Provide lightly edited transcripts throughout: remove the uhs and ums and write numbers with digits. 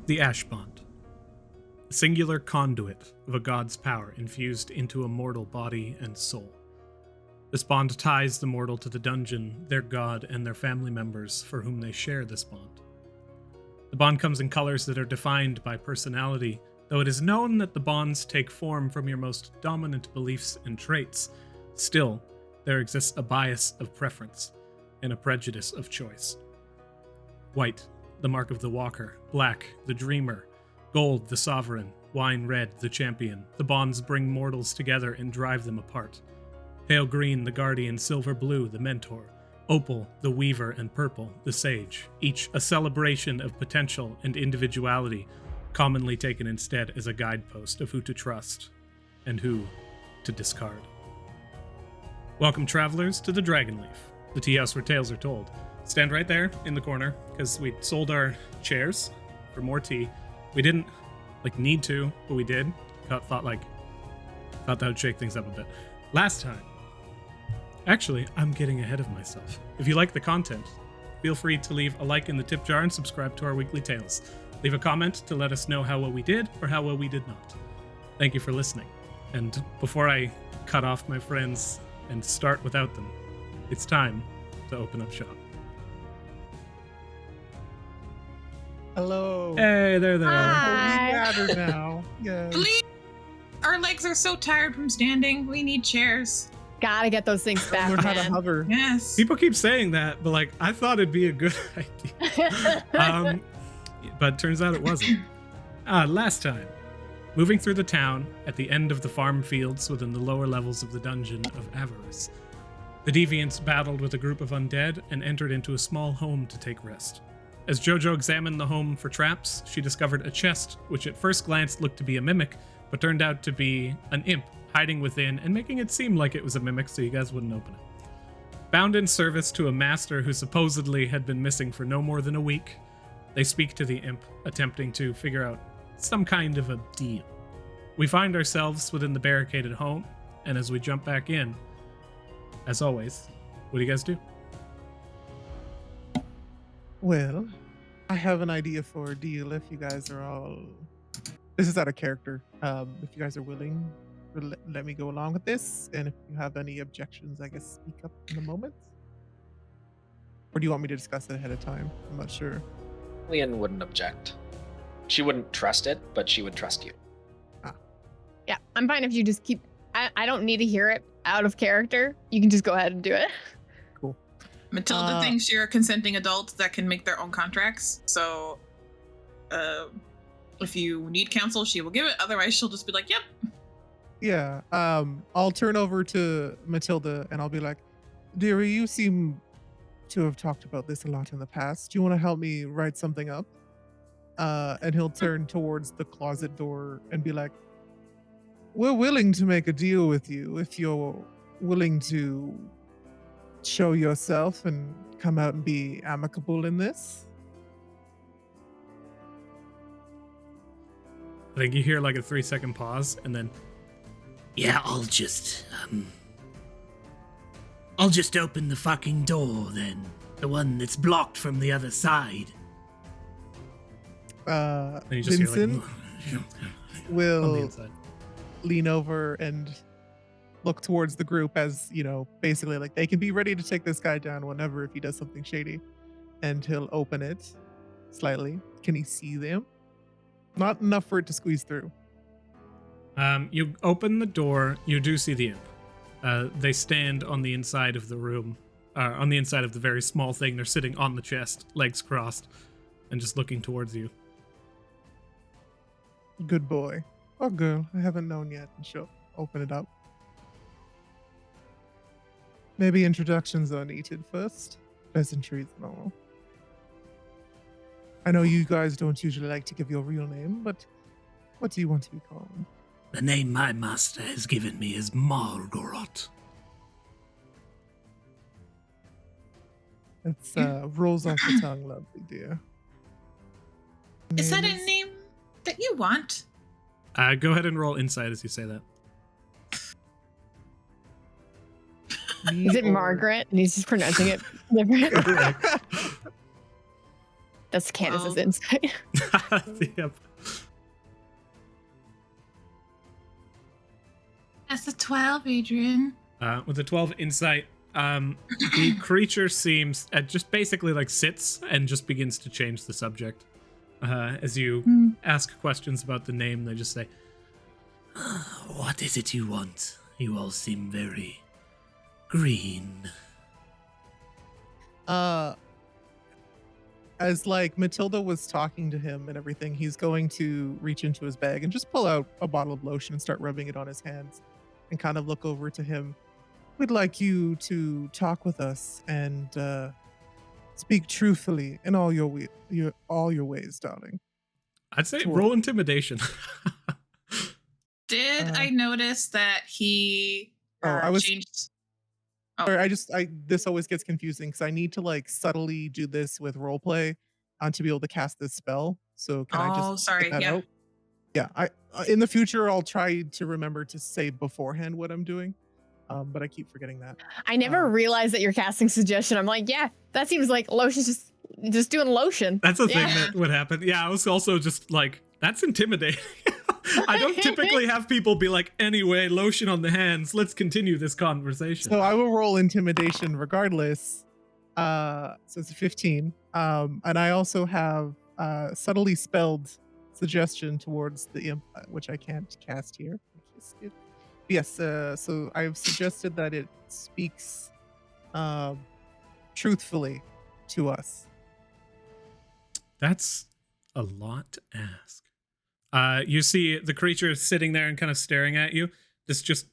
The Ash Bond. A singular conduit of a god's power infused into a mortal body and soul. This bond ties the mortal to the dungeon, their god, and their family members for whom they share this bond. The bond comes in colors that are defined by personality, though it is known that the bonds take form from your most dominant beliefs and traits. Still, there exists a bias of preference and a prejudice of choice. White, the mark of the walker; black, the dreamer; gold, the sovereign; wine red, the champion. The bonds bring mortals together and drive them apart. Pale green, the guardian; silver blue, the mentor; opal, the weaver; and purple, the sage. Each a celebration of potential and individuality, commonly taken instead as a guidepost of who to trust and who to discard. Welcome, travelers, to the Dragonleaf, the tea house where tales are told. Stand right there in the corner, because we sold our chairs for more tea. We didn't, need to, but we did. Thought that would shake things up a bit. Last time, actually, I'm getting ahead of myself. If you like the content, feel free to leave a like in the tip jar and subscribe to our weekly tales. Leave a comment to let us know how well we did or how well we did not. Thank you for listening. And before I cut off my friends and start without them, it's time to open up shop. Hello. Hey, there they are. We gather now. Yes. Please. Our legs are so tired from standing. We need chairs. Gotta get those things back, Learn how to man. hover. Yes. People keep saying that, but I thought it'd be a good idea. But turns out it wasn't. Last time, moving through the town at the end of the farm fields within the lower levels of the dungeon of Avarice, the Deviants battled with a group of undead and entered into a small home to take rest. As Jojo examined the home for traps, she discovered a chest, which at first glance looked to be a mimic, but turned out to be an imp hiding within and making it seem like it was a mimic so you guys wouldn't open it. Bound in service to a master who supposedly had been missing for no more than a week, they speak to the imp, attempting to figure out some kind of a deal. We find ourselves within the barricaded home, and as we jump back in, as always, what do you guys do? Well, I have an idea for a deal if you guys are all... This is out of character. If you guys are willing, let me go along with this. And if you have any objections, I guess speak up in a moment. Or do you want me to discuss it ahead of time? I'm not sure. Leon wouldn't object. She wouldn't trust it, but she would trust you. Yeah, I'm fine if you just keep... I don't need to hear it out of character. You can just go ahead and do it. Cool. Matilda thinks you're a consenting adult that can make their own contracts. So, if you need counsel, she will give it. Otherwise, she'll just be like, yep. Yeah. I'll turn over to Matilda and I'll be like, dearie, you seem to have talked about this a lot in the past. Do you want to help me write something up? And he'll turn towards the closet door and be like, we're willing to make a deal with you if you're willing to show yourself and come out and be amicable in this. I think you hear a 3-second pause, and then... Yeah, I'll just open the fucking door then. The one that's blocked from the other side. And you just Vincent hear on the will inside. lean over and look towards the group as, basically they can be ready to take this guy down whenever if he does something shady. And he'll open it slightly. Can he see them? Not enough for it to squeeze through. You open the door, you do see the imp. They stand on the inside of the room, on the inside of the very small thing. They're sitting on the chest, legs crossed, and just looking towards you. Good boy. Or girl, I haven't known yet. And she'll open it up. Maybe introductions are needed first. Pleasantries and all. I know you guys don't usually like to give your real name, but what do you want to be called? The name my master has given me is Margorot. It's rolls off the tongue, lovely dear. Is that a name that you want? Go ahead and roll insight as you say that. Is it Margaret? And he's just pronouncing it different. That's Candace's 12. insight. Yep. That's a 12, Adrian. With a 12 insight, the creature seems just basically like sits and just begins to change the subject. As you ask questions about the name, they just say, What is it you want? You all seem very green. As like Matilda was talking to him and everything, he's going to reach into his bag and just pull out a bottle of lotion and start rubbing it on his hands and kind of look over to him. We'd like you to talk with us and speak truthfully in all your ways, darling. I'd say Sure. roll intimidation. Did I notice that he I was changed? Or this always gets confusing because I need to like subtly do this with roleplay to be able to cast this spell. So can I just sorry, get that yeah. out? Yeah, I in the future I'll try to remember to say beforehand what I'm doing, but I keep forgetting that. I never realized that you're casting suggestion. I'm like, yeah, that seems like lotion's just doing lotion. That's a thing Yeah. that would happen. Yeah, I was also just like, that's intimidating. I don't typically have people be like, anyway, lotion on the hands. Let's continue this conversation. So I will roll intimidation regardless. So it's a 15. And I also have subtly spelled suggestion towards the imp, which I can't cast here. Yes, so I've suggested that it speaks truthfully to us. That's a lot to ask. You see the creature sitting there and kind of staring at you. This just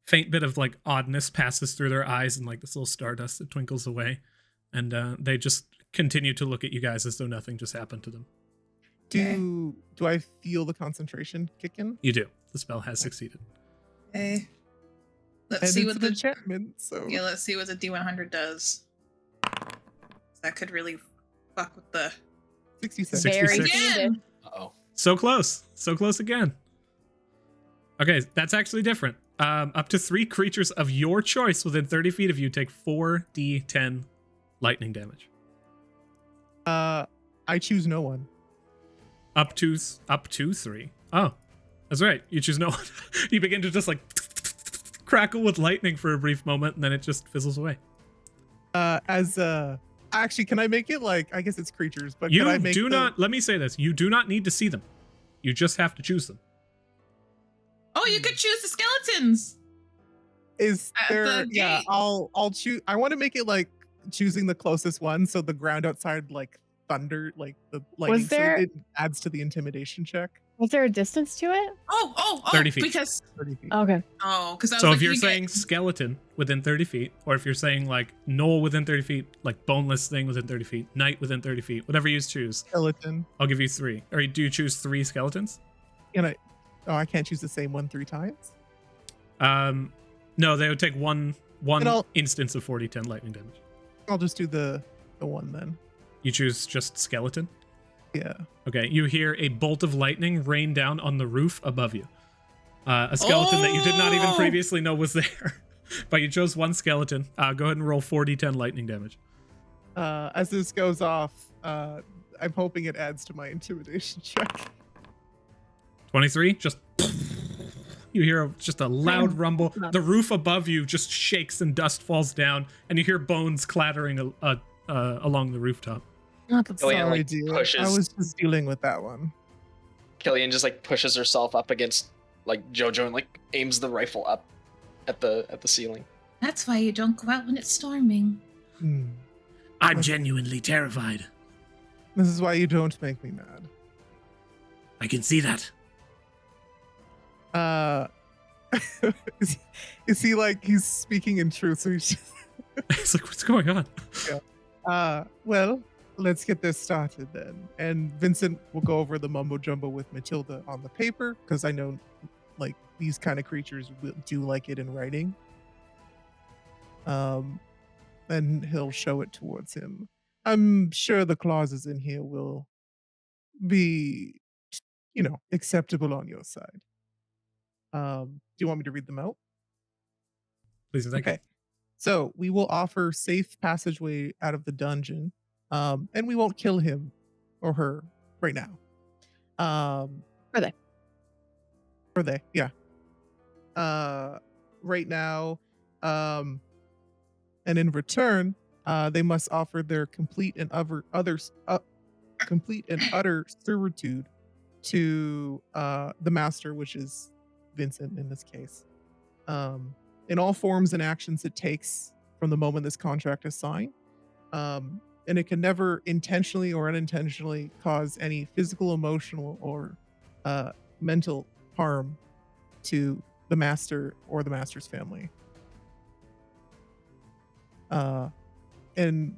faint bit of like oddness passes through their eyes and like this little stardust that twinkles away. And they just continue to look at you guys as though nothing just happened to them. Do I feel the concentration kick in? You do. The spell has succeeded. Okay. Let's And see it's what an the enchantment. So let's see what the D100 does. That could really fuck with the 66. Very 66. good. Uh-oh. So close. So close again. Okay, that's actually different. Up to 3 creatures of your choice within 30 feet of you take 4d10 lightning damage. I choose no one. Up to 3. Oh, that's right. You choose no one. You begin to just like crackle with lightning for a brief moment, and then it just fizzles away. Actually, can I make it like, I guess it's creatures, but You can I make do not. Let me say this: you do not need to see them. You just have to choose them. Oh, you could choose the skeletons. Is At there? the Yeah, gate. I'll choose. I want to make it like choosing the closest one, so the ground outside like thunder, like the lightning. there- So it adds to the intimidation check. Was there a distance to it? Oh, 30 feet. Because 30 feet. Okay. because So if you're saying skeleton within 30 feet, or if you're saying like knoll within 30 feet, like boneless thing within 30 feet, knight within 30 feet, whatever you choose, Skeleton. I'll give you 3. Or do you choose 3 skeletons? Can I? Oh, I can't choose the same one 3 times. No, they would take one And I'll- instance of 40-10 lightning damage. I'll just do the one then. You choose just skeleton? Yeah. Okay, you hear a bolt of lightning rain down on the roof above you. A skeleton that you did not even Oh! previously know was there. But you chose one skeleton. Go ahead and roll 4d10 lightning damage. As this goes off, I'm hoping it adds to my intimidation check. 23, just you hear just a loud rumble. The roof above you just shakes and dust falls down, and you hear bones clattering along the rooftop. Not the Killian, Sorry, like, dude. pushes. I was just dealing with that one. Killian just like pushes herself up against like Jojo and like aims the rifle up at the ceiling. That's why you don't go out when it's storming. I'm genuinely terrified. This is why you don't make me mad. I can see that. Is he like he's speaking in truth? So he's just, It's like, what's going on? well, let's get this started then. And Vincent will go over the mumbo jumbo with Matilda on the paper because I know, like these kind of creatures do like it in writing. And he'll show it towards him. I'm sure the clauses in here will be, acceptable on your side. Do you want me to read them out? Please and thank you. Okay. So we will offer safe passageway out of the dungeon And we won't kill him or her right now. Or they. Or they, yeah. Right now, and in return, they must offer their complete and utter servitude to the master, which is Vincent in this case. In all forms and actions it takes from the moment this contract is signed. And it can never intentionally or unintentionally cause any physical, emotional, or mental harm to the master or the master's family. And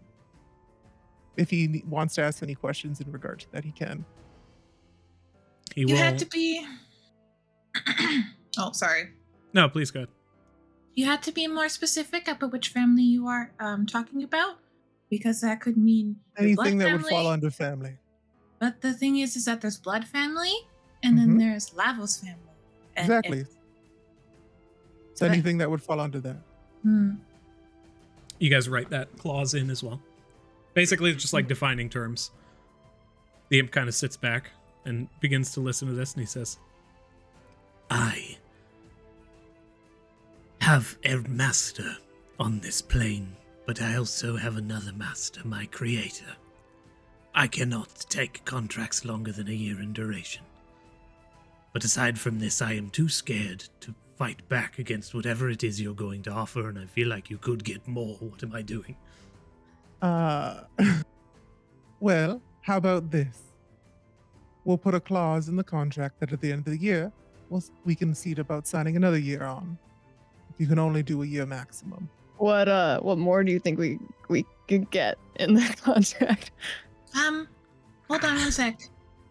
if he wants to ask any questions in regard to that, he can. You had to be. Oh, sorry. No, please go ahead. You had to be more specific about which family you are talking about, because that could mean your blood Anything that would family. fall under family. But the thing is that there's blood family, and then there's Lavos family. And Exactly. So anything that would fall under that. You guys write that clause in as well. Basically, it's just like defining terms. The imp kind of sits back and begins to listen to this, and he says, I have a master on this plane, but I also have another master, my creator. I cannot take contracts longer than a year in duration. But aside from this, I am too scared to fight back against whatever it is you're going to offer, and I feel like you could get more. What am I doing? Well, how about this? We'll put a clause in the contract that at the end of the year, we can see about signing another year on. You can only do a year maximum. What more do you think we could get in the contract? Hold on one sec.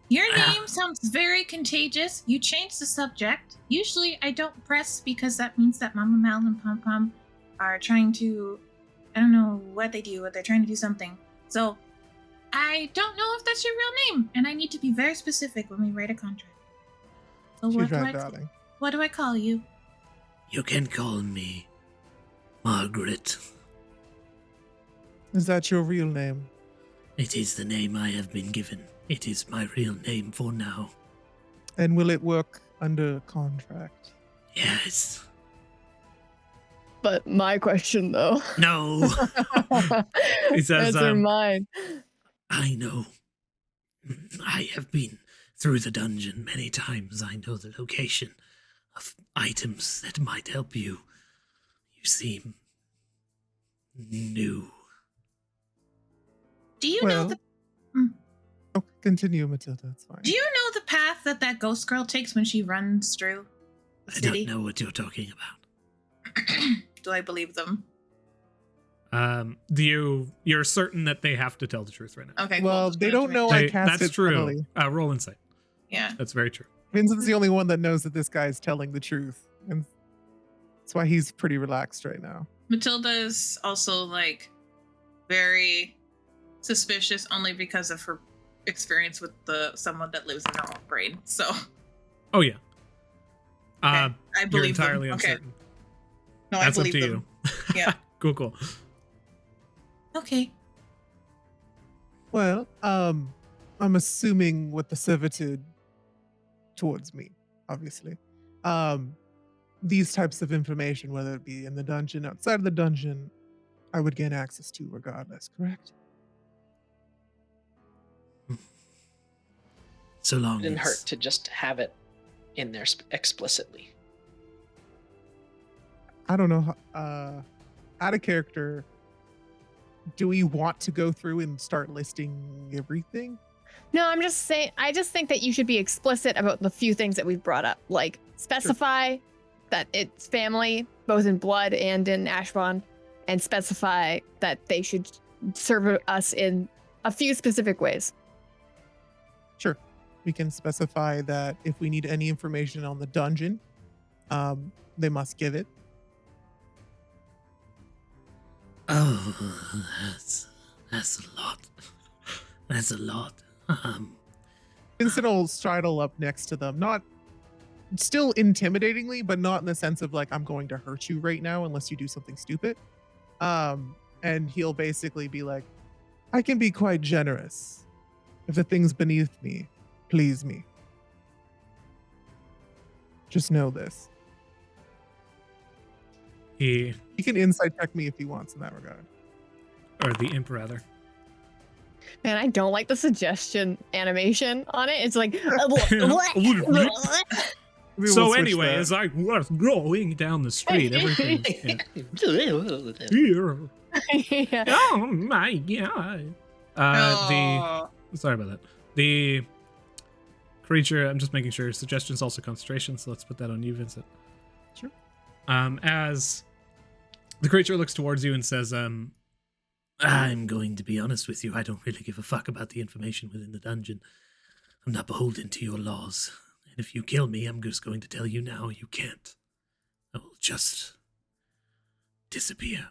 Your name sounds very contagious. You changed the subject. Usually I don't press because that means that Mama Mal and Pom Pom are trying to, I don't know what they do, but they're trying to do something. So I don't know if that's your real name, and I need to be very specific when we write a contract. So She's right, darling. what do I call you? You can call me Margaret. Is that your real name? It is the name I have been given. It is my real name for now. And will it work under contract? Yes. But my question, though. No. He says, Answer mine. I know. I have been through the dungeon many times. I know the location of items that might help you. You seem new. Do you know the Oh, continue, Matilda. It's fine. Do you know the path that ghost girl takes when she runs through the I city? don't know what you're talking about. Do I believe them? You're certain that they have to tell the truth right now? Okay. Well, cool. they don't know I cast that's it true. subtly. Roll insight. Yeah. That's very true. Vincent's the only one that knows that this guy is telling the truth. And that's why he's pretty relaxed right now. Matilda is also like very suspicious only because of her experience with someone that lives in her own brain. So Oh yeah. I You're believe them. entirely Okay. uncertain. No, That's I up believe to them. you. Yeah. Cool. Okay. Well, I'm assuming with the servitude towards me, obviously. These types of information, whether it be in the dungeon, outside of the dungeon, I would gain access to regardless, correct? So long It didn't as hurt to just have it in there explicitly. I don't know. Out of character, do we want to go through and start listing everything? No, I'm just saying, I just think that you should be explicit about the few things that we've brought up. Like, specify that it's family, both in blood and in Ashfall, and specify that they should serve us in a few specific ways. Sure. We can specify that if we need any information on the dungeon, they must give it. Oh, that's a lot. That's a lot. Vincent will sidle up next to them, not still intimidatingly, but not in the sense of like, I'm going to hurt you right now unless you do something stupid. And he'll basically be like, I can be quite generous if the things beneath me please me. Just know this. He, He can insight check me if he wants in that regard. or the imp rather. Man, I don't like the suggestion animation on it. It's like, Maybe So we'll switch anyway, that. as I was going down the street, everything. Yeah. Here. yeah. Oh my god. Sorry about that. The creature, I'm just making sure. Suggestion's also concentration, so let's put that on you, Vincent. Sure. As the creature looks towards you and says, I'm going to be honest with you. I don't really give a fuck about the information within the dungeon. I'm not beholden to your laws. And if you kill me, I'm just going to tell you now you can't. I will just disappear.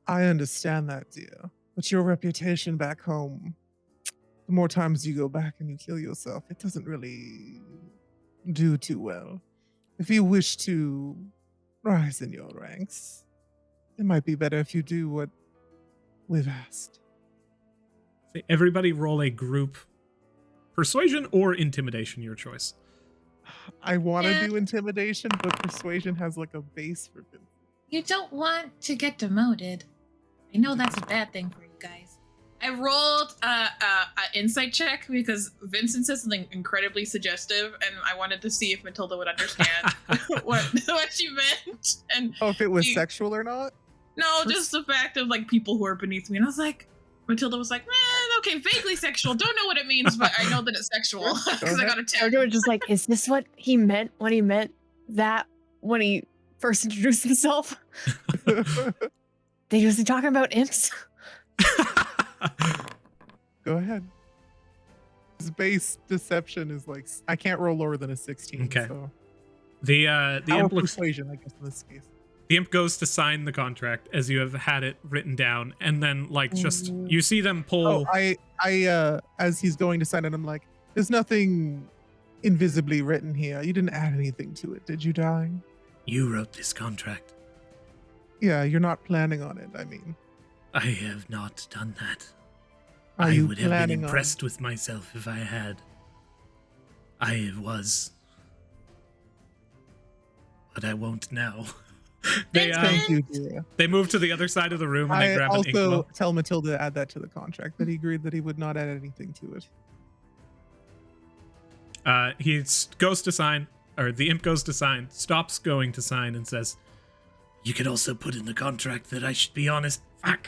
I understand that, dear. But your reputation back home, the more times you go back and you kill yourself, it doesn't really do too well. If you wish to rise in your ranks, it might be better if you do what we've asked. everybody roll a group persuasion or intimidation, your choice. I want to Yeah. do intimidation, but persuasion has like a base for it. You don't want to get demoted. I know that's a bad thing for you guys. I rolled a insight check because Vincent said something incredibly suggestive, and I wanted to see if Matilda would understand what she meant. And Oh, if it was You- sexual or not? no, just the fact of like people who are beneath me. And I was like, Matilda was like, okay, vaguely sexual. Don't know what it means, but I know that it's sexual because I got a 10. Jojo was just like, is this what he meant when he meant that when he first introduced himself? Was he talking about imps? Go ahead. His base deception is like I can't roll lower than a 16. Okay. So The our imp looks, persuasion, I guess, in this case. the imp goes to sign the contract as you have had it written down, and then like just you see them pull. Oh, I as he's going to sign it, I'm like, there's nothing invisibly written here. You didn't add anything to it, did you, darling? You wrote this contract. Yeah, you're not planning on it. I mean, I have not done that. are I you would have been planning on? impressed with myself if I had. I was. But I won't now. They Thank you, dear. they move to the other side of the room and they I grab an also inkwell. tell Matilda to add that to the contract, that he agreed that he would not add anything to it. Goes to sign, or the imp goes to sign, stops going to sign, and says, You could also put in the contract that I should be honest. Fuck.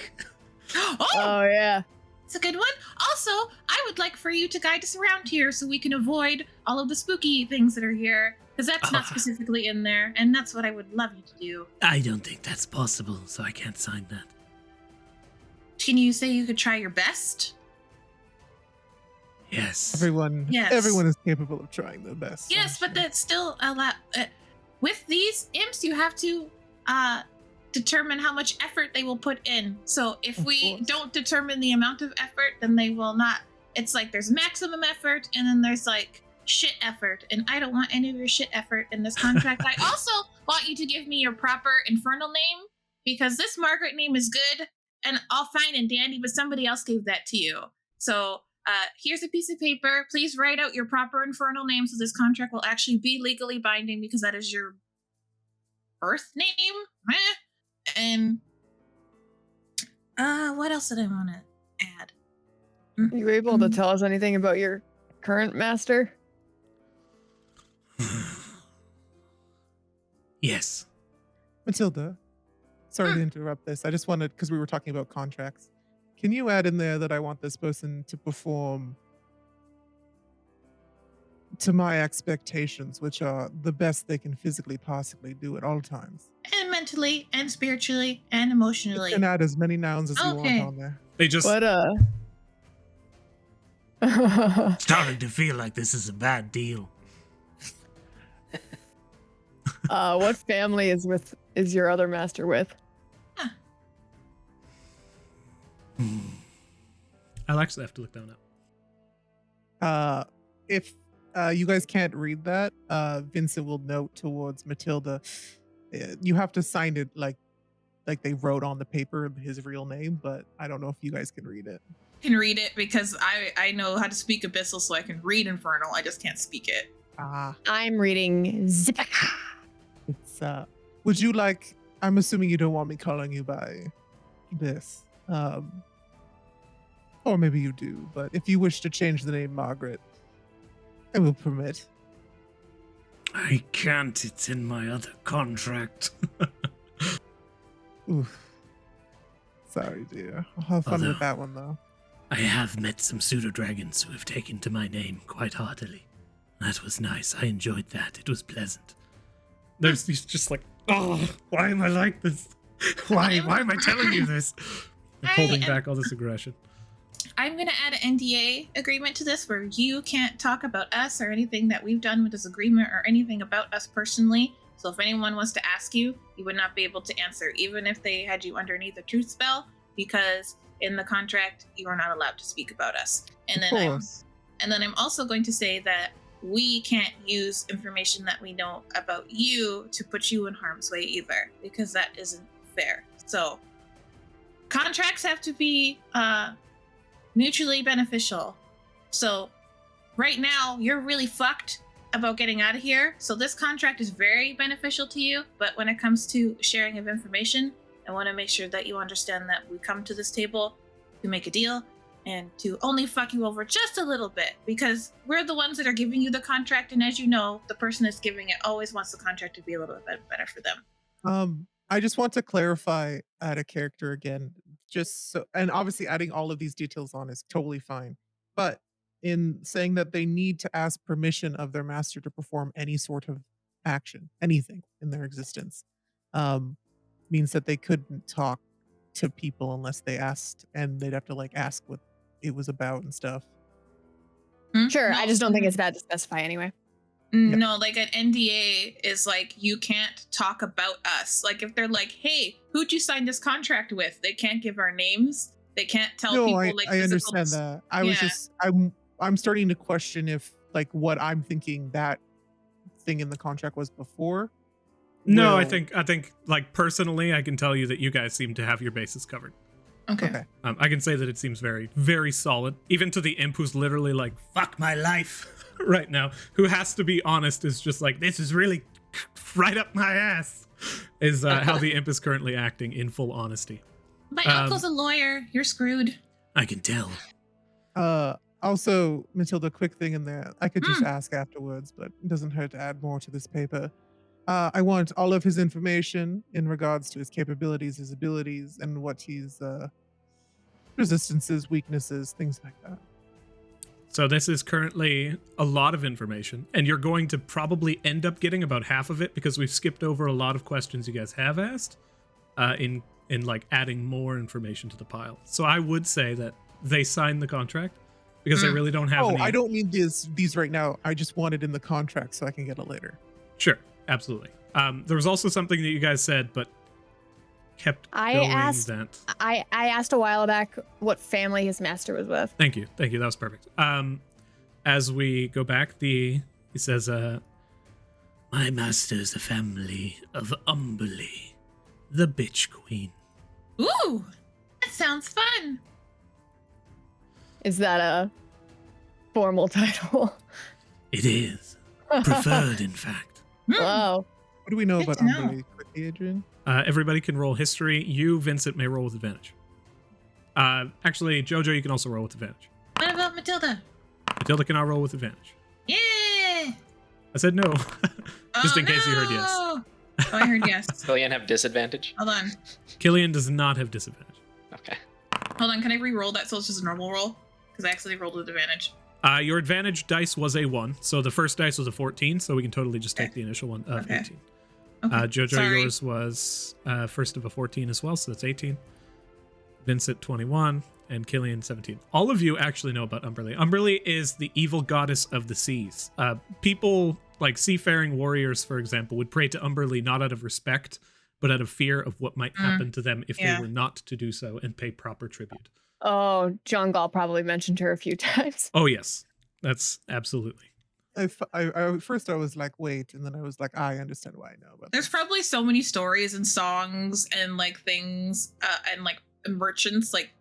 Oh, Oh yeah. it's a good one. Also, I would like for you to guide us around here so we can avoid all of the spooky things that are here, because that's not Ah. specifically in there, and that's what I would love you to do. I don't think that's possible, so I can't sign that. Can you say you could try your best? Yes. Everyone Yes. is capable of trying their best. Yes, but actually. that's still a lot. With these imps, you have to determine how much effort they will put in. So if Of we course. don't determine the amount of effort, then they will not. It's like there's maximum effort, and then there's like shit effort, and I don't want any of your shit effort in this contract. I also want you to give me your proper infernal name, because this Margaret name is good and all fine and dandy, but somebody else gave that to you. So here's a piece of paper. Please write out your proper infernal name so this contract will actually be legally binding, because that is your birth name. And what else did I want to add? You able to tell us anything about your current master? Yes. Matilda, sorry to interrupt this. I just wanted, because we were talking about contracts. Can you add in there that I want this person to perform to my expectations, which are the best they can physically possibly do at all times? And mentally, and spiritually, and You emotionally. can add as many nouns as you Okay. want on there. they just What Starting to feel like this is a bad deal. what family is your other master with? I'll actually have to look that up. If you guys can't read that, Vincent will note towards Matilda. You have to sign it like like they wrote on the paper his real name, but I don't know if you guys can read it. I can read it because I know how to speak Abyssal, so I can read Infernal. I just can't speak it. I'm reading Zipaka. It's would you like, I'm assuming you don't want me calling you by this. Or maybe you do, but if you wish to change the name Margaret, I will permit. I can't. It's in my other contract. Oof. Sorry, dear. I'll have fun Although- with that one, though. I have met some pseudo-dragons who have taken to my name quite heartily. That was nice. I enjoyed that. It was pleasant. There's he's just like, oh, why am I like this? Why am I telling you this? I'm holding back all this aggression. I'm going to add an NDA agreement to this where you can't talk about us or anything that we've done with this agreement or anything about us personally. So if anyone was to ask you, you would not be able to answer, even if they had you underneath a truth spell, because in the contract, you are not allowed to speak about us. And then I'm also going to say that we can't use information that we know about you to put you in harm's way either, because that isn't fair. So contracts have to be mutually beneficial. So right now you're really fucked about getting out of here. So this contract is very beneficial to you, but when it comes to sharing of information, I want to make sure that you understand that we come to this table to make a deal and to only fuck you over just a little bit, because we're the ones that are giving you the contract, and as you know, the person that's giving it always wants the contract to be a little bit better for them. I just want to clarify, add a character again, just so, and obviously adding all of these details on is totally fine. But in saying that they need to ask permission of their master to perform any sort of action, anything in their existence, means that they couldn't talk to people unless they asked, and they'd have to like ask what it was about and stuff. Sure, No. I just don't think it's bad to specify anyway. No, like an NDA is like, you can't talk about us. Like if they're like, hey, who'd you sign this contract with? They can't give our names. They can't tell people I like understand that. I was just I'm starting to question if like what I'm thinking that thing in the contract was before. No, will- I think like personally, I can tell you that you guys seem to have your bases covered. Okay. I can say that it seems very, very solid. Even to the imp who's literally like, fuck my life right now, who has to be honest, is just like, this is really right up my ass, is how the imp is currently acting in full honesty. My uncle's a lawyer. You're screwed. I can tell. Also, Matilda, quick thing in there. I could just ask afterwards, but it doesn't hurt to add more to this paper. I want all of his information in regards to his capabilities, his abilities, and what he's resistances, weaknesses, things like that. So this is currently a lot of information, and you're going to probably end up getting about half of it because we've skipped over a lot of questions you guys have asked in like adding more information to the pile. So I would say that they signed the contract because they really don't have any... I don't need these right now. I just want it in the contract so I can get it later. Sure, absolutely. There was also something that you guys said, but kept I going asked- that... I asked a while back what family his master was with. Thank you. That was perfect. As we go back, he says, My master's a family of Umberly, the bitch queen. Ooh, that sounds fun. Is that a formal title? It is. Preferred, in fact. Wow. What do we know Good about to know. Umberly quickly, Adrian? everybody can roll history. You, Vincent, may roll with advantage. Actually, Jojo, you can also roll with advantage. What about Matilda? Matilda can all roll with advantage. Yeah. I said no, just in case you heard yes. Oh, I heard yes. Killian have disadvantage? Hold on. Killian does not have disadvantage. Okay. Hold on. Can I re-roll that so it's just a normal roll? Because I actually rolled with advantage. Your advantage dice was a 1, so the first dice was a 14, so we can totally just take the initial one of Okay. 18. Okay. Jojo, Sorry. yours was first of a 14 as well, so that's 18. Vincent, 21, and Killian, 17. All of you actually know about Umberly. Umberly is the evil goddess of the seas. People, like seafaring warriors, for example, would pray to Umberly not out of respect, but out of fear of what might happen to them if yeah. they were not to do so and pay proper tribute. Oh, John Gall probably mentioned her a few times. Oh, yes. That's absolutely. At first I was like, wait, and then I was like, I understand why I know about There's this. probably so many stories and songs and like things and like merchants like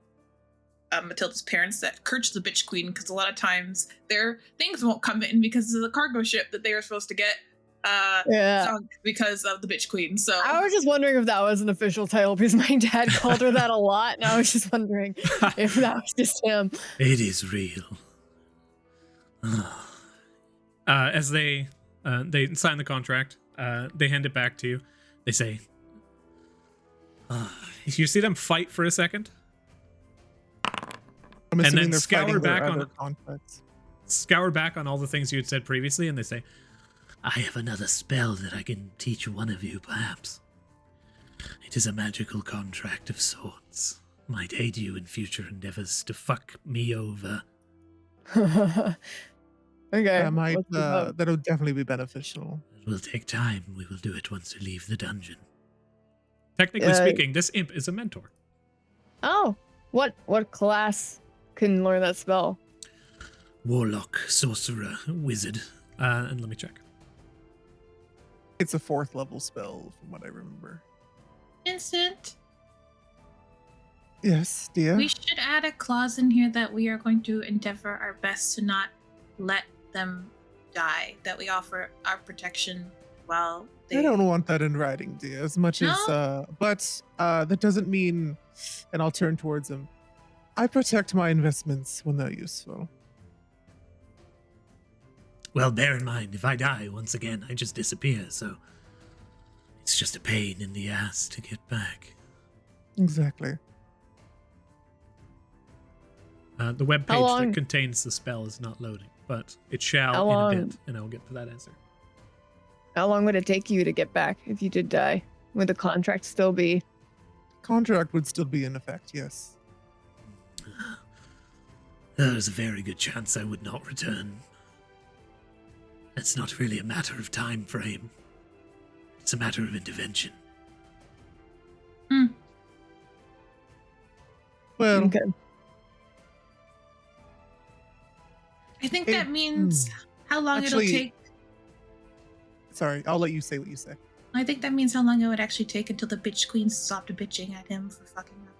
Matilda's parents that curse the bitch queen because a lot of times their things won't come in because of the cargo ship that they were supposed to get sunk because of the bitch queen. So I was just wondering if that was an official title because my dad called her that a lot, and I was just wondering if that was just him. It is real. As they sign the contract, they hand it back to you. They say, you see them fight for a second, I'm and assuming then they're scour fighting their back on other contracts. scour back on all the things you had said previously, and they say, I have another spell that I can teach one of you, perhaps. It is a magical contract of sorts. Might aid you in future endeavors to fuck me over. Okay. That might let's keep up. that'll definitely be beneficial. It will take time. We will do it once we leave the dungeon. technically Yeah. speaking, this imp is a mentor. Oh, what class can learn that spell? Warlock, sorcerer, wizard. And let me check. It's a 4th level spell, from what I remember. Vincent, Yes, dear. we should add a clause in here that we are going to endeavor our best to not let them die. That we offer our protection while they. I don't want that in writing, dear. As much as, but that doesn't mean. And I'll turn towards him. I protect my investments when they're useful. Well, bear in mind, if I die once again, I just disappear, so it's just a pain in the ass to get back. Exactly. The web How page long- that contains the spell is not loading, but it shall How in long- a bit, and I will get to that answer. How long would it take you to get back if you did die? Would the contract still be? Contract would still be in effect, yes. There's a very good chance I would not return. It's not really a matter of time frame. It's a matter of intervention. Well, Okay. I think It- that means how long Actually- it'll take. sorry, I'll let you say what you say. I think that means how long it would actually take until the bitch queen stopped bitching at him for fucking up.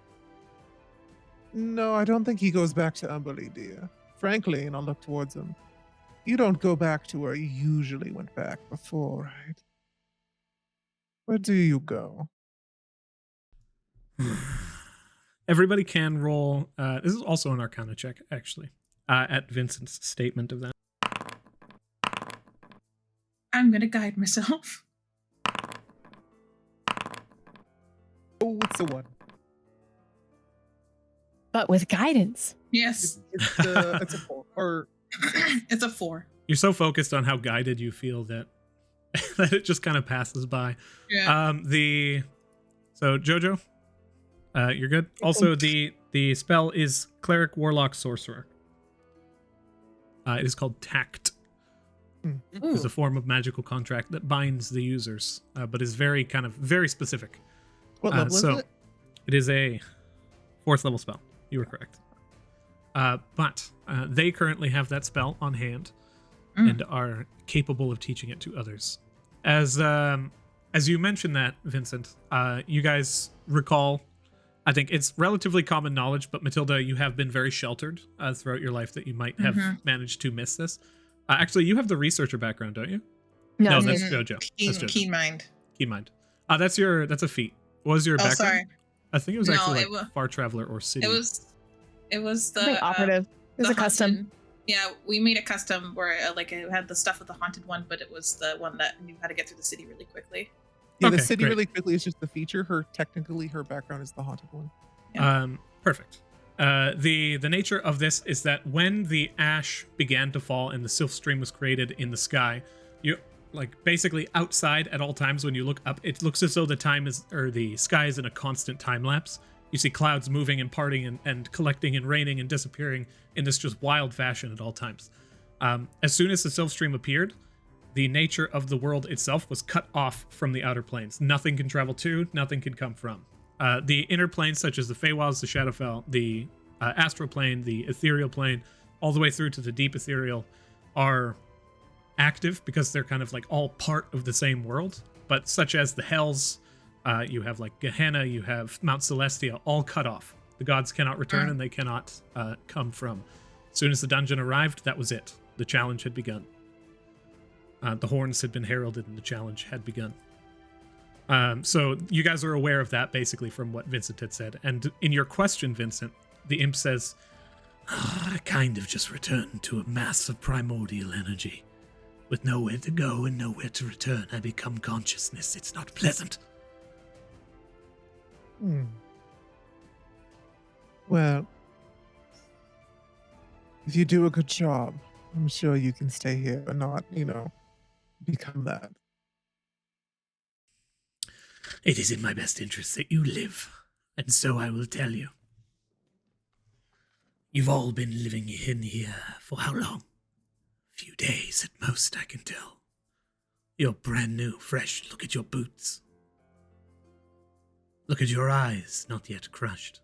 No, I don't think he goes back to Umberly, dear. Frankly, and I'll look towards him. You don't go back to where you usually went back before, right? Where do you go? Everybody can roll. This is also an Arcana check, actually, at Vincent's statement of that. I'm gonna guide myself. Oh, it's a 1. But with guidance. Yes, It's a 4. Or it's a 4. You're so focused on how guided you feel that that it just kind of passes by. Yeah. So Jojo, you're good. Also, the spell is Cleric, Warlock, Sorcerer. It is called Tact. It's a form of magical contract that binds the users, but is very specific. what level so is it? it is a 4th level spell. You were correct. But they currently have that spell on hand and are capable of teaching it to others. As you mentioned that, Vincent, you guys recall, I think it's relatively common knowledge, but Matilda, you have been very sheltered throughout your life that you might have managed to miss this. Actually, you have the researcher background, don't you? No, that's Jojo. That's Jojo. Keen mind. Keen mind. That's a feat. What was your Oh, background? sorry. I think it was No, actually it like Far Traveler or City. It was the Something operative. It was the a custom. haunted- Yeah, we made a custom where it had the stuff with the haunted one, but it was the one that knew how to get through the city really quickly. Yeah, Okay, the city great. really quickly is just the feature. Technically, her background is the haunted one. Perfect. The nature of this is that when the ash began to fall and the Sylph Stream was created in the sky, you basically outside at all times when you look up, it looks as though the sky is in a constant time lapse. You see clouds moving and parting and collecting and raining and disappearing in this just wild fashion at all times. As soon as the Sylph Stream appeared, the nature of the world itself was cut off from the outer planes. Nothing can travel to, nothing can come from. The inner planes, such as the Feywilds, the Shadowfell, the astral plane, the ethereal plane, all the way through to the deep ethereal, are active because they're kind of like all part of the same world, but such as the Hells, you have like Gehenna, you have Mount Celestia, all cut off. The gods cannot return and they cannot come from. As soon as the dungeon arrived, that was it. The challenge had begun. The horns had been heralded and the challenge had begun. So you guys are aware of that basically from what Vincent had said. And in your question, Vincent, the imp says, I kind of just returned to a mass of primordial energy. With nowhere to go and nowhere to return, I become consciousness. It's not pleasant. Well, if you do a good job, I'm sure you can stay here and not, become that. It is in my best interest that you live, and so I will tell you. You've all been living in here for how long? A few days at most, I can tell. You're brand new, fresh. Look at your boots. Look at your eyes, not yet crushed.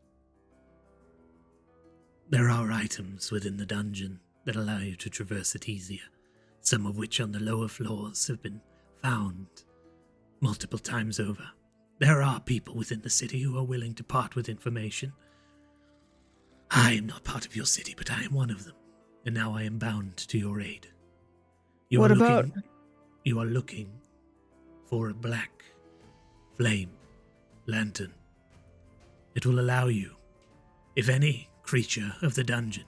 There are items within the dungeon that allow you to traverse it easier, some of which on the lower floors have been found multiple times over. There are people within the city who are willing to part with information. I am not part of your city, but I am one of them, and now I am bound to your aid. You are looking for a black flame lantern. It will allow you, if any creature of the dungeon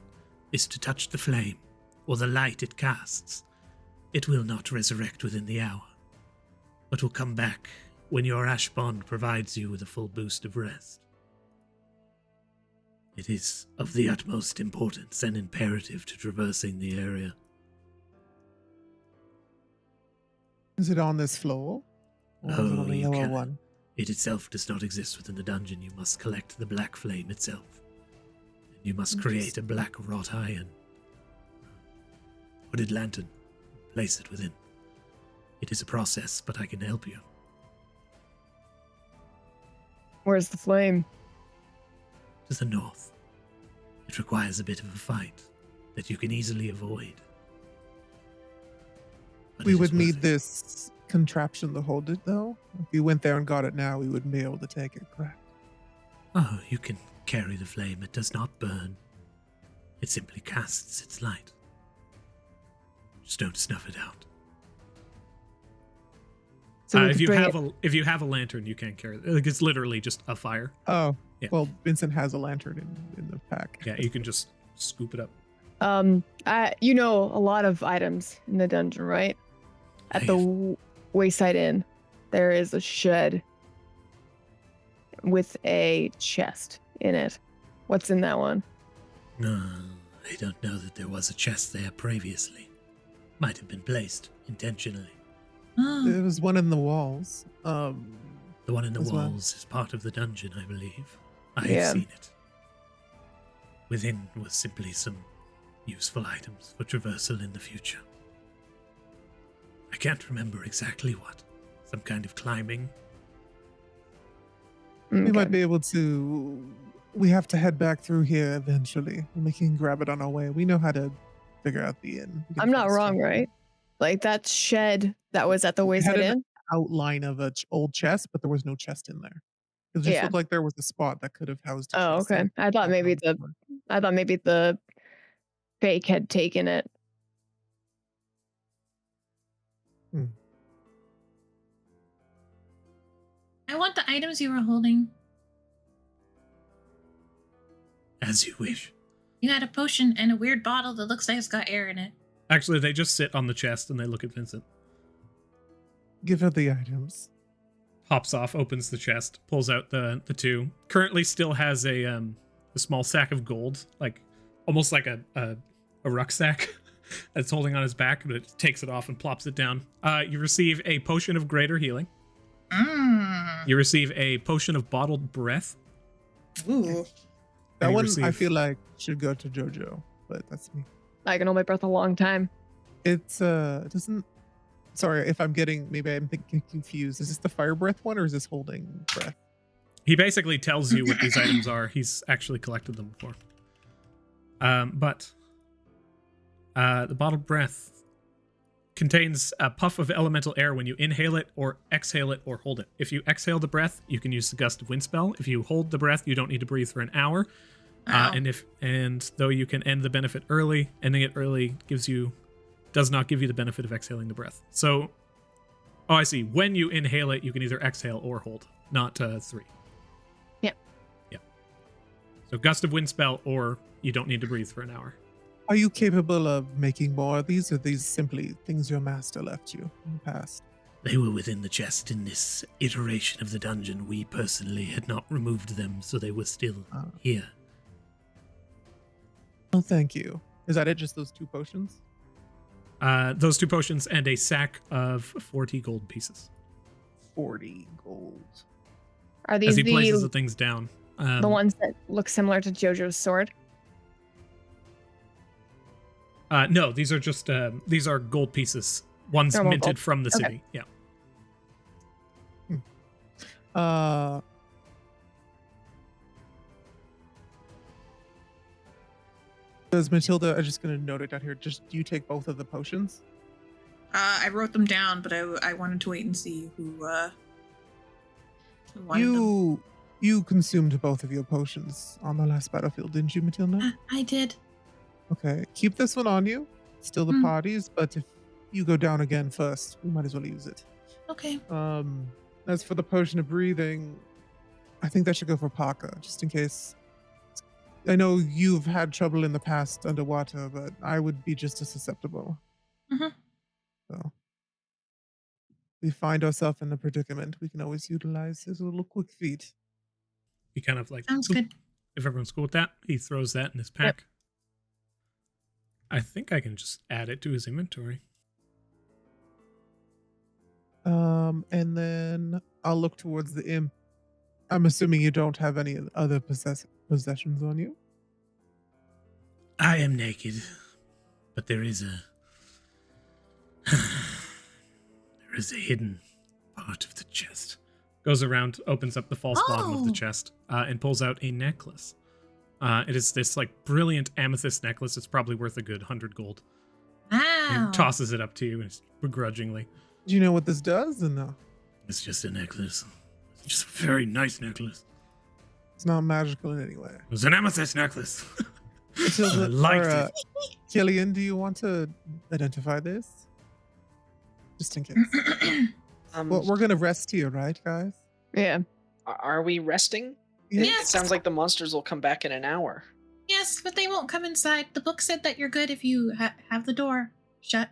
is to touch the flame or the light it casts, it will not resurrect within the hour, but will come back when your ash bond provides you with a full boost of rest. It is of the utmost importance and imperative to traversing the area. Is it on this floor? Or is it on the lower one? It itself does not exist within the dungeon. You must collect the black flame itself. You must create a black wrought iron hooded lantern. Place it within. It is a process, but I can help you. Where's the flame? To the north. It requires a bit of a fight that you can easily avoid. But We it is would worth need it. this contraption to hold it, though. If we went there and got it now, we wouldn't be able to take it, correct? Oh, you can carry the flame. It does not burn. It simply casts its light. Just don't snuff it out. So we if could you bring have it- if you have a lantern, you can carry it. Like, it's literally just a fire. Oh, Yeah. well, Vincent has a lantern in the pack. Yeah, you can just scoop it up. you know a lot of items in the dungeon, right? At the Wayside Inn, there is a shed with a chest in it. What's in that one? I don't know that there was a chest there previously. Might have been placed intentionally. Oh, There was one in the walls. The one in the As well. walls is part of the dungeon, I believe. I Yeah. have seen it. Within was simply some useful items for traversal in the future. I can't remember exactly what. Some kind of climbing. We might Okay. be able to. We have to head back through here eventually, and we can grab it on our way. We know how to figure out the inn. We can I'm not find wrong, stuff. right? Like that shed that was at the We had Wayside an Inn? outline of a old chest, but there was no chest in there. It just Yeah. looked like there was a spot that could have housed a Oh, chest. okay. I thought maybe the fake had taken it. I want the items you were holding. As you wish. You got a potion and a weird bottle that looks like it's got air in it. Actually, they just sit on the chest and they look at Vincent. Give her the items. Hops off, opens the chest, pulls out the two. Currently still has a small sack of gold, like almost like a rucksack that's holding on his back, but it takes it off and plops it down. You receive a potion of greater healing. You receive a potion of bottled breath. Ooh. That you one I receive- feel like should go to JoJo, but that's me. I can hold my breath a long time. It's it doesn't. Sorry if I'm getting. Maybe I'm thinking confused. Is this the fire breath one, or is this holding breath? He basically tells you what these items are. He's actually collected them before. But the bottled breath contains a puff of elemental air when you inhale it or exhale it or hold it. If you exhale the breath, you can use the gust of wind spell. If you hold the breath, you don't need to breathe for an hour. Wow. And though you can end the benefit early, ending it early does not give you the benefit of exhaling the breath. So, oh, I see. When you inhale it, you can either exhale or hold, not 3. Yep. Yeah. So gust of wind spell, or you don't need to breathe for an hour. Are you capable of making more of these, or are these simply things your master left you in the past? They were within the chest in this iteration of the dungeon. We personally had not removed them, so they were still here. Oh, thank you. Is that it? Just those 2 potions? Those 2 potions and a sack of 40 gold pieces. 40 gold. Are As these he places the the things down. ones that look similar to Jojo's sword? No, these are just these are gold pieces. One's Normal minted gold. from the Okay. city. Yeah. Does Matilda, I'm just going to note it down here, just do you take both of the potions? I wrote them down, but I wanted to wait and see who wanted them. You consumed both of your potions on the last battlefield, didn't you, Matilda? I did. Okay, keep this one on you. Still the Mm. party's, but if you go down again first, we might as well use it. Okay. As for the potion of breathing, I think that should go for Parker, just in case. I know you've had trouble in the past underwater, but I would be just as susceptible. Mhm. So, we find ourselves in a predicament, we can always utilize his little quick feet. He kind of like, Sounds good. if everyone's cool with that, he throws that in his pack. I think I can just add it to his inventory. And then I'll look towards the imp. I'm assuming you don't have any other possessions on you. I am naked, but there is a hidden part of the chest. Goes around, opens up the false bottom of the Oh. chest, and pulls out a necklace. It is this like brilliant amethyst necklace. It's probably worth a good 100 gold. Wow. And tosses it up to you begrudgingly. Do you know what this does? And no, It's just a necklace. It's just a very nice necklace. it's not magical in any way. It's an amethyst necklace. Matilda, I liked or, it. Killian, do you want to identify this? Just in case. Well, we're gonna rest here, right, guys? Yeah. Are we resting? Yeah. Yes. It sounds like the monsters will come back in an hour. Yes, but they won't come inside. The book said that you're good if you have the door shut.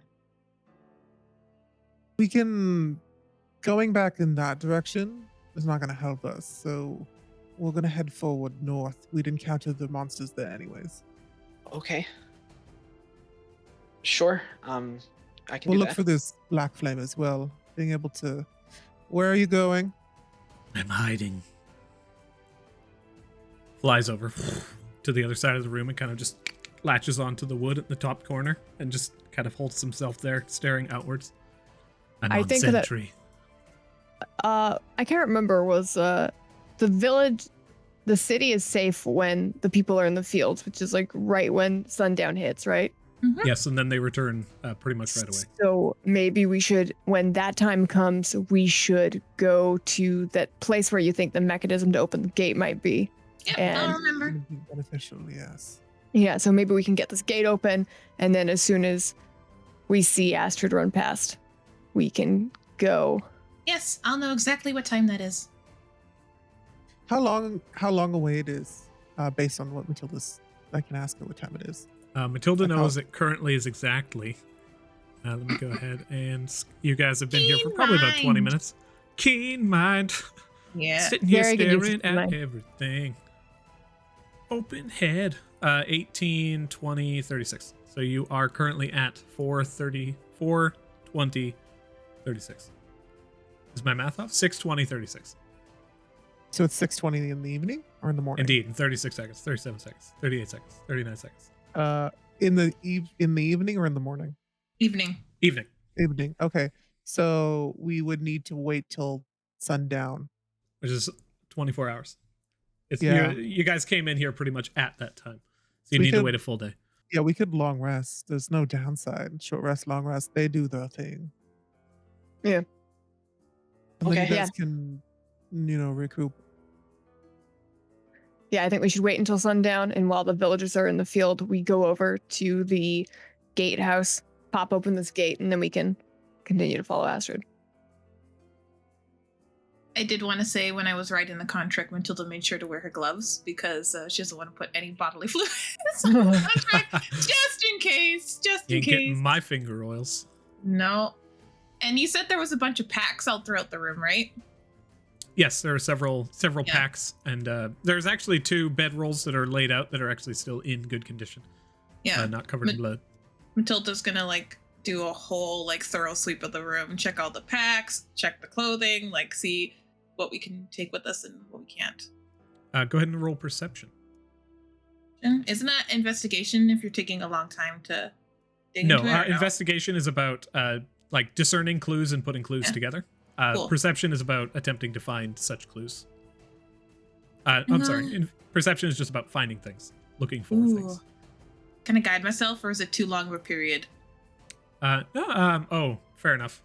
We can. Going back in that direction is not gonna help us, so we're gonna head forward north. We'd encounter the monsters there, anyways. Okay. Sure. I can We'll do look that. for this black flame as well. Being able to. Where are you going? I'm hiding. Flies over to the other side of the room and kind of just latches onto the wood at the top corner and just kind of holds himself there, staring outwards. I'm I on think that- sentry. I can't remember. Was the village, the city is safe when the people are in the fields, which is like right when sundown hits, right? Yes, and then they return pretty much right away. So maybe we should, when that time comes, we should go to that place where you think the mechanism to open the gate might be. Yep, And- I'll remember. Would be beneficial, yes. Yeah, so maybe we can get this gate open, and then as soon as we see Astrid run past, we can go. Yes, I'll know exactly what time that is. How long away it is, based on what Matilda's. I can ask her what time it is. Matilda Like knows how- it currently is exactly. Let me go ahead and you guys have been here for Keen probably about 20 mind. minutes. Keen mind. Yeah. Sitting here Very good use staring of at mind. everything. Open head. 18, 20, 36. So you are currently at 4:30, 4:20, 36. Is my math off? 6:20, 36. So it's 6:20 in the evening or in the morning? Indeed, in 36 seconds, 37 seconds, 38 seconds, 39 seconds. In the evening or in the morning? Evening. Evening. Evening. Okay. So we would need to wait till sundown. Which is 24 hours. It's Yeah. you guys came in here pretty much at that time. So you We need to could- wait a full day. Yeah, we could long rest. There's no downside. Short rest, long rest, they do their thing. Yeah. And then Okay. you guys can, recoup. Yeah, I think we should wait until sundown, and while the villagers are in the field, we go over to the gatehouse, pop open this gate, and then we can continue to follow Astrid. I did want to say when I was writing the contract, Matilda made sure to wear her gloves because she doesn't want to put any bodily fluids on the contract, just in case. You ain't getting my finger oils. No. And you said there was a bunch of packs all throughout the room, right? Yes, there are several Yeah. packs, and there's actually 2 bedrolls that are laid out that are actually still in good condition. Yeah. Not covered in blood. Matilda's gonna do a whole thorough sweep of the room, check all the packs, check the clothing, see what we can take with us and what we can't. Go ahead and roll perception. And isn't that investigation if you're taking a long time to dig No, into it? or no? investigation is about discerning clues and putting clues Yeah. together. Cool. Perception is about attempting to find such clues. I'm sorry. Perception is just about finding things, looking for things. Can I guide myself, or is it too long of a period? Fair enough.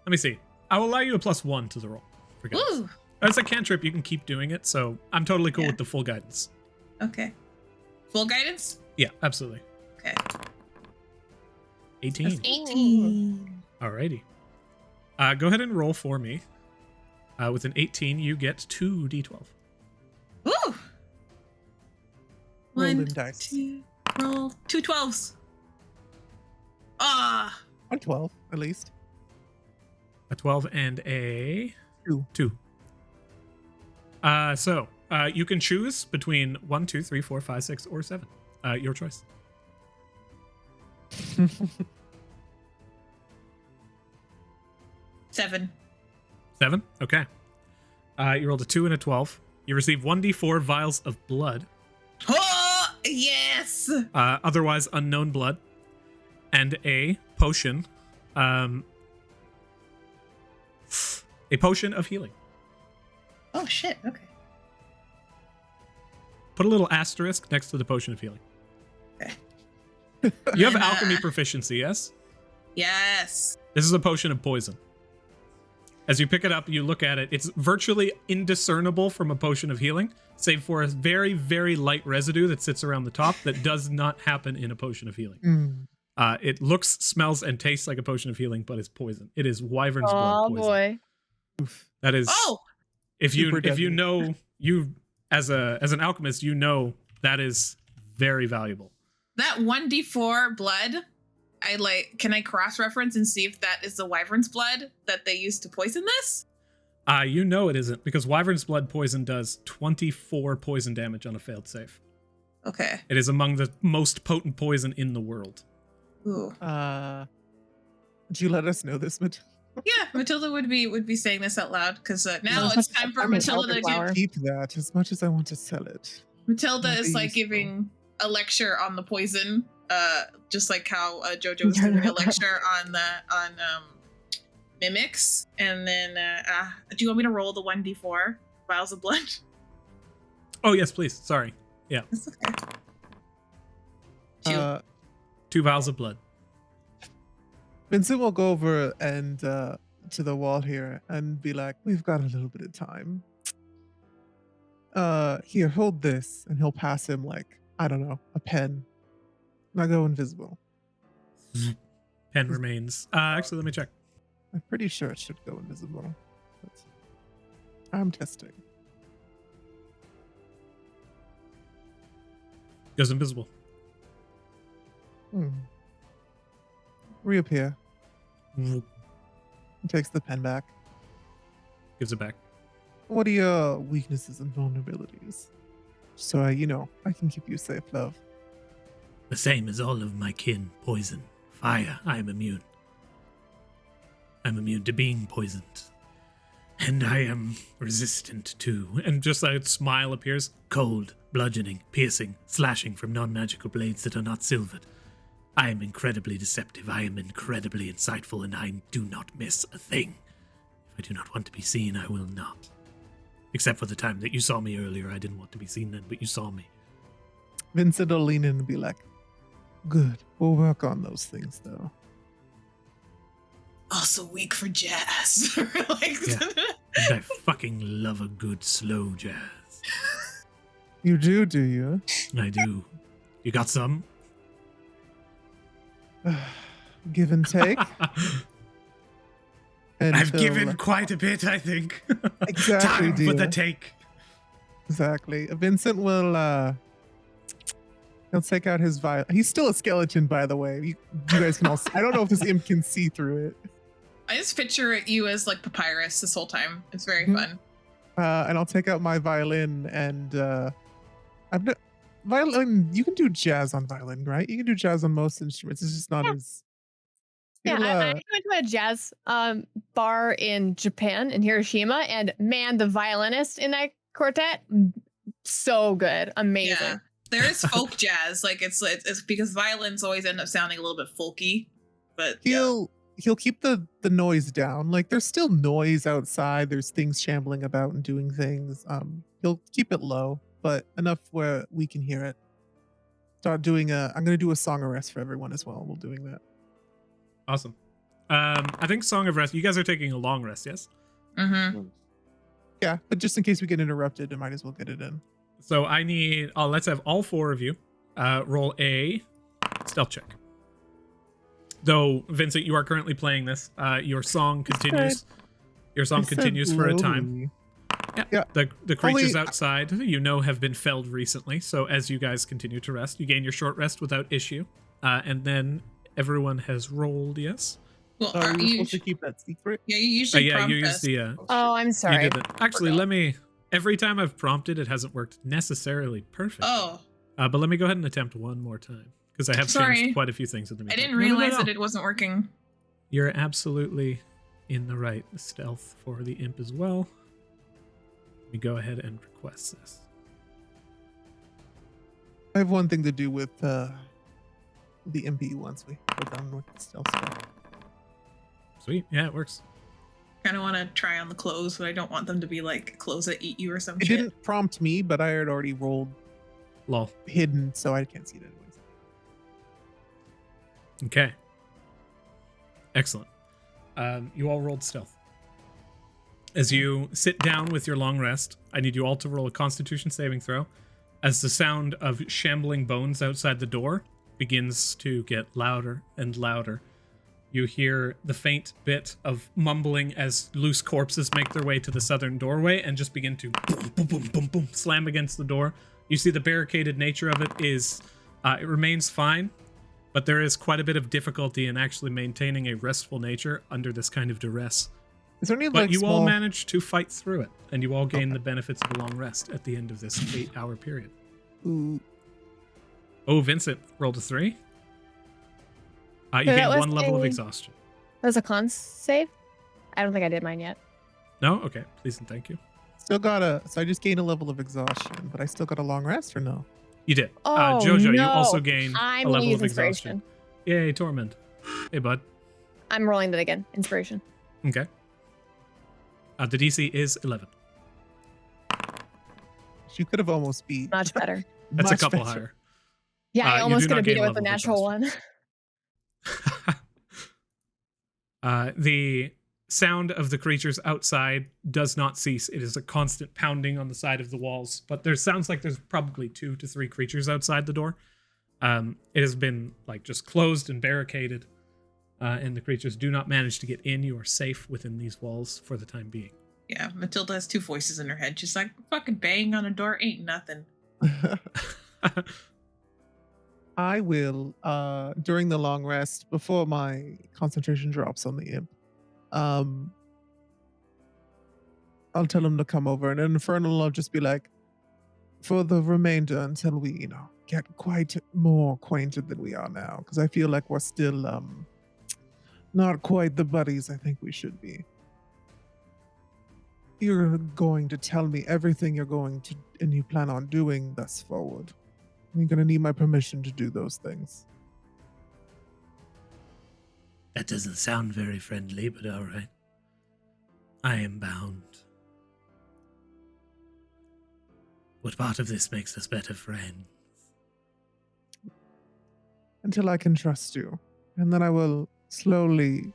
Let me see. I will allow you a +1 to the roll. For guidance. Ooh. As a cantrip, you can keep doing it, so I'm totally cool Yeah. with the full guidance. Okay. Full guidance? Yeah, absolutely. Okay. 18. That's 18. Alrighty. Go ahead and roll for me. With an 18, you get 2d12. Ooh. Roll One, them dice. 2, roll 2 12s. Ah. On 12, at least. A 12 and a 2. 2. So you can choose between 1, 2, 3, 4, 5, 6, or 7. Your choice. 7. 7? Okay. You rolled a 2 and a 12. You receive 1d4 vials of blood, Oh, yes. otherwise unknown blood, and a potion. A potion of healing. Oh, shit. Okay. Put a little asterisk next to the potion of healing. Okay. You have And, alchemy proficiency, yes? Yes. This is a potion of poison. As you pick it up, you look at it. It's virtually indiscernible from a potion of healing, save for a very, very light residue that sits around the top that does not happen in a potion of healing. Mm. It looks, smells, and tastes like a potion of healing, but it's poison. It is wyvern's blood Oh poison. boy. Oof. That is. Oh, if you Super deadly. know you as an alchemist, you know that is very valuable. that 1d4 blood. Can I cross-reference and see if that is the wyvern's blood that they used to poison this? You know it isn't, because wyvern's blood poison does 24 poison damage on a failed save. Okay. It is among the most potent poison in the world. Ooh. Would you let us know this, Matilda? Yeah, Matilda would be saying this out loud because now No, it's time for I'm an Matilda to elder give. Keep that as much as I want to sell it. Matilda Might is be useful. giving a lecture on the poison, just like how Jojo was giving a lecture on mimics. And then, do you want me to roll the 1d4 vials of blood? Oh yes, please. Sorry. That's okay. 2. 2 vials of blood. Vincent will go over and to the wall here and be like, "We've got a little bit of time. Here, hold this," and he'll pass him I don't know, a pen. Now go invisible. Pen remains. Actually, let me check. I'm pretty sure it should go invisible. But I'm testing. Goes invisible. Reappear. He takes the pen back. Gives it back. What are your weaknesses and vulnerabilities? So I can keep you safe, love. The same as all of my kin. Poison. Fire. I am immune. I'm immune to being poisoned. And I am resistant to, And just a smile appears. cold, bludgeoning, piercing, slashing from non-magical blades that are not silvered. I am incredibly deceptive. I am incredibly insightful, and I do not miss a thing. If I do not want to be seen, I will not. Except for the time that you saw me earlier. I didn't want to be seen then, but you saw me. Vincent will lean in and be like, Good. We'll work on those things, though. Also weak for jazz. Like, Yeah. And I fucking love a good slow jazz. You do you? I do. You got some? Give and take. I've Until- given quite a bit, I think. Exactly, Time for the dear. take. Exactly. Vincent will he'll take out his vial. He's still a skeleton, by the way. You guys can all I don't know if this imp can see through it. I just picture you as like Papyrus this whole time. It's very Mhm. fun. And I'll take out my violin and violin. You can do jazz on violin, right? You can do jazz on most instruments. It's just not as. Yeah, You'll, I went to a jazz bar in Japan, in Hiroshima, and man, the violinist in that quartet, so good, amazing. Yeah. There is folk jazz. Like it's because violins always end up sounding a little bit folky. But yeah. He'll keep the noise down. Like there's still noise outside. There's things shambling about and doing things. He'll keep it low, but enough where we can hear it. Start doing I'm gonna do a song of rest for everyone as well while doing that. Awesome. I think Song of Rest. You guys are taking a long rest, yes? Mm-hmm. Yeah, but just in case we get interrupted, I might as well get it in. So I need. Let's have all four of you roll a stealth check. Though Vincent, you are currently playing this. Your song continues. Your song I said continues for a time. slowly. Yeah. Yeah. The creatures Only- outside, have been felled recently. So as you guys continue to rest, you gain your short rest without issue. And then everyone has rolled. Yes. Well, Are we you, supposed to keep that secret? yeah, you usually Yeah. prompt You use us. the. Oh, I'm You sorry. did that. Actually, let me. Every time I've prompted, it hasn't worked necessarily perfect. Oh, But let me go ahead and attempt one more time because I have Sorry. changed quite a few things in the I meantime. didn't No, no, no, realize no. that it wasn't working. You're absolutely in the right. Stealth for the imp as well. Let me go ahead and request this. I have one thing to do with the MP once we go down with the stealth stuff. Sweet. Yeah, it works. Kind of want to try on the clothes, but I don't want them to be like clothes that eat you or some It shit. didn't prompt me, but I had already rolled Lol. hidden, so I can't see it anyways. Okay. Excellent. You all rolled stealth. As you sit down with your long rest, I need you all to roll a Constitution saving throw. As the sound of shambling bones outside the door begins to get louder and louder, you hear the faint bit of mumbling as loose corpses make their way to the southern doorway and just begin to boom, boom, boom, boom, boom, slam against the door. You see the barricaded nature of it is, it remains fine, but there is quite a bit of difficulty in actually maintaining a restful nature under this kind of duress. Is there any But like you small... all managed to fight through it, and you all gain Okay. the benefits of a long rest at the end of this 8-hour period. Ooh, Oh, Vincent rolled a 3. You So that gain was 1 level of a- exhaustion. That was a con save? I don't think I did mine yet. No? Okay. Please and thank you. still got so I just gained a level of exhaustion, but I still got a long rest or no? You did. Oh, Jojo, you no. also gain I'm a gonna level use of exhaustion. inspiration. Yay, Tormund. Hey, bud. I'm rolling that again. Inspiration. Okay. The DC is 11. You could have almost beat. Much better. That's a much couple better. higher. Yeah, I You almost do could not have beat gain it a with the level of natural one. The sound of the creatures outside does not cease. It is a constant pounding on the side of the walls, but there sounds like there's probably 2 to 3 creatures outside the door. It has been like just closed and barricaded, and the creatures do not manage to get in. You are safe within these walls for the time being. Yeah, Matilda has 2 voices in her head. She's like, fucking banging on a door ain't nothing. I will during the long rest before my concentration drops on the imp. I'll tell him to come over, and in Infernal I'll just be like, for the remainder until we, get quite more acquainted than we are now, because I feel like we're still not quite the buddies I think we should be. You're going to tell me everything you're going to and you plan on doing thus forward. You're going to need my permission to do those things. That doesn't sound very friendly, but all right. I am bound. What part of this makes us better friends? until I can trust you. And then I will slowly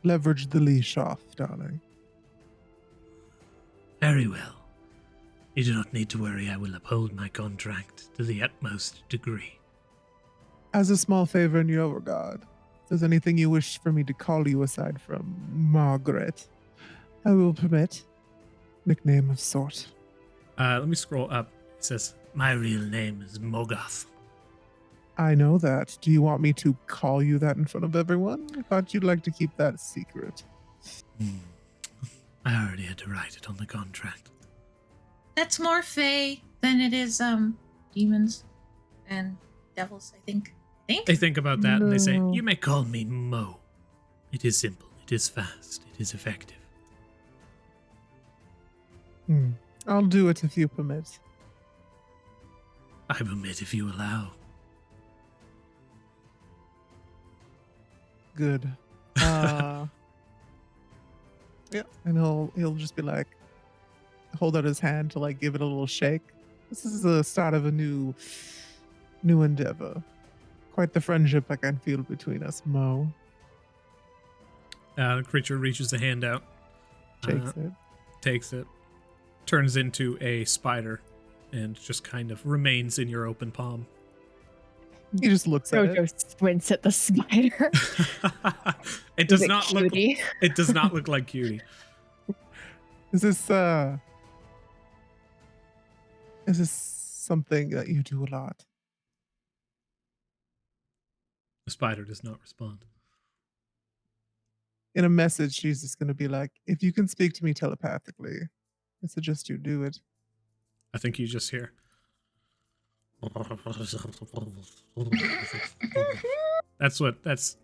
leverage the leash off, darling. Very well. You do not need to worry. I will uphold my contract to the utmost degree. As a small favor in your regard, if there's anything you wish for me to call you aside from Margaret, I will permit. Nickname of sort. Let me scroll up. It says, My real name is Mogoth. I know that. Do you want me to call you that in front of everyone? I thought you'd like to keep that secret. I already had to write it on the contract. That's more Fae than it is demons and devils, I think. they think about that and they say, No. You may call me Mo. It is simple. It is fast. It is effective. I'll do it if you permit. I permit if you allow. Good. Yeah, and he'll just be like, hold out his hand to like give it a little shake. This is the start of a new endeavor. Quite the friendship I can feel between us, Mo. the creature reaches a hand out, takes it, turns into a spider, and just kind of remains in your open palm. He just looks at it. Jojo squints at the spider. It Is does it not look. cutie? It does not look like Cutie. Is this something that you do a lot? The spider does not respond. In a message, she's just gonna be like, if you can speak to me telepathically, I suggest you do it. I think you just hear. That's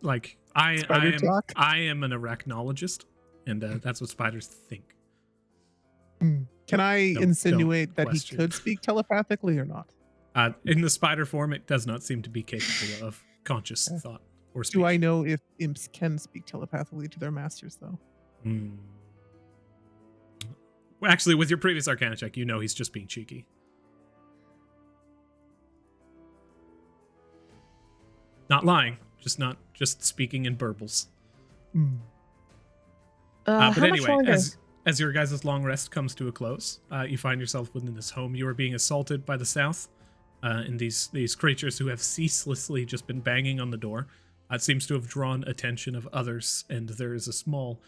like Spider talk? I am an arachnologist, and that's what spiders think. Can I Don't insinuate that question. he could speak telepathically or not? In the spider form, it does not seem to be capable of conscious thought or speech. Do I know if imps can speak telepathically to their masters, though? Well, actually, with your previous Arcana check, you know he's just being cheeky. Not lying, just speaking in burbles. But how much anyway, longer? as your guys' long rest comes to a close, you find yourself within this home. You are being assaulted by the south, and these creatures who have ceaselessly just been banging on the door. It seems to have drawn attention of others, and there is a small,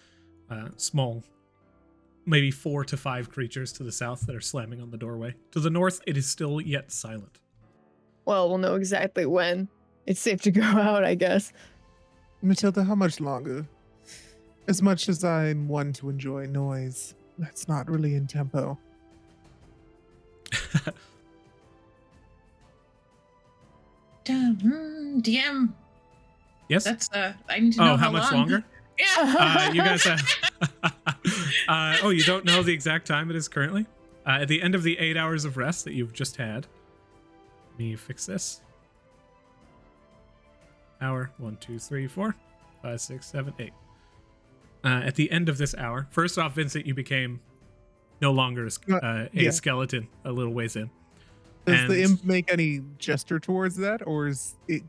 maybe 4 to 5 creatures to the south that are slamming on the doorway. To the north, it is still yet silent. Well, we'll know exactly when. It's safe to go out, I guess. Matilda, how much longer? As much as I'm one to enjoy noise, that's not really in tempo. DM. Yes? That's I need to know how much long. longer? Yeah. You guys you don't know the exact time it is currently? At the end of the 8 hours of rest that you've just had. Let me fix this. Hour 1, 2, 3, 4, 5, 6, 7, 8. At the end of this hour, first off, Vincent, you became no longer a Yeah. skeleton a little ways in. Does the And- imp make any gesture towards that, or is it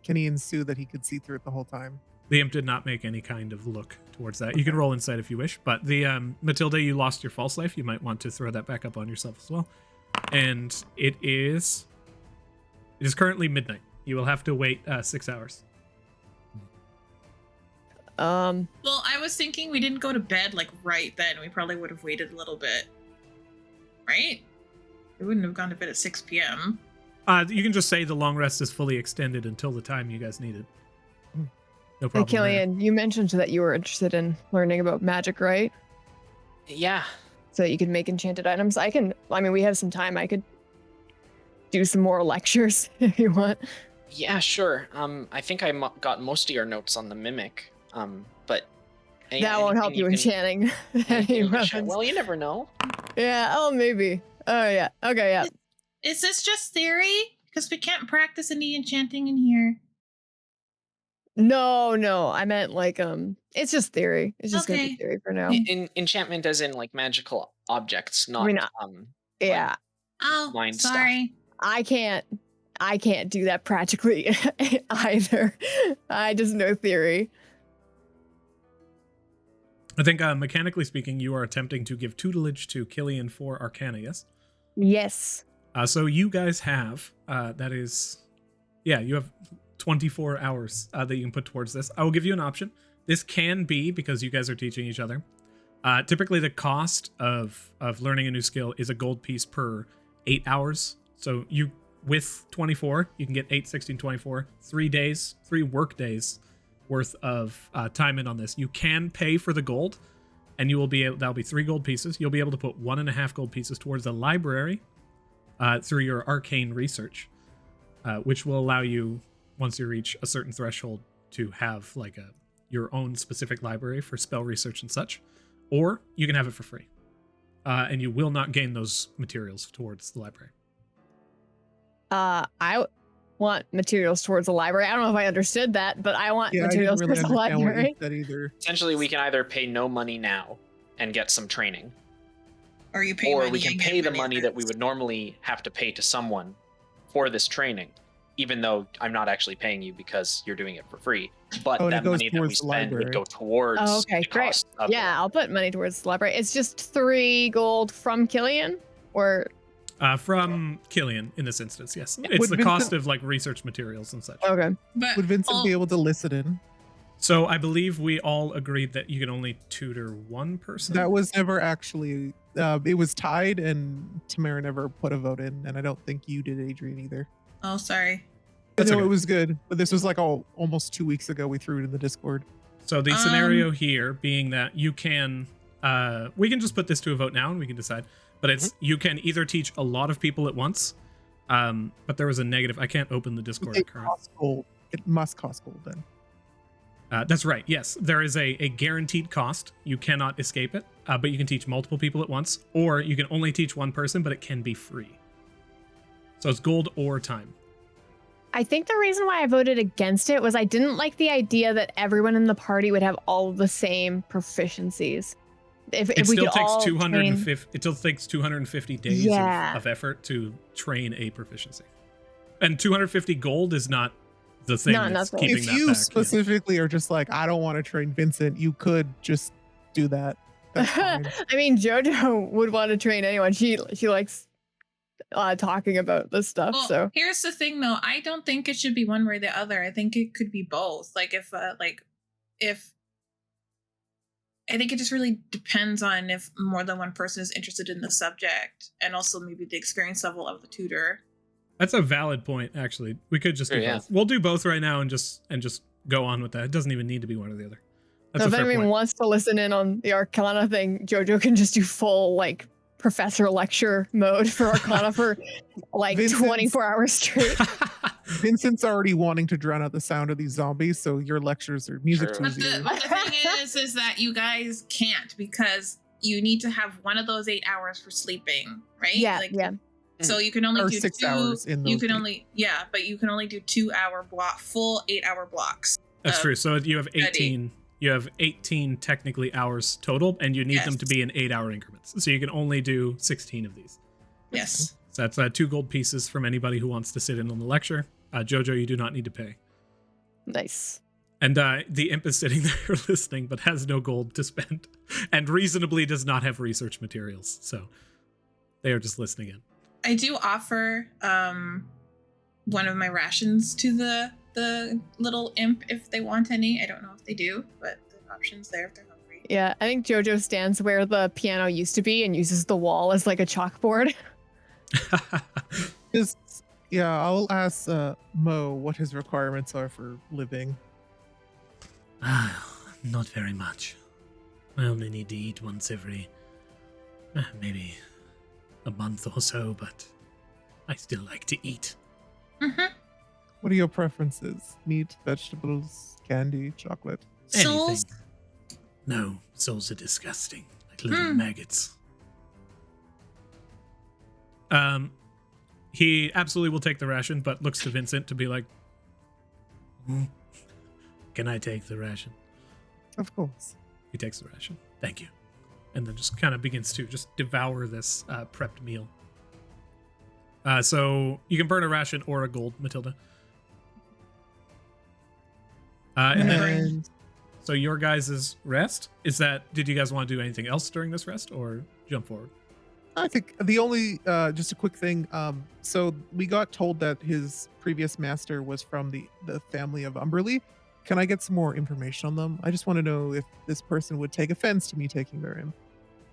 can he ensue that he could see through it the whole time? The imp did not make any kind of look towards that. You can roll insight if you wish, but the Matilda, you lost your false life. You might want to throw that back up on yourself as well. And it is currently midnight. You will have to wait 6 hours. Well, I was thinking we didn't go to bed like right then. We probably would have waited a little bit. Right? We wouldn't have gone to bed at 6 p.m. You can just say the long rest is fully extended until the time you guys need it. No Hey, problem. there. Killian, you mentioned that you were interested in learning about magic, right? Yeah. So you could make enchanted items. I mean, we have some time. I could do some more lectures if you want. Yeah, sure. I think I got most of your notes on the mimic. But That won't help you enchanting any weapons. Well, you never know. Yeah, oh, maybe. Oh, yeah. Okay, yeah. Is this just theory? Because we can't practice any enchanting in here. No. I meant like, it's just theory. It's just gonna Okay. be theory for now. Enchantment as in like magical objects, not I mean, yeah. Oh, Mind stuff. sorry. I can't I can't do that practically either. I just know theory. I think mechanically speaking, you are attempting to give tutelage to Killian for Arcana, yes? Yes. So you guys have, you have 24 hours that you can put towards this. I will give you an option. This can be, because you guys are teaching each other, typically the cost of learning a new skill is a gold piece per 8 hours. So you, with 24, you can get 8, 16, 24, 3 work days worth of time in on this. You can pay for the gold, and you will be able, that'll be 3 gold pieces. You'll be able to put 1.5 gold pieces towards the library through your arcane research, which will allow you, once you reach a certain threshold, to have like your own specific library for spell research and such, or you can have it for free, and you will not gain those materials towards the library. I want materials towards the library. I don't know if I understood that, but I want Yeah, materials I didn't really towards the understand what you library. said either. Essentially, we can either pay no money now and get some training, Or you pay or money we can and pay get the money that we benefits. would normally have to pay to someone for this training, even though I'm not actually paying you because you're doing it for free. But Oh, and it that goes money that we towards the spend would library. go towards Oh, okay, the great. cost of the Yeah, I'll put money towards the library. It's just 3 gold from Killian, or From Killian in this instance, yes. It's Would the Vincent- cost of like research materials and such. okay. But Would Vincent oh, be able to listen in? So I believe we all agreed that you can only tutor one person. That was never actually. It was tied, and Tamara never put a vote in, and I don't think you did, Adrian, either. oh, sorry. That's No, okay. it was good, but this was like almost 2 weeks ago. We threw it in the Discord. So the scenario here being that you can, we can just put this to a vote now and we can decide. But it's you can either teach a lot of people at once, but there was a negative. I can't open the Discord It currently. costs gold. It must cost gold then. That's right. Yes, there is a guaranteed cost. You cannot escape it, but you can teach multiple people at once, or you can only teach one person, but it can be free. So it's gold or time. I think the reason why I voted against it was I didn't like the idea that everyone in the party would have all of the same proficiencies. If It we still could takes all 250. It still takes 250 days Yeah. of effort to train a proficiency, and 250 gold is not the thing Not that's nothing. keeping If that you back. Yeah. specifically are just like, I don't want to train Vincent, you could just do that. That's fine. I mean, JoJo would want to train anyone. She likes talking about this stuff. Well, So here's the thing, though. I don't think it should be one way or the other. I think it could be both. If I think it just really depends on if more than one person is interested in the subject, and also maybe the experience level of the tutor. That's a valid point. Actually, we could just do Sure, yeah. both. We'll do both right now and just go on with that. It doesn't even need to be one or the other. That's so a if fair anyone point. wants to listen in on the Arcana thing, JoJo can just do full professor lecture mode for Arcana for Vincent's- 24 hours straight. Vincent's already wanting to drown out the sound of these zombies, so your lectures are music Sure. to But his ears. the thing is that you guys can't, because you need to have one of those 8 hours for sleeping, right? Yeah, yeah. So you can only Or do 6 two, hours in You those can days. only but you can only do 2 hour block, full 8 hour blocks. That's of true. So you have study. 18. You have 18 technically hours total, and you need them Yes. to be in 8-hour increments. So you can only do 16 of these. Yes. So that's 2 gold pieces from anybody who wants to sit in on the lecture. Jojo, you do not need to pay. Nice. And the imp is sitting there listening, but has no gold to spend, and reasonably does not have research materials. So they are just listening in. I do offer one of my rations to the little imp if they want any. I don't know if they do, but the option's there if they're hungry. Yeah, I think JoJo stands where the piano used to be and uses the wall as a chalkboard. I'll ask Mo what his requirements are for living. Not very much. I only need to eat once every maybe a month or so, but I still like to eat. Mm-hmm. What are your preferences? Meat, vegetables, candy, chocolate? Souls? Anything. No, souls are disgusting, like little maggots. He absolutely will take the ration, but looks to Vincent to be like, Can I take the ration? Of course. he takes the ration. Thank you. And then just kind of begins to just devour this prepped meal. So you can burn a ration or a gold, Matilda. And then, so your guys' rest is that? Did you guys want to do anything else during this rest, or jump forward? I think the only just a quick thing. So we got told that his previous master was from the family of Umberly. Can I get some more information on them? I just want to know if this person would take offense to me taking their imp,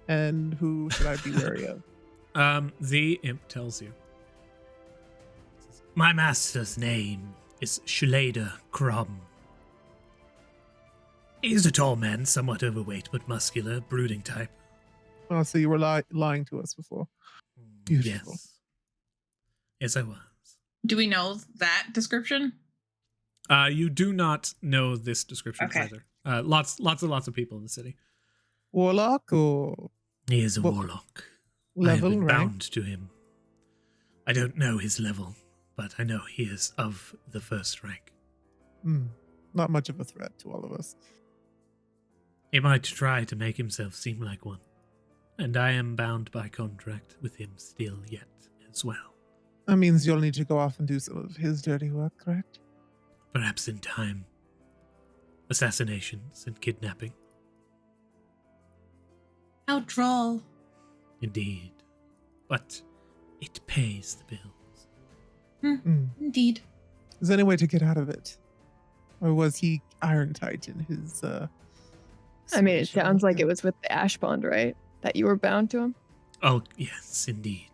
and who should I be wary of? The imp tells you. My master's name is Shalada Crom. He's a tall man, somewhat overweight but muscular, brooding type. Oh, so you were lying to us before. Beautiful. Yes, I was. Do we know that description? You do not know this description Okay. either. Lots of people in the city. Warlock or He is a What warlock. I have level, been right? bound to him. I don't know his level, but I know he is of the first rank. Not much of a threat to all of us. He might try to make himself seem like one, and I am bound by contract with him still yet as well. That means you'll need to go off and do some of his dirty work, correct? Perhaps in time. Assassinations and kidnapping. How droll. Indeed. But it pays the bills. Indeed. Is there any way to get out of it? Or was he iron tight in his I mean, it situation sounds with like him? it was with the ash bond, right? That you were bound to him. Oh, yes, indeed.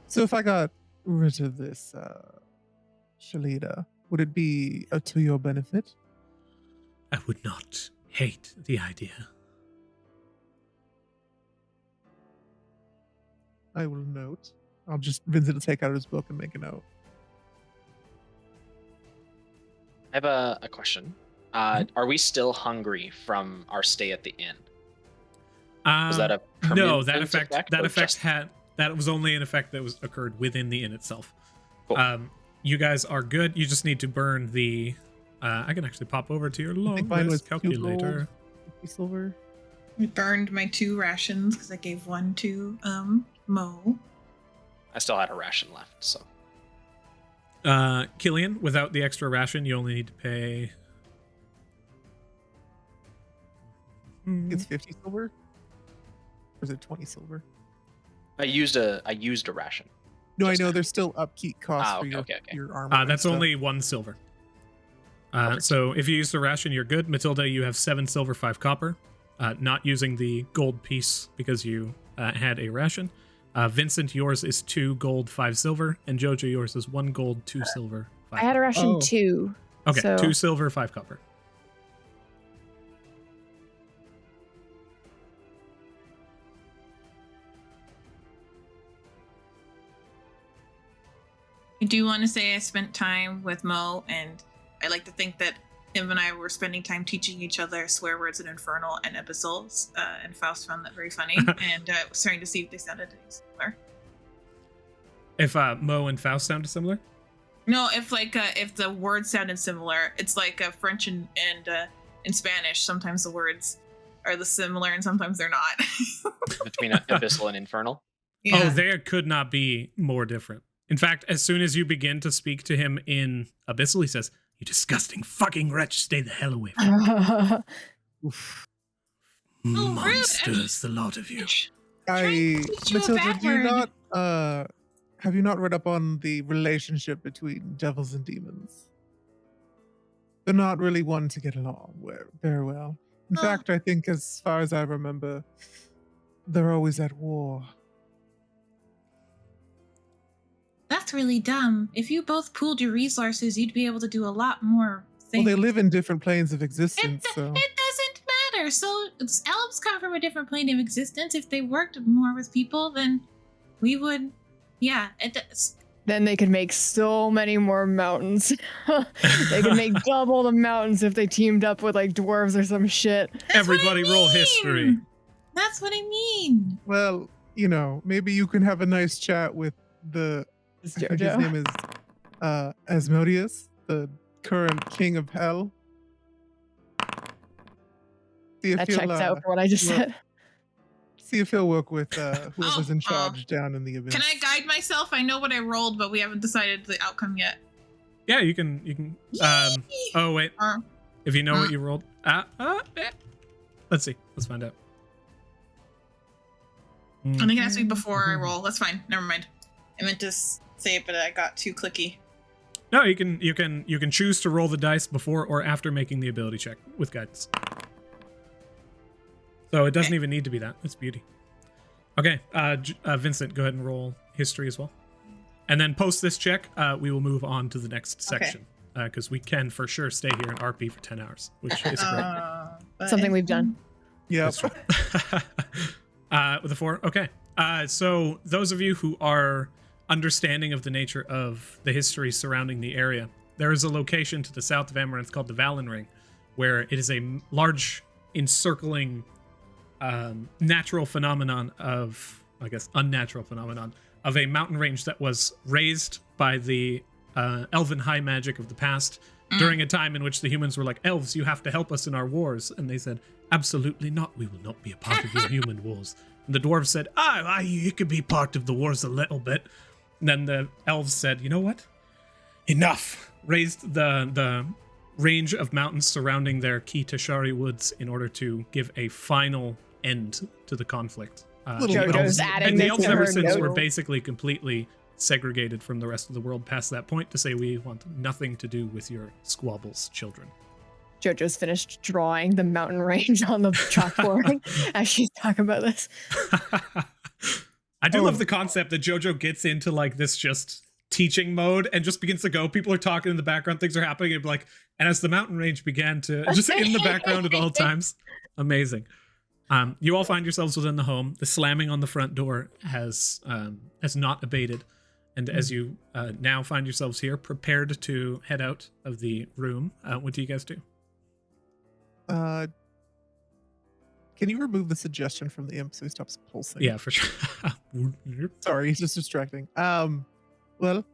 So if I got rid of this Shalida, would it be to your benefit? I would not hate the idea. I will note. I'll just Vincent will take out his book and make a note. I have a question. Are we still hungry from our stay at the inn? Was that a no? permanent That effect. That or effect just- had. That was only an effect that was occurred within the inn itself. Cool. You guys are good. You just need to burn the. I can actually pop over to your I think mine long was rest 2 calculator. gold, 50 silver. I burned my 2 rations because I gave one to Mo. I still had a ration left, so Killian, without the extra ration, you only need to pay. It's 50 silver? Or is it 20 silver? I used a ration. No, I Just know now. there's still upkeep costs Ah, for okay. your armor. and That's stuff. only 1 silver. Perfect. So if you use the ration, you're good. Matilda, you have 7 silver, 5 copper. Not using the gold piece because you had a ration. Vincent, yours is 2 gold, 5 silver, and Jojo, yours is 1 gold, 2 silver, 5 I had a ration Oh. too. Okay, so- 2 silver, 5 copper. I do want to say I spent time with Mo, and I like to think that him and I were spending time teaching each other swear words in Infernal and Abyssals, and Faust found that very funny, and was trying to see if they sounded any similar. If Mo and Faust sounded similar? No, if the words sounded similar, it's like French and in Spanish. Sometimes the words are the similar, and sometimes they're not. Between Abyssal and Infernal. Yeah. Oh, there could not be more different. In fact, as soon as you begin to speak to him in Abyssal, he says, "You disgusting fucking wretch, stay the hell away from me." Oof. rude. Monsters, the lot of you. Trying to teach you a Matilda, bad do you word. not have you not read up on the relationship between devils and demons? They're not really one to get along very well. In Oh. fact, I think as far as I remember, they're always at war. That's really dumb. If you both pooled your resources, you'd be able to do a lot more Well, things. they live in different planes of It, existence, so it doesn't matter. So elves come from a different plane of existence. If they worked more with people, then we would. Yeah, it does. Then they could make so many more mountains. They could make double the mountains if they teamed up with like dwarves or some shit. That's Everybody what I roll mean. history. That's what I mean. well, maybe you can have a nice chat with the It's I think his Jojo. name is Asmodeus, the current king of hell. See if That he'll, checks out for what I just well- said. See if he'll work with whoever's in charge down in the abyss. Can I guide myself? I know what I rolled, but we haven't decided the outcome yet. Yeah, you can. Oh wait, if you know what you rolled. Let's see. Let's find out. I think it has to be before I roll. That's fine. Never mind. I meant to say it, but I got too clicky. No, you can choose to roll the dice before or after making the ability check with guidance. So it doesn't even need to be that. It's beauty. Okay, Vincent, go ahead and roll history as well. And then post this check, we will move on to the next section. Because we can for sure stay here in RP for 10 hours, which is great. Something we've done. Yeah. With a 4? Okay. So those of you who are understanding of the nature of the history surrounding the area, there is a location to the south of Amaranth called the Valen Ring, where it is a large encircling natural phenomenon of, I guess, unnatural phenomenon of a mountain range that was raised by the elven high magic of the past during a time in which the humans were like, elves, you have to help us in our wars. And they said, absolutely not. We will not be a part of your human wars. And the dwarves said, you could be part of the wars a little bit. And then the elves said, you know what? Enough. Raised the range of mountains surrounding their Ki Tashari woods in order to give a final end to the conflict. JoJo's adding and the this elves to ever her since note. were basically completely segregated from the rest of the world past that point to say we want nothing to do with your squabbles, children. JoJo's finished drawing the mountain range on the chalkboard as she's talking about this. I do love the concept that JoJo gets into like this just teaching mode and just begins to go. People are talking in the background, things are happening, and like, and as the mountain range began to just in the background at all times. Amazing. You all find yourselves within the home. The slamming on the front door has not abated. And as you now find yourselves here, prepared to head out of the room, what do you guys do? Can you remove the suggestion from the imp so he stops pulsing? Yeah, for sure. Sorry, he's just distracting. Well,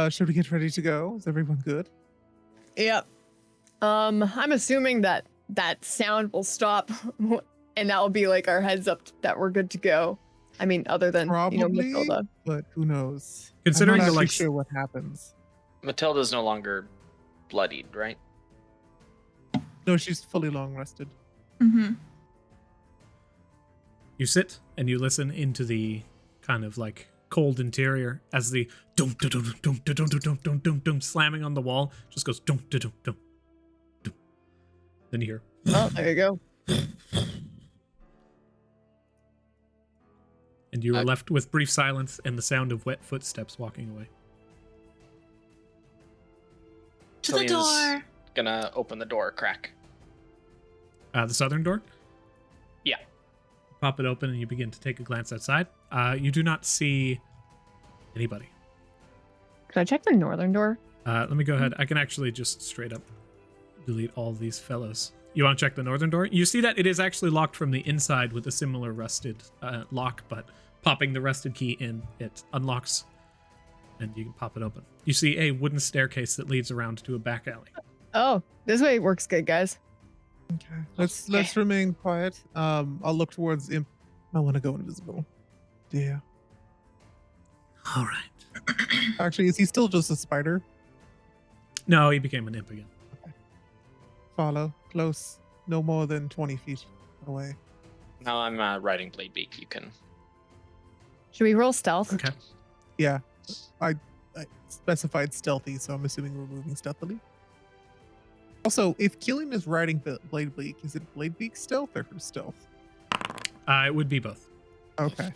should we get ready to go? Is everyone good? Yep. I'm assuming that sound will stop and that will be like our heads up that we're good to go. I mean, other than Probably, Matilda. but who knows? Considering I'm the not like sure what happens. Matilda's no longer bloodied, right? No, she's fully long rested. Mm-hmm. you sit and you listen into the kind of like cold interior as the dum dum dum dum dum dum dum dum dum dum slamming on the wall just goes dum dum dum dum dum. Then you hear Oh, there you go. and you are left with brief silence and the sound of wet footsteps walking away. To the door. Gonna open the door a crack. The southern door? Yeah. Pop it open and you begin to take a glance outside. You do not see anybody. Could I check the northern door? Let me go ahead. I can actually just straight up delete all these fellows. You want to check the northern door? You see that it is actually locked from the inside with a similar rusted lock, but popping the rusted key in, it unlocks and you can pop it open. You see a wooden staircase that leads around to a back alley. Oh, this way works good, guys. Okay. Let's remain quiet. I'll look towards imp. I want to go invisible. Yeah. All right. Actually, is he still just a spider? No, he became an imp again. Follow. Close. No more than 20 feet away. Now I'm riding Bladebeak. You can. Should we roll stealth? Okay. Yeah. I specified stealthy, so I'm assuming we're moving stealthily. Also, if Killian is riding Bladebeak, is it Bladebeak stealth or her stealth? It would be both. Okay.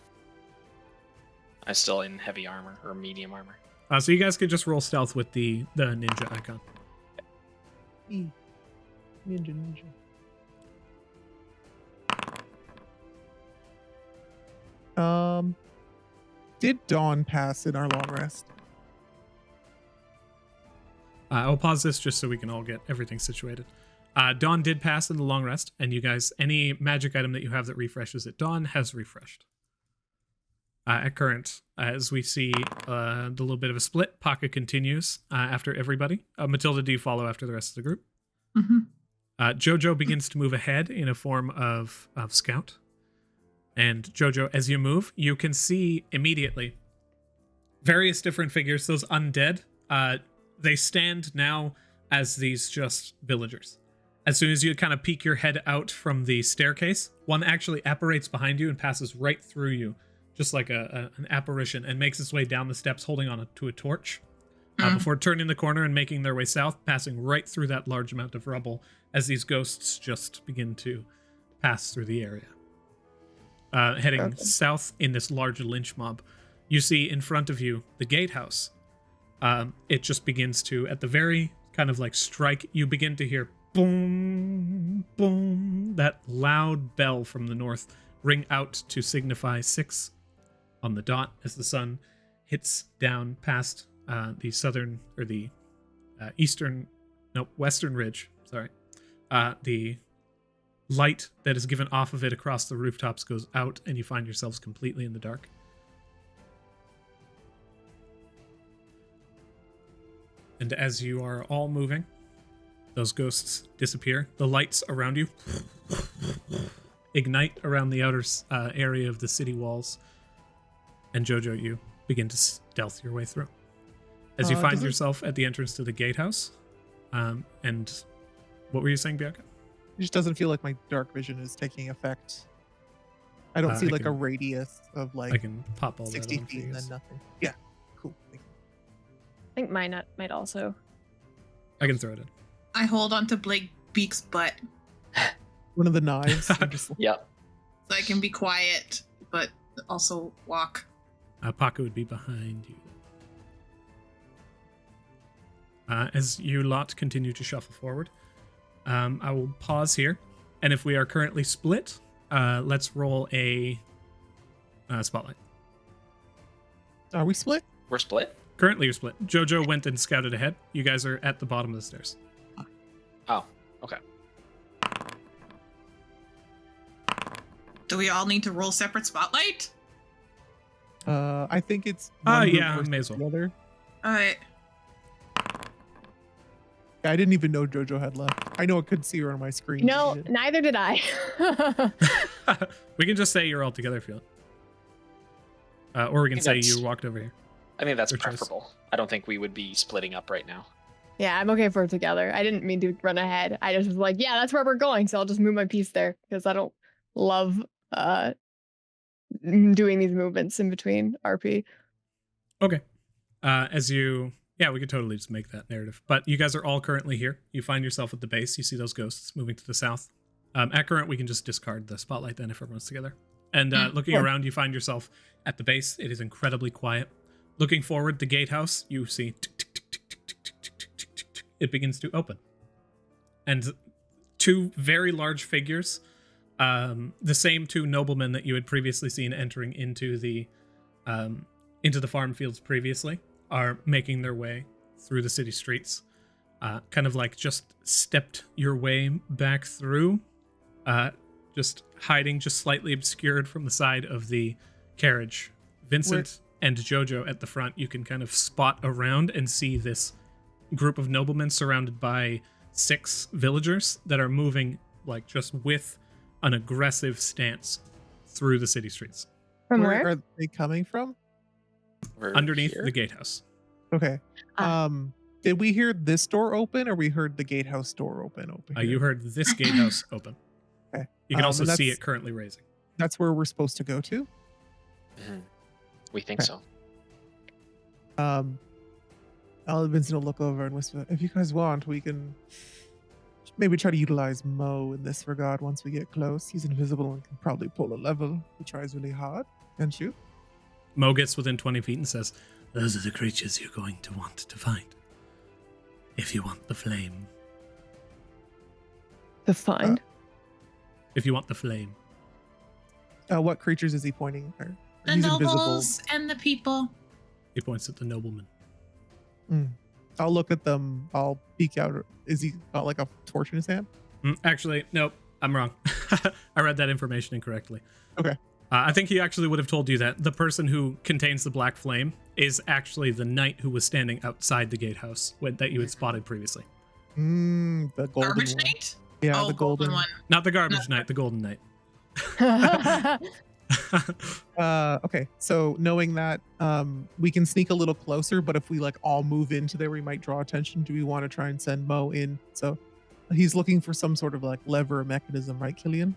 I'm still in heavy armor or medium armor. So you guys could just roll stealth with the ninja icon. Ninja. Did Dawn pass in our long rest? I'll pause this just so we can all get everything situated. Dawn did pass in the long rest, and you guys, any magic item that you have that refreshes at dawn has refreshed. At current, as we see the little bit of a split, Paka continues after everybody. Matilda, do you follow after the rest of the group? Mm-hmm. Jojo begins to move ahead in a form of scout. And Jojo, as you move, you can see immediately various different figures. Those undead, they stand now as these just villagers. As soon as you kind of peek your head out from the staircase, one actually apparates behind you and passes right through you, just like an apparition, and makes its way down the steps holding on to a torch, before turning the corner and making their way south, passing right through that large amount of rubble as these ghosts just begin to pass through the area. Heading south in this large lynch mob, you see in front of you the gatehouse. It just begins to, at the very kind of like strike, you begin to hear boom, boom, that loud bell from the north ring out to signify 6 on the dot as the sun hits down past the southern, or the western ridge. Sorry. The light that is given off of it across the rooftops goes out, and you find yourselves completely in the dark. And as you are all moving, those ghosts disappear. The lights around you ignite around the outer area of the city walls. And Jojo, you begin to stealth your way through. As you find yourself at the entrance to the gatehouse. And what were you saying, Bianca? It just doesn't feel like my dark vision is taking effect. I don't see like a radius of like I can pop all 60 that on for feet you and guys. then nothing. Yeah, cool. Thank you. I think mine might also. I can throw it in. I hold onto Blake Beak's butt One of the knives. I'm just Yep. so I can be quiet, but also walk. Paco would be behind you. As you lot continue to shuffle forward, I will pause here. And if we are currently split, let's roll a spotlight. Are we split? We're split? Currently, you're split. Jojo went and scouted ahead. You guys are at the bottom of the stairs. Oh, okay. Do we all need to roll separate spotlight? I think it's. Yeah, versus may as well. the other. All right. I didn't even know Jojo had left. I know I couldn't see her on my screen. No, She did. neither did I. We can just say you're all together if you want. Or we can I say think you that's- walked over here. I think that's Your choice. preferable. I don't think we would be splitting up right now. Yeah, I'm okay for it together. I didn't mean to run ahead. I just was like, yeah, that's where we're going. So I'll just move my piece there because I don't love doing these movements in between RP. Okay. We could totally just make that narrative. But you guys are all currently here. You find yourself at the base. You see those ghosts moving to the south. At current, we can just discard the spotlight then if everyone's together. And looking around, you find yourself at the base. It is incredibly quiet. Looking forward, the gatehouse, you see it begins to open. And 2 very large figures, the same 2 noblemen that you had previously seen entering into the farm fields previously, are making their way through the city streets. Kind of like just stepped your way back through, just hiding, just slightly obscured from the side of the carriage. Vincent and Jojo at the front, you can kind of spot around and see this group of noblemen surrounded by 6 villagers that are moving like just with an aggressive stance through the city streets. From Where where? are they coming from? We're Underneath here? the gatehouse. Okay. Ah. Did we hear this door open or we heard the gatehouse door open over here? You heard this gatehouse open. Okay. You can also and see that's- it currently raising. That's where we're supposed to go to. Mhm. We think Okay. so. Vincent will look over and whisper, if you guys want, we can maybe try to utilize Mo in this regard once we get close. He's invisible and can probably pull a level. He tries really hard. Can't you? Mo gets within 20 feet and says, Those are the creatures you're going to want to find. If you want the flame. The fun. if you want the flame. What creatures is he pointing at? The He's nobles and the people. He points at the nobleman. I'll look at them. I'll peek out. Is he got like a torch in his hand? Actually, nope. I'm wrong. I read that information incorrectly. Okay. I think he actually would have told you that the person who contains the black flame is actually the knight who was standing outside the gatehouse that you had spotted previously. The golden Garbage one. Knight? Yeah, Oh, the golden one. Not the garbage knight, the golden knight. Okay, so knowing that, we can sneak a little closer, but if we like all move into there, we might draw attention. Do we want to try and send Mo in? So he's looking for some sort of like lever mechanism, right, Killian?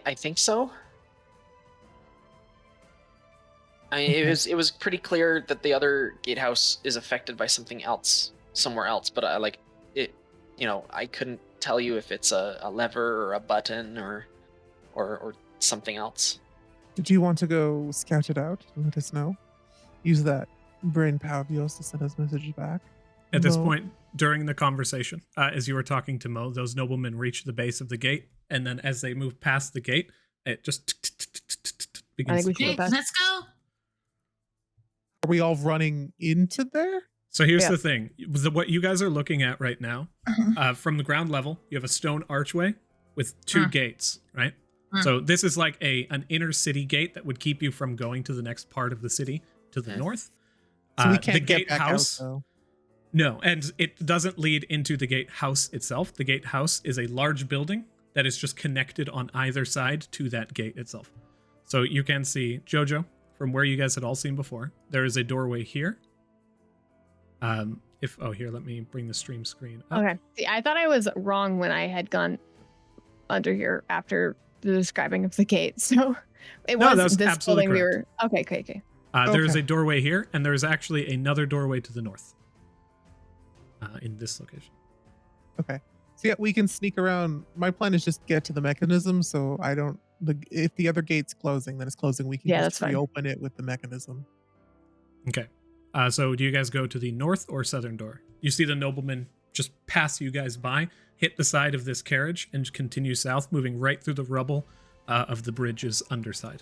I think so. Okay. It was pretty clear that the other gatehouse is affected by something else somewhere else, but I like it. I couldn't tell you if it's a lever or a button or something else. Do you want to go scout it out and let us know? Use that brain power of yours to send us messages back. At this Mo? point, during the conversation, as you were talking to Mo, those noblemen reach the base of the gate, and then as they move past the gate, it just begins we to should close. go Okay, let's go. Are we all running into there? So here's Yeah. the thing. What you guys are looking at right now, from the ground level, you have a stone archway with two gates, right? So this is like an inner city gate that would keep you from going to the next part of the city to the north. So we the can't get back gatehouse. out, though. No, and it doesn't lead into the gatehouse itself. The gatehouse is a large building that is just connected on either side to that gate itself. So you can see, Jojo, from where you guys had all seen before, there is a doorway here. Here, let me bring the stream screen up. Okay. See, I thought I was wrong when I had gone under here after the describing of the gate. So it No, was that was this absolutely building correct. Okay. There is Okay. a doorway here, and there is actually another doorway to the north. In this location. Okay. So yeah, we can sneak around. My plan is just get to the mechanism, so I don't. If the other gate's closing, then it's closing. We can Yeah, just that's fine. reopen it with the mechanism. Okay. So do you guys go to the north or southern door? You see the nobleman just pass you guys by, hit the side of this carriage, and continue south, moving right through the rubble of the bridge's underside.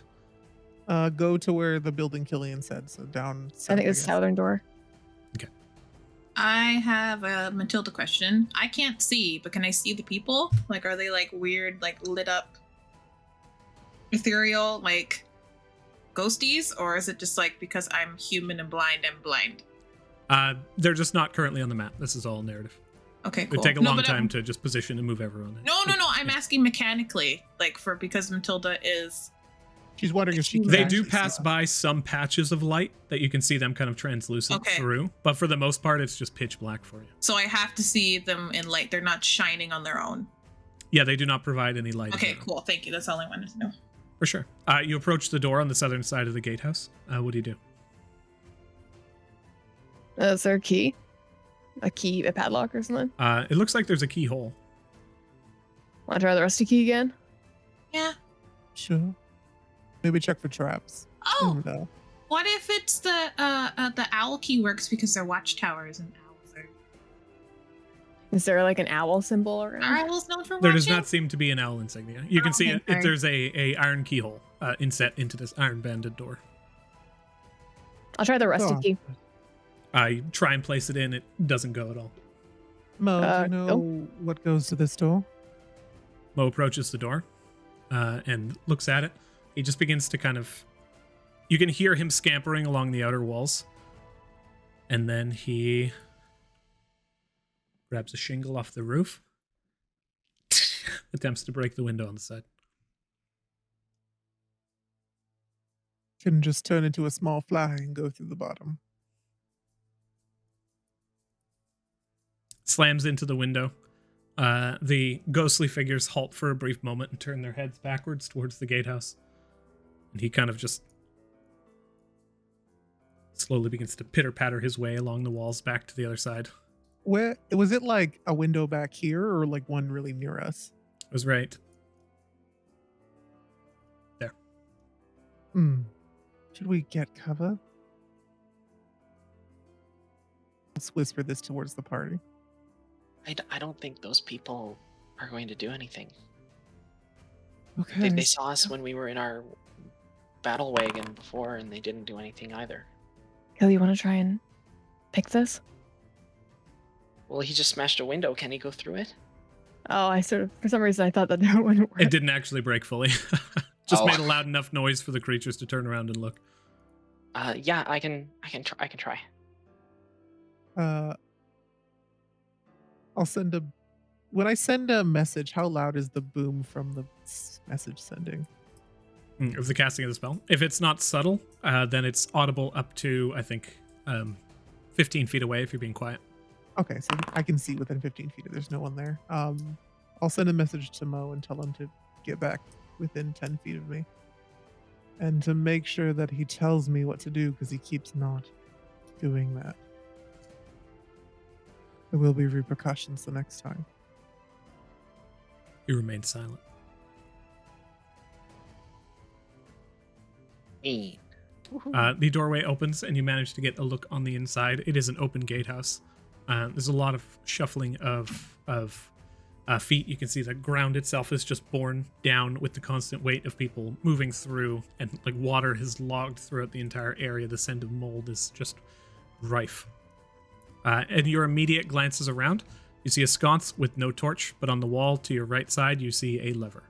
Go to where the building Killian said. So down. South, I think it's guess. southern door. I have a Matilda question. I can't see, but can I see the people? Like, are they like weird, like lit up, ethereal, like ghosties, or is it just like because I'm human and blind, I'm blind? They're just not currently on the map. This is all narrative. Okay, It cool. would take a No, long but time to just position and move everyone there. No. I'm asking mechanically, like because Matilda is. She's wondering if she can. They do actually pass see us. by some patches of light that you can see them kind of translucent Okay. through, but for the most part, it's just pitch black for you. So I have to see them in light. They're not shining on their own. Yeah, they do not provide any light. of Okay, their own. cool. Thank you. That's all I wanted to know. For sure. You approach the door on the southern side of the gatehouse. What do you do? Is there a key? A padlock or something? It looks like there's a keyhole. Want to try the rusty key again? Yeah. Sure. Maybe check for traps. Oh, No. what if it's the owl key works because they're watchtowers and owls are Is there like an owl symbol around? owls known for There watching? does not seem to be an owl insignia. You can see Okay, it. sorry. There's a iron keyhole inset into this iron banded door. I'll try the rusty Oh. key. You try and place it in. It doesn't go at all. Mo, do you know no. what goes to this door? Mo approaches the door and looks at it. He just begins to kind of... You can hear him scampering along the outer walls. And then he grabs a shingle off the roof. Attempts to break the window on the side. Can just turn into a small fly and go through the bottom. Slams into the window. The ghostly figures halt for a brief moment and turn their heads backwards towards the gatehouse. And he kind of just slowly begins to pitter-patter his way along the walls back to the other side. Where was it? Like a window back here, or like one really near us? It was right. Hmm. Should we get cover? Let's whisper this towards the party. I don't think those people are going to do anything. Okay. They saw us when we were in our battle wagon before, and they didn't do anything either. Kill, you want to try and pick this? Well, he just smashed a window. Can he go through it? Oh, for some reason, I thought that wouldn't work. It didn't actually break fully. Just Oh. made a loud enough noise for the creatures to turn around and look. Yeah, I can try. I'll send a. When I send a message, how loud is the boom from the message sending? Of the casting of the spell. If it's not subtle, then it's audible up to, I think, 15 feet away if you're being quiet. Okay, so I can see within 15 feet if there's no one there. I'll send a message to Mo and tell him to get back within 10 feet of me. And to make sure that he tells me what to do because he keeps not doing that. There will be repercussions the next time. You remain silent. The doorway opens and you manage to get a look on the inside. It is an open gatehouse. There's a lot of shuffling of feet. You can see the ground itself is just borne down with the constant weight of people moving through, and like water has logged throughout the entire area. The scent of mold is just rife. And your immediate glances around, you see a sconce with no torch, but on the wall to your right side, you see a lever.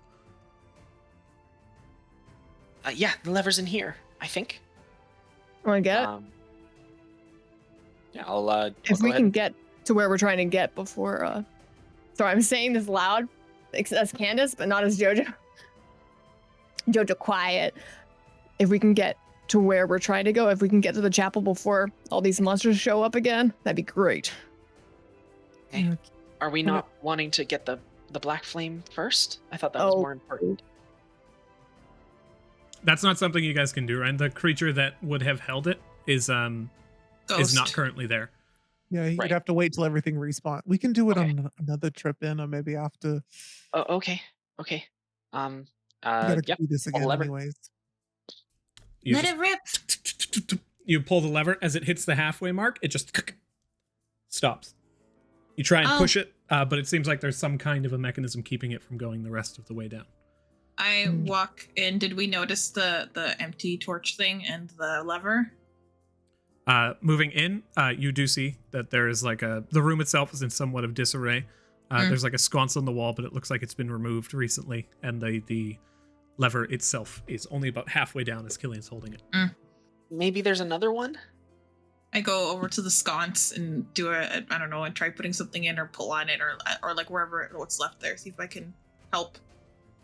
Yeah, the lever's in here, I think. Want to get it? Yeah, I'll If go we ahead. can get to where we're trying to get before. Sorry, I'm saying this loud as Candace, but not as Jojo. Jojo, quiet. If we can get to where we're trying to go, if we can get to the chapel before all these monsters show up again, that'd be great. Hey, are we not wanting to get the black flame first? I thought that was more important. That's not something you guys can do, right? The creature that would have held it is not currently there. Yeah, you'd have to wait till everything respawn. We can do it Okay. on another trip in, or maybe after. Oh, okay. We gotta Yep. do this pull the again, lever. anyways. You Let just- it rip. You pull the lever. As it hits the halfway mark, it just stops. You try and Oh. push it, but it seems like there's some kind of a mechanism keeping it from going the rest of the way down. I walk in. Did we notice the empty torch thing and the lever? Moving in, you do see that there is like the room itself is in somewhat of disarray. There's like a sconce on the wall, but it looks like it's been removed recently, and the lever itself is only about halfway down as Killian's holding it. Maybe there's another one? I go over to the sconce and do I don't know, and try putting something in or pull on it or like wherever what's left there. See if I can help.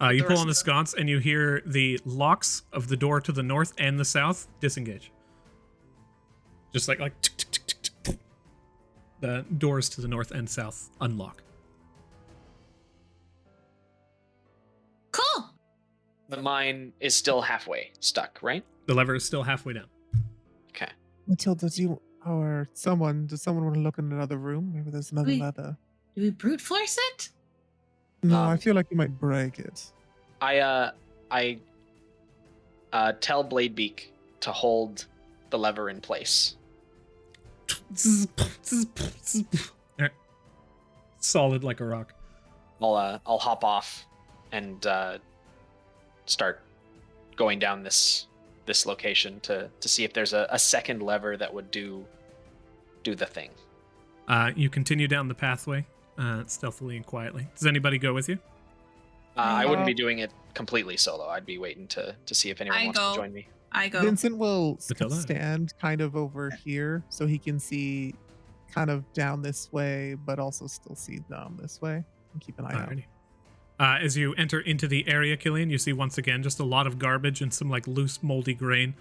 You the pull rest on the of the- sconce, and you hear the locks of the door to the north and the south disengage. Just like tick, tick, tick, tick, tick. The doors to the north and south unlock. Cool. But mine is still halfway stuck, right? The lever is still halfway down. Okay. Matilda, does someone want to look in another room? Maybe there's another Wait. leather. Do we brute force it? No, I feel like you might break it. I tell Bladebeak to hold the lever in place. Alright. Solid like a rock. I'll hop off and start going down this location to see if there's a second lever that would do the thing. You continue down the pathway, stealthily and quietly. Does anybody go with you? I wouldn't be doing it completely solo. I'd be waiting to see if anyone I wants to go. join me. I go. Vincent will Matilda? stand kind of over here so he can see kind of down this way, but also still see down this way and keep an eye out. Alrighty. As you enter into the area, Killian, you see once again just a lot of garbage and some like loose, moldy grain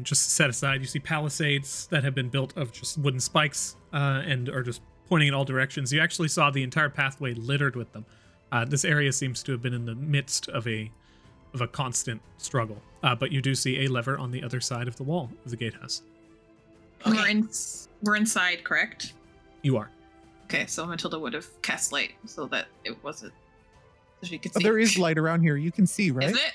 just set aside. You see palisades that have been built of just wooden spikes and are just pointing in all directions. You actually saw the entire pathway littered with them. This area seems to have been in the midst of a constant struggle, but you do see a lever on the other side of the wall of the gatehouse. Okay. We're inside, correct? You are. Okay, so Matilda would have cast light so that it wasn't, so she could Oh, see. there is light around here. You can see, right? Is it?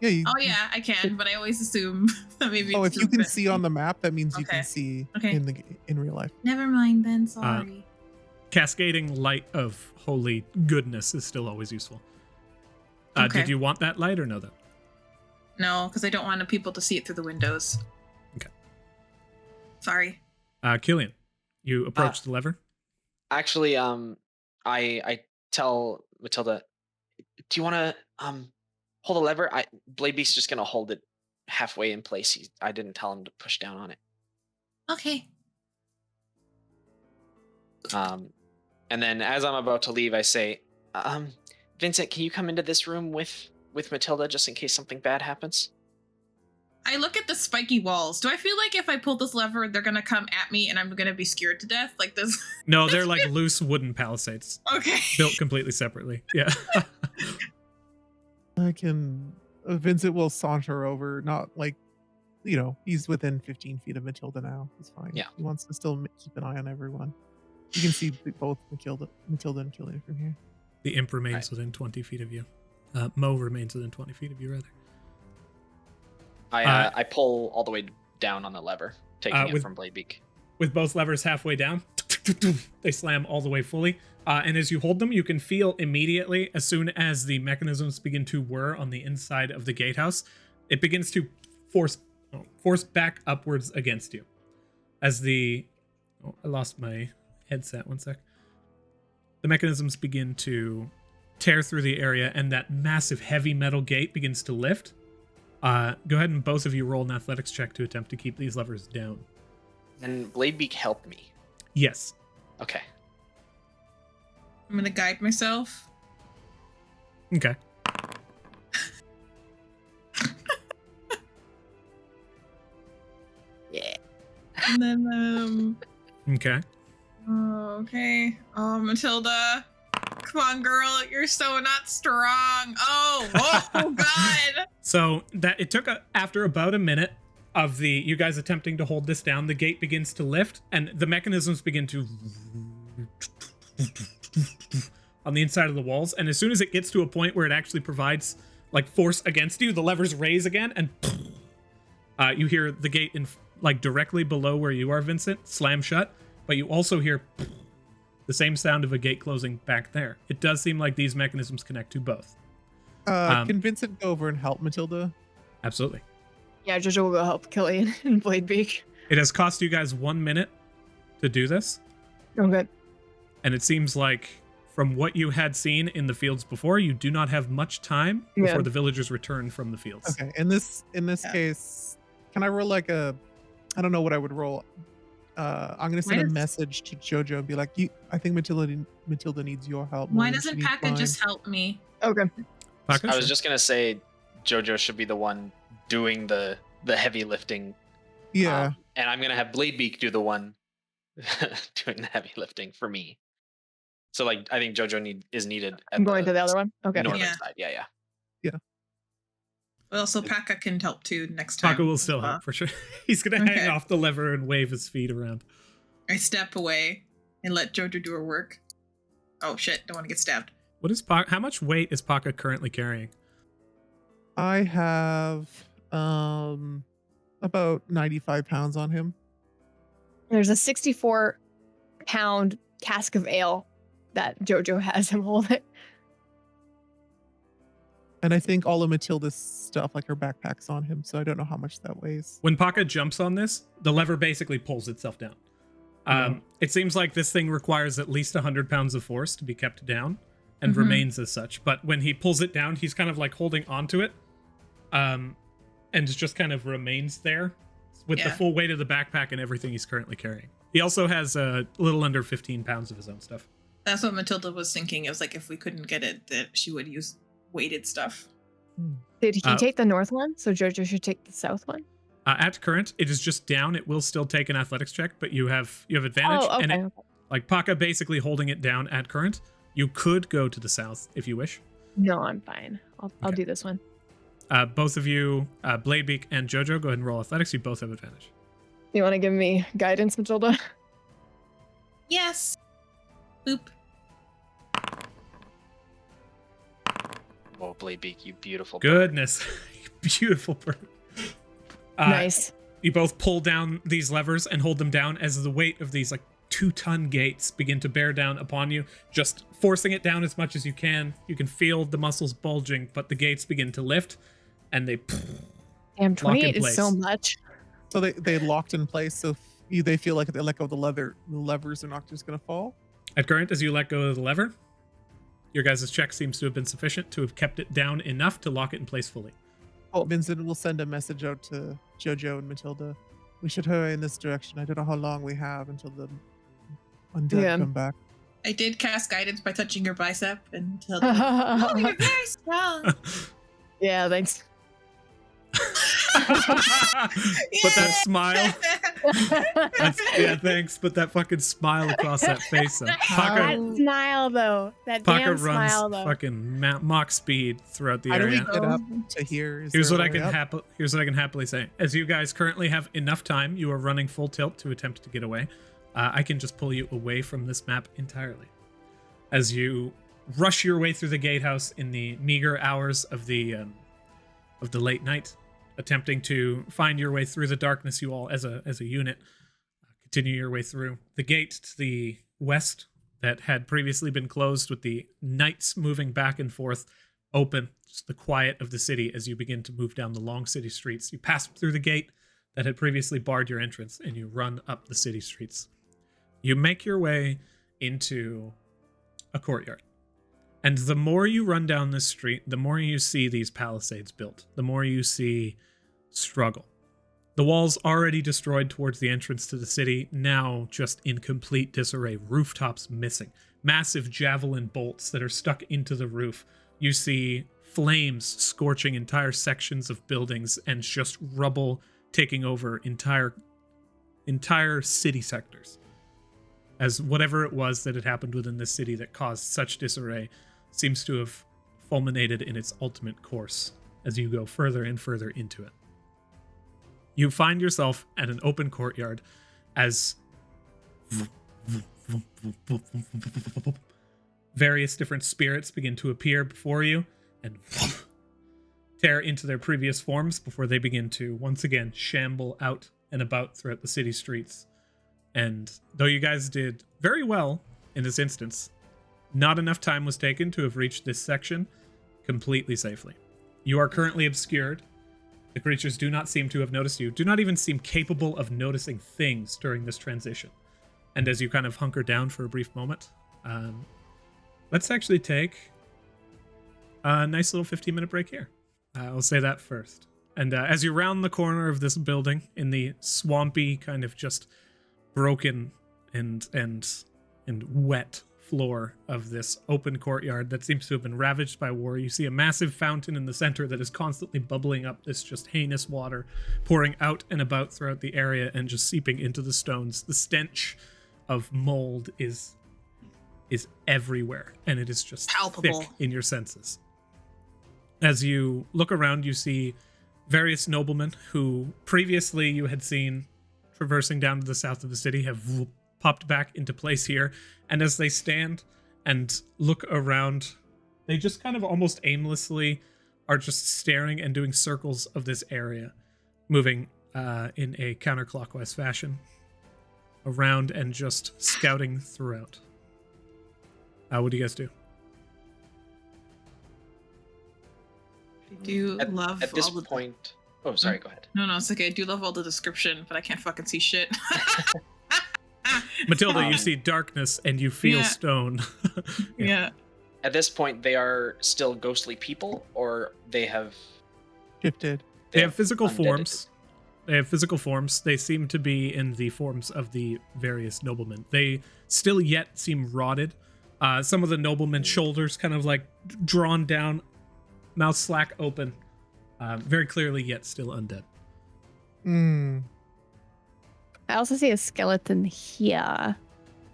Yeah. Oh yeah, I can, but I always assume that maybe. Oh, it's if you can movement. see on the map, that means you Okay. can see Okay. in real life. Never mind then. Sorry. Cascading light of holy goodness is still always useful. Okay. Did you want that light or no, though? No, because I don't want people to see it through the windows. Okay. Sorry. Killian, you approach the lever. Actually, I tell Matilda, do you want to hold the lever? Bladebeast's just gonna hold it halfway in place. I didn't tell him to push down on it. Okay. And then as I'm about to leave, I say, Vincent, can you come into this room with with Matilda just in case something bad happens? I look at the spiky walls. Do I feel like if I pull this lever, they're gonna come at me and I'm gonna be scared to death? Like this? No, they're like loose wooden palisades Okay. built completely separately. Yeah. Vincent will saunter over, not like, he's within 15 feet of Matilda now. He's fine. Yeah. He wants to still keep an eye on everyone. You can see both Matilda and Killian from here. The imp remains within 20 feet of you. Mo remains within 20 feet of you, rather. I pull all the way down on the lever, taking it from Bladebeak. With both levers halfway down, they slam all the way fully. And as you hold them, you can feel immediately, as soon as the mechanisms begin to whir on the inside of the gatehouse, it begins to force back upwards against you. As I lost my headset, one sec. The mechanisms begin to tear through the area, and that massive heavy metal gate begins to lift. Go ahead and both of you roll an athletics check to attempt to keep these levers down. And Bladebeak help me. Yes. Okay. I'm gonna guide myself. Okay. Yeah. And then, Okay. okay. Oh, Matilda. Come on, girl. You're so not strong. Oh, whoa, God. So that it took after about a minute of you guys attempting to hold this down, the gate begins to lift and the mechanisms begin to on the inside of the walls. And as soon as it gets to a point where it actually provides like force against you, the levers raise again, and you hear the gate directly below where you are, Vincent, slam shut. But you also hear the same sound of a gate closing back there. It does seem like these mechanisms connect to both. Can Vincent go over and help Matilda? Absolutely. Yeah, Jojo will go help Killian and Bladebeak. It has cost you guys 1 minute to do this. Okay. And it seems like from what you had seen in the fields before, you do not have much time before the villagers return from the fields. Okay. In this case, can I roll like I don't know what I would roll. I'm gonna send a message to Jojo and be like, I think Matilda needs your help. Why doesn't Paka just help me? Okay. Paka, I was just gonna say Jojo should be the one doing the heavy lifting. Yeah. And I'm gonna have Bladebeak do the one doing the heavy lifting for me. So like I think Jojo is needed at I'm going to the other one. Okay. northern side. Yeah. Well, so Paka can help too next time. Paka will still help for sure. He's gonna hang off the lever and wave his feet around. I step away and let Jojo do her work. Oh shit! Don't want to get stabbed. What is Paka? How much weight is Paka currently carrying? I have about 95 pounds on him. There's a 64-pound cask of ale that Jojo has him holding. And I think all of Matilda's stuff, like her backpack's on him, so I don't know how much that weighs. When Paka jumps on this, the lever basically pulls itself down. It seems like this thing requires at least 100 pounds of force to be kept down and remains as such. But when he pulls it down, he's kind of like holding onto it and just kind of remains there with the full weight of the backpack and everything he's currently carrying. He also has a little under 15 pounds of his own stuff. That's what Matilda was thinking. It was like if we couldn't get it, that she would use weighted stuff. Did he take the north one? So Jojo should take the south one? At current, it is just down. It will still take an athletics check, but you have advantage. Oh, okay. And like Paka basically holding it down at current. You could go to the south if you wish. No, I'm fine. I'll do this one. Both of you, Bladebeak and Jojo, go ahead and roll athletics. You both have advantage. You want to give me guidance, Matilda? Yes. Boop. Oh, Bladebeak, you beautiful bird. Goodness. Beautiful bird. Nice. You both pull down these levers and hold them down as the weight of these 2-ton gates begin to bear down upon you, just forcing it down as much as you can. You can feel the muscles bulging, but the gates begin to lift and they Damn, 28 place. is so much. So they locked in place, so if they feel like if they let go of the levers are not just going to fall? At current, as you let go of the lever, your guys' check seems to have been sufficient to have kept it down enough to lock it in place fully. Oh, Vincent will send a message out to Jojo and Matilda. We should hurry in this direction. I don't know how long we have until the undead come back. I did cast guidance by touching your bicep and tell them, oh, you're very strong. Yeah, thanks. But that smile. Yeah, thanks. But that fucking smile across that face. That Paka smile, though. That damn runs smile, though. fucking Mach speed throughout the How do we area. get up to here? Here's what I can happily say. As you guys currently have enough time, you are running full tilt to attempt to get away. I can just pull you away from this map entirely. As you rush your way through the gatehouse in the meager hours of the late night, attempting to find your way through the darkness, you all as a unit continue your way through. The gate to the west that had previously been closed with the knights moving back and forth open, just the quiet of the city as you begin to move down the long city streets. You pass through the gate that had previously barred your entrance and you run up the city streets. You make your way into a courtyard. And the more you run down this street, the more you see these palisades built, the more you see struggle. The walls already destroyed towards the entrance to the city, now just in complete disarray, rooftops missing, massive javelin bolts that are stuck into the roof. You see flames scorching entire sections of buildings and just rubble taking over entire city sectors. As whatever it was that had happened within this city that caused such disarray seems to have fulminated in its ultimate course as you go further and further into it. You find yourself at an open courtyard as various different spirits begin to appear before you and tear into their previous forms before they begin to once again shamble out and about throughout the city streets. And though you guys did very well in this instance, not enough time was taken to have reached this section completely safely. You are currently obscured. The creatures do not seem to have noticed you, do not even seem capable of noticing things during this transition. And as you kind of hunker down for a brief moment, let's actually take a nice little 15-minute break here. I'll say that first. And as you round the corner of this building in the swampy, kind of just broken and wet floor of this open courtyard that seems to have been ravaged by war, you see a massive fountain in the center that is constantly bubbling up this just heinous water, pouring out and about throughout the area and just seeping into the stones. The stench of mold is everywhere, and it is just Palpable. thick in your senses. As you look around, you see various noblemen who previously you had seen traversing down to the south of the city have popped back into place here. And as they stand and look around, they just kind of almost aimlessly are just staring and doing circles of this area, moving in a counterclockwise fashion around and just scouting throughout. What do you guys do? I do love At this all the point. Oh, sorry. Go ahead. No, it's okay. I do love all the description, but I can't fucking see shit. Matilda, you see darkness and you feel Yeah. stone. Yeah. At this point, they are still ghostly people, or they have Shifted. They have physical undeaded. forms. They have physical forms. They seem to be in the forms of the various noblemen. They still yet seem rotted. Some of the noblemen's shoulders kind of like drawn down, mouth slack open. Very clearly yet still undead. I also see a skeleton here.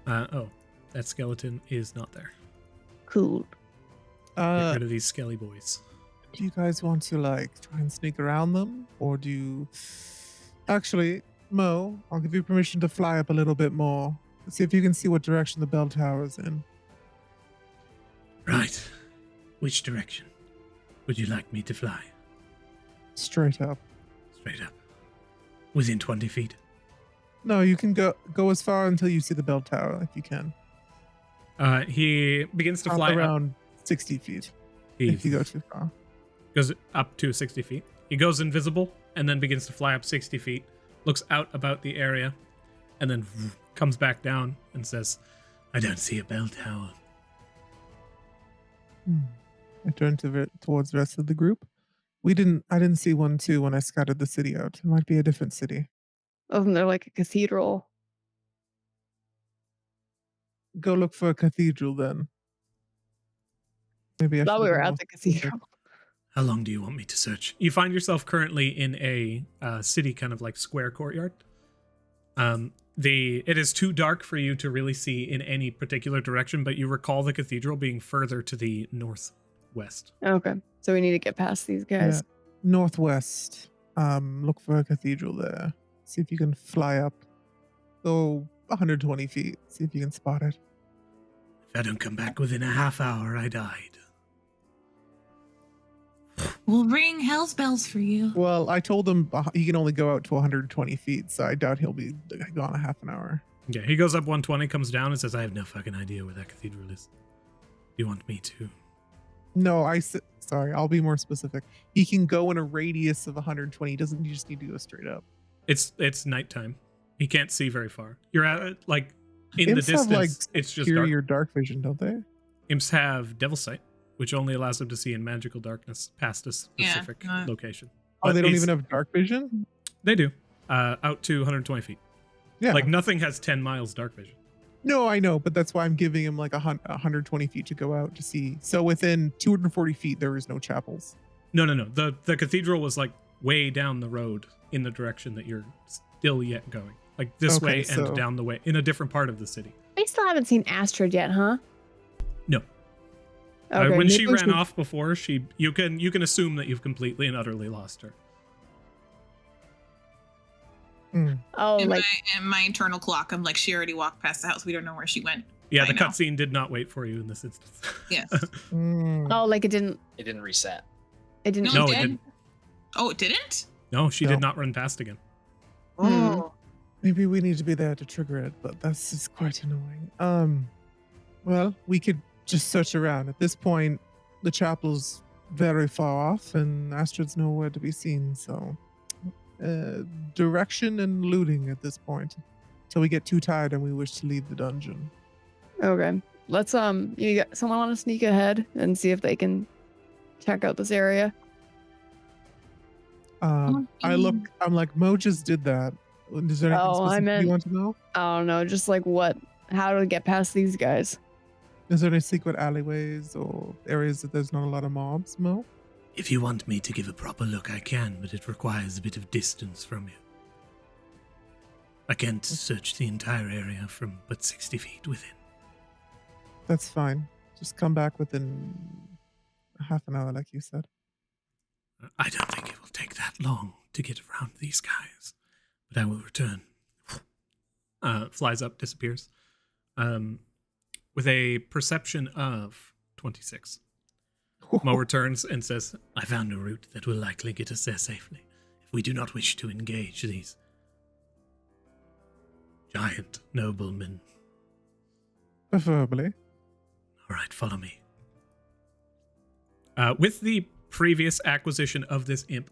That skeleton is not there. Cool. Get rid of these skelly boys. Do you guys want to like try and sneak around them, or do you... Actually, Mo, I'll give you permission to fly up a little bit more. See if you can see what direction the bell tower is in. Right. Which direction would you like me to fly? Straight up. Straight up. Within 20 feet. No, you can go as far until you see the bell tower, if you can. He begins to fly around 60 feet. He If you go too far. goes up to 60 feet. He goes invisible and then begins to fly up 60 feet, looks out about the area, and then comes back down and says, I don't see a bell tower. I turn towards the rest of the group. I didn't see one too when I scouted the city out. It might be a different city. Oh, and they're like a cathedral. Go look for a cathedral then. Maybe I Thought should we have were been at more the specific. cathedral. How long do you want me to search? You find yourself currently in a city kind of like square courtyard. It is too dark for you to really see in any particular direction, but you recall the cathedral being further to the northwest. Okay. So we need to get past these guys. Yeah. Northwest. Look for a cathedral there. See if you can fly up. Go 120 feet. See if you can spot it. If I don't come back within a half hour, I died. We'll ring hell's bells for you. Well, I told him he can only go out to 120 feet, so I doubt he'll be gone a half an hour. Yeah, he goes up 120, comes down, and says, I have no fucking idea where that cathedral is. You want me to? No, sorry, I'll be more specific. He can go in a radius of 120. He just need to go straight up. It's nighttime. He can't see very far. You're at, like, in Imps the distance, have, like, it's just superior dark. dark vision, don't they? Imps have Devil Sight, which only allows them to see in magical darkness past a specific location. Oh, But they don't it's- even have dark vision? They do. Out to 120 feet. Yeah. Like, nothing has 10 miles dark vision. No, I know, but that's why I'm giving him like 120 feet to go out to see. So within 240 feet, there is no chapels. No. The cathedral was, like, way down the road in the direction that you're still yet going. Like, this Okay, way and so- down the way, in a different part of the city. We still haven't seen Astrid yet, huh? No. Okay, When she maybe we ran should- off before, you can assume that you've completely and utterly lost her. Oh, in, like in my internal clock, I'm like, she already walked past the house. We don't know where she went. Yeah, I the know. cutscene did not wait for you in this instance. Yes. oh, like it didn't. It didn't reset. It didn't. No, it it did? didn't. Oh, it didn't? No, she No. did not run past again. Oh. Maybe we need to be there to trigger it, but that's just quite annoying. Well, we could just search around. At this point, the chapel's very far off, and Astrid's nowhere to be seen. So, direction and looting at this point, till we get too tired and we wish to leave the dungeon. Okay. Let's someone want to sneak ahead and see if they can check out this area? I'm like, Mo just did that. Is there anything Oh, I specific meant- you want to know? I don't know, just like how to get past these guys. Is there any secret alleyways or areas that there's not a lot of mobs, Mo? If you want me to give a proper look, I can, but it requires a bit of distance from you. I can't search the entire area from but 60 feet within. That's fine. Just come back within half an hour, like you said. I don't think it will take that long to get around these guys, but I will return. Flies up, disappears. With a perception of 26. Mo returns and says, I found a route that will likely get us there safely, if we do not wish to engage these giant noblemen. Preferably. All right, follow me. With the previous acquisition of this imp,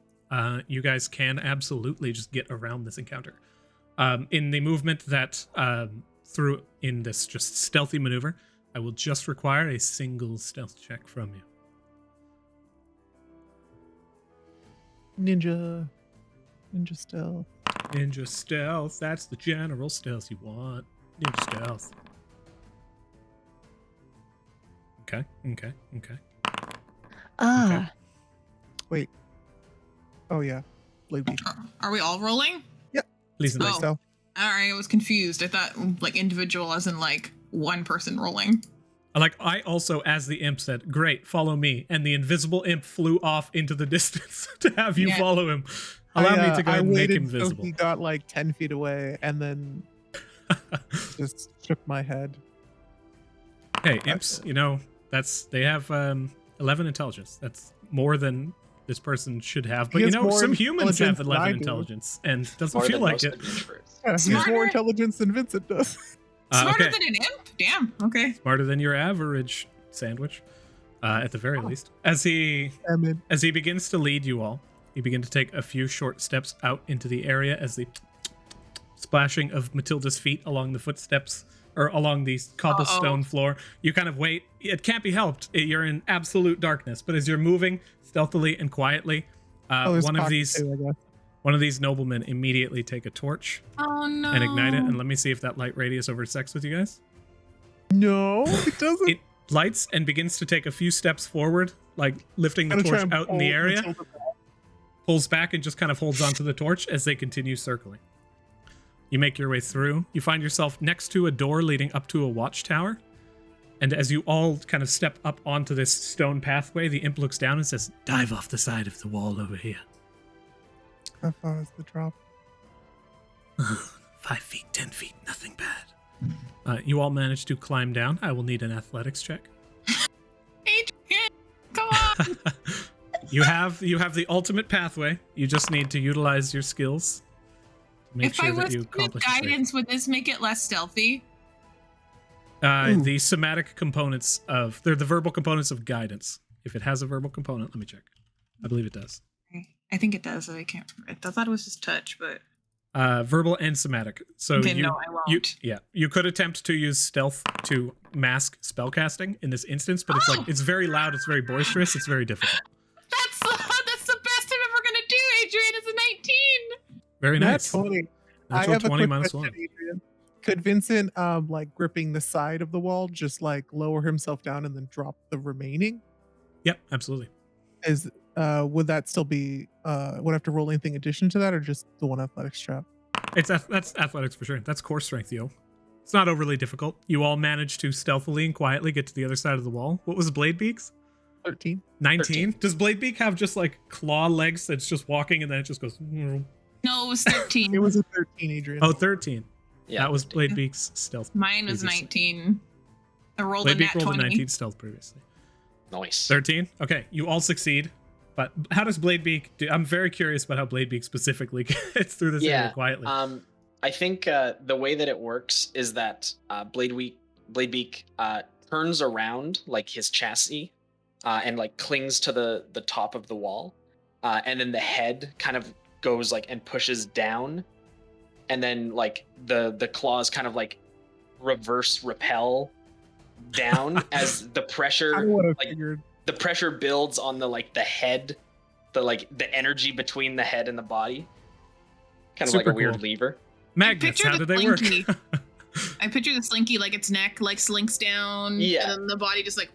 you guys can absolutely just get around this encounter. In the movement that through in this just stealthy maneuver, I will just require a single stealth check from you. Ninja stealth. Ninja stealth, that's the general stealth you want. Ninja stealth. Okay. Ah, Wait. Oh yeah. Lady. Are we all rolling? Please and Oh. thanks. Stealth. All right, I was confused. I thought like individual as in like one person rolling. I also, as the imp, said, great, follow me. And the invisible imp flew off into the distance to have you Yeah. follow him. Allow me to go I ahead and make waited him till visible. he got like 10 feet away and then just shook my head. Hey, imps, they have 11 intelligence. That's more than this person should have. But He has more some humans have intelligence than I 11 do. intelligence, and doesn't More feel than like most it. adventurers. Yeah, he has more Smarter? intelligence than Vincent does. Smarter Okay. than an imp? Damn. Okay. Smarter than your average sandwich, at the very least. As he begins to lead you all, you begin to take a few short steps out into the area as the splashing of Matilda's feet along the footsteps or along the cobblestone floor. You kind of wait. It can't be helped. You're in absolute darkness. But as you're moving stealthily and quietly, There's one of pockets these too, I guess. one of these noblemen immediately take a torch Oh no. and ignite it. And let me see if that light radius oversects with you guys. No, it doesn't. lights and begins to take a few steps forward, like lifting the Gonna try torch and out in the pull area, Matilda back. pulls back and just kind of holds onto the torch as they continue circling. You make your way through. You find yourself next to a door leading up to a watchtower. And as you all kind of step up onto this stone pathway, the imp looks down and says, Dive off the side of the wall over here. How far is the drop? 5 feet, 10 feet, nothing bad. you all manage to climb down. I will need an athletics check. Adrian, come on. You have the ultimate pathway. You just need to utilize your skills to make If sure I that was you with accomplish the trait. guidance, would this make it less stealthy? The somatic components of they're the verbal components of guidance. If it has a verbal component, let me check. I believe it does. I think it does. I can't remember. I thought it was just touch, but Verbal and somatic. So okay, you, no, I won't. you could attempt to use stealth to mask spellcasting in this instance, but it's like it's very loud, it's very boisterous, it's very difficult. That's the best I'm ever gonna do, Adrian. It's a 19. Very nice. That's funny. I Natural have a 20 quick minus question, 1. Adrian. Could Vincent, like gripping the side of the wall, just like lower himself down and then drop the remaining? Yep, absolutely. Is would that still be? Would I have to roll anything in addition to that, or just the one athletics trap? That's athletics for sure. That's core strength, yo. It's not overly difficult. You all manage to stealthily and quietly get to the other side of the wall. What was Bladebeak's? 13. 19. 13. Does Bladebeak have just like claw legs that's just walking and then it just goes? No, it was 13. It was a 13, Adrian. Oh, 13. Yeah, That was Bladebeak's stealth. Mine was previously. 19. I rolled a Bladebeak nat rolled 20. a 19 stealth previously. nice. 13? Okay, you all succeed. But how does Bladebeak do? I'm very curious about how Bladebeak specifically gets through this area quietly. I think the way that it works is that Bladebeak turns around like his chassis and like clings to the top of the wall, and then the head kind of goes like and pushes down, and then like the claws kind of like reverse repel down as the pressure I would have like figured. the pressure builds on the like the head, the energy between the head and the body, kind of like Super a weird cool. lever. Magnets, picture how the do they work? Slinky. I picture the slinky like its neck like slinks down, Yeah. and then the body just like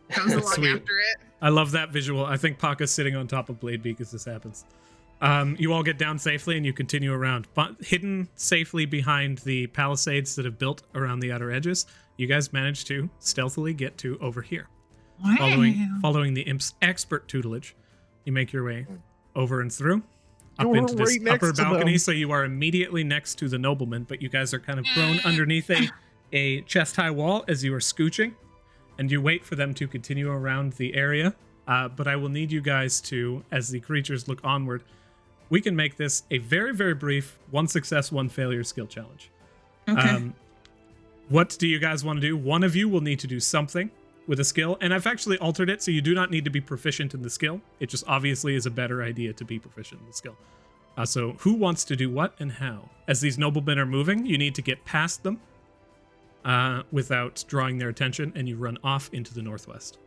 comes along Sweet. after it. I love that visual. I think Paka's sitting on top of Bladebeak as this happens. You all get down safely and you continue around. But hidden safely behind the palisades that have built around the outer edges, you guys manage to stealthily get to over here. Wow. Following the imp's expert tutelage, you make your way over and through, up You're into this right next upper to balcony, them. so you are immediately next to the nobleman, but you guys are kind of prone underneath a chest-high wall as you are scooching, and you wait for them to continue around the area. But I will need you guys to, as the creatures look onward, we can make this a very, very brief 1 success, 1 failure skill challenge. Okay. What do you guys want to do? One of you will need to do something with a skill, and I've actually altered it so you do not need to be proficient in the skill. It just obviously is a better idea to be proficient in the skill. So who wants to do what and how? As these noblemen are moving, you need to get past them without drawing their attention, and you run off into the northwest.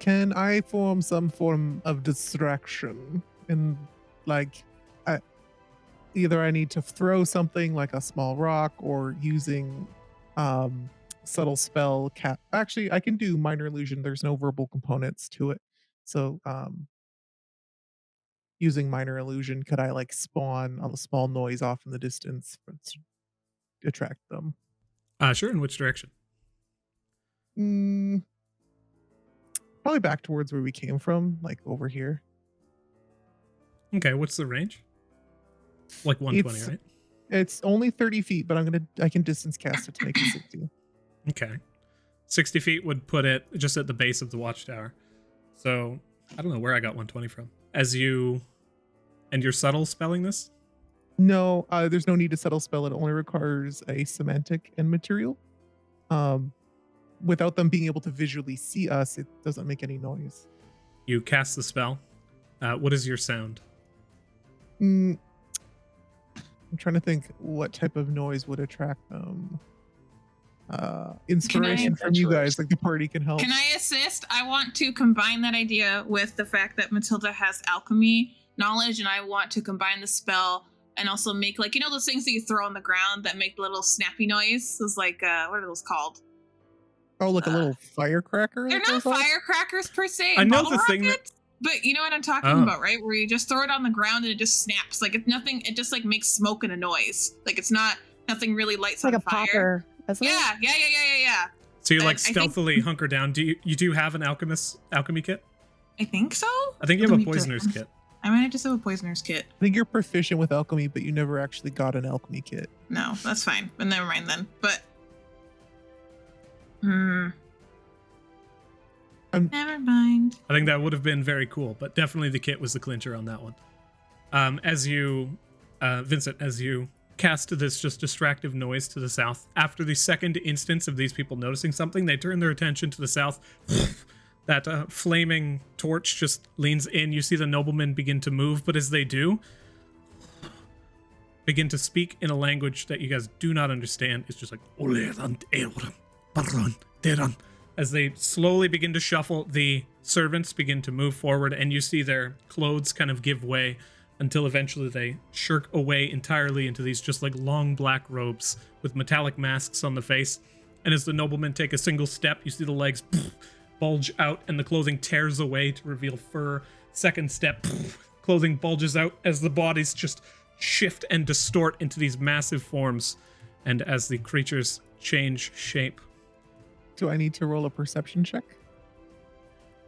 Can I form some form of distraction? And like, either I need to throw something like a small rock, or using subtle spell. Actually, I can do minor illusion. There's no verbal components to it, so using minor illusion, could I like spawn a small noise off in the distance to attract them? Sure. In which direction? Probably back towards where we came from, like over here. Okay. What's the range? Like 120, It's- right? It's only 30 feet, but I can distance cast it to make it 60. Okay. 60 feet would put it just at the base of the watchtower. So I don't know where I got 120 from. And you're subtle spelling this? No, there's no need to settle spell. It only requires a semantic and material. Without them being able to visually see us, it doesn't make any noise. You cast the spell. What is your sound? I'm trying to think what type of noise would attract them. Inspiration from you guys, like the party can help. Can I assist? I want to combine that idea with the fact that Matilda has alchemy knowledge, and I want to combine the spell and also make, like, you know those things that you throw on the ground that make little snappy noise? Those like what are those called? Oh, like a little firecracker? They're that not goes off? firecrackers per se. I know bottle the thing that- rockets, but you know what I'm talking Oh. about, right? Where you just throw it on the ground and it just snaps. Like it's nothing. It just like makes smoke and a noise. Like it's not nothing really lights It's like on a fire. popper. Isn't it? Yeah. So you And like I think- stealthily hunker down. Do you do have an alchemy kit? I think so. I think you Let have a me poisoner's check. kit. I might just have a poisoner's kit. I think you're proficient with alchemy, but you never actually got an alchemy kit. No, that's fine. But never mind then. But never mind. I think that would have been very cool, but definitely the kit was the clincher on that one. As you, Vincent, as you cast this just distractive noise to the south, after the second instance of these people noticing something, they turn their attention to the south. That flaming torch just leans in. You see the noblemen begin to move, but as they do, begin to speak in a language that you guys do not understand. It's just like, as they slowly begin to shuffle, the servants begin to move forward, and you see their clothes kind of give way until eventually they shirk away entirely into these just like long black robes with metallic masks on the face. And as the noblemen take a single step, you see the legs bulge out and the clothing tears away to reveal fur. Second step, clothing bulges out as the bodies just shift and distort into these massive forms. And as the creatures change shape. Do I need to roll a perception check?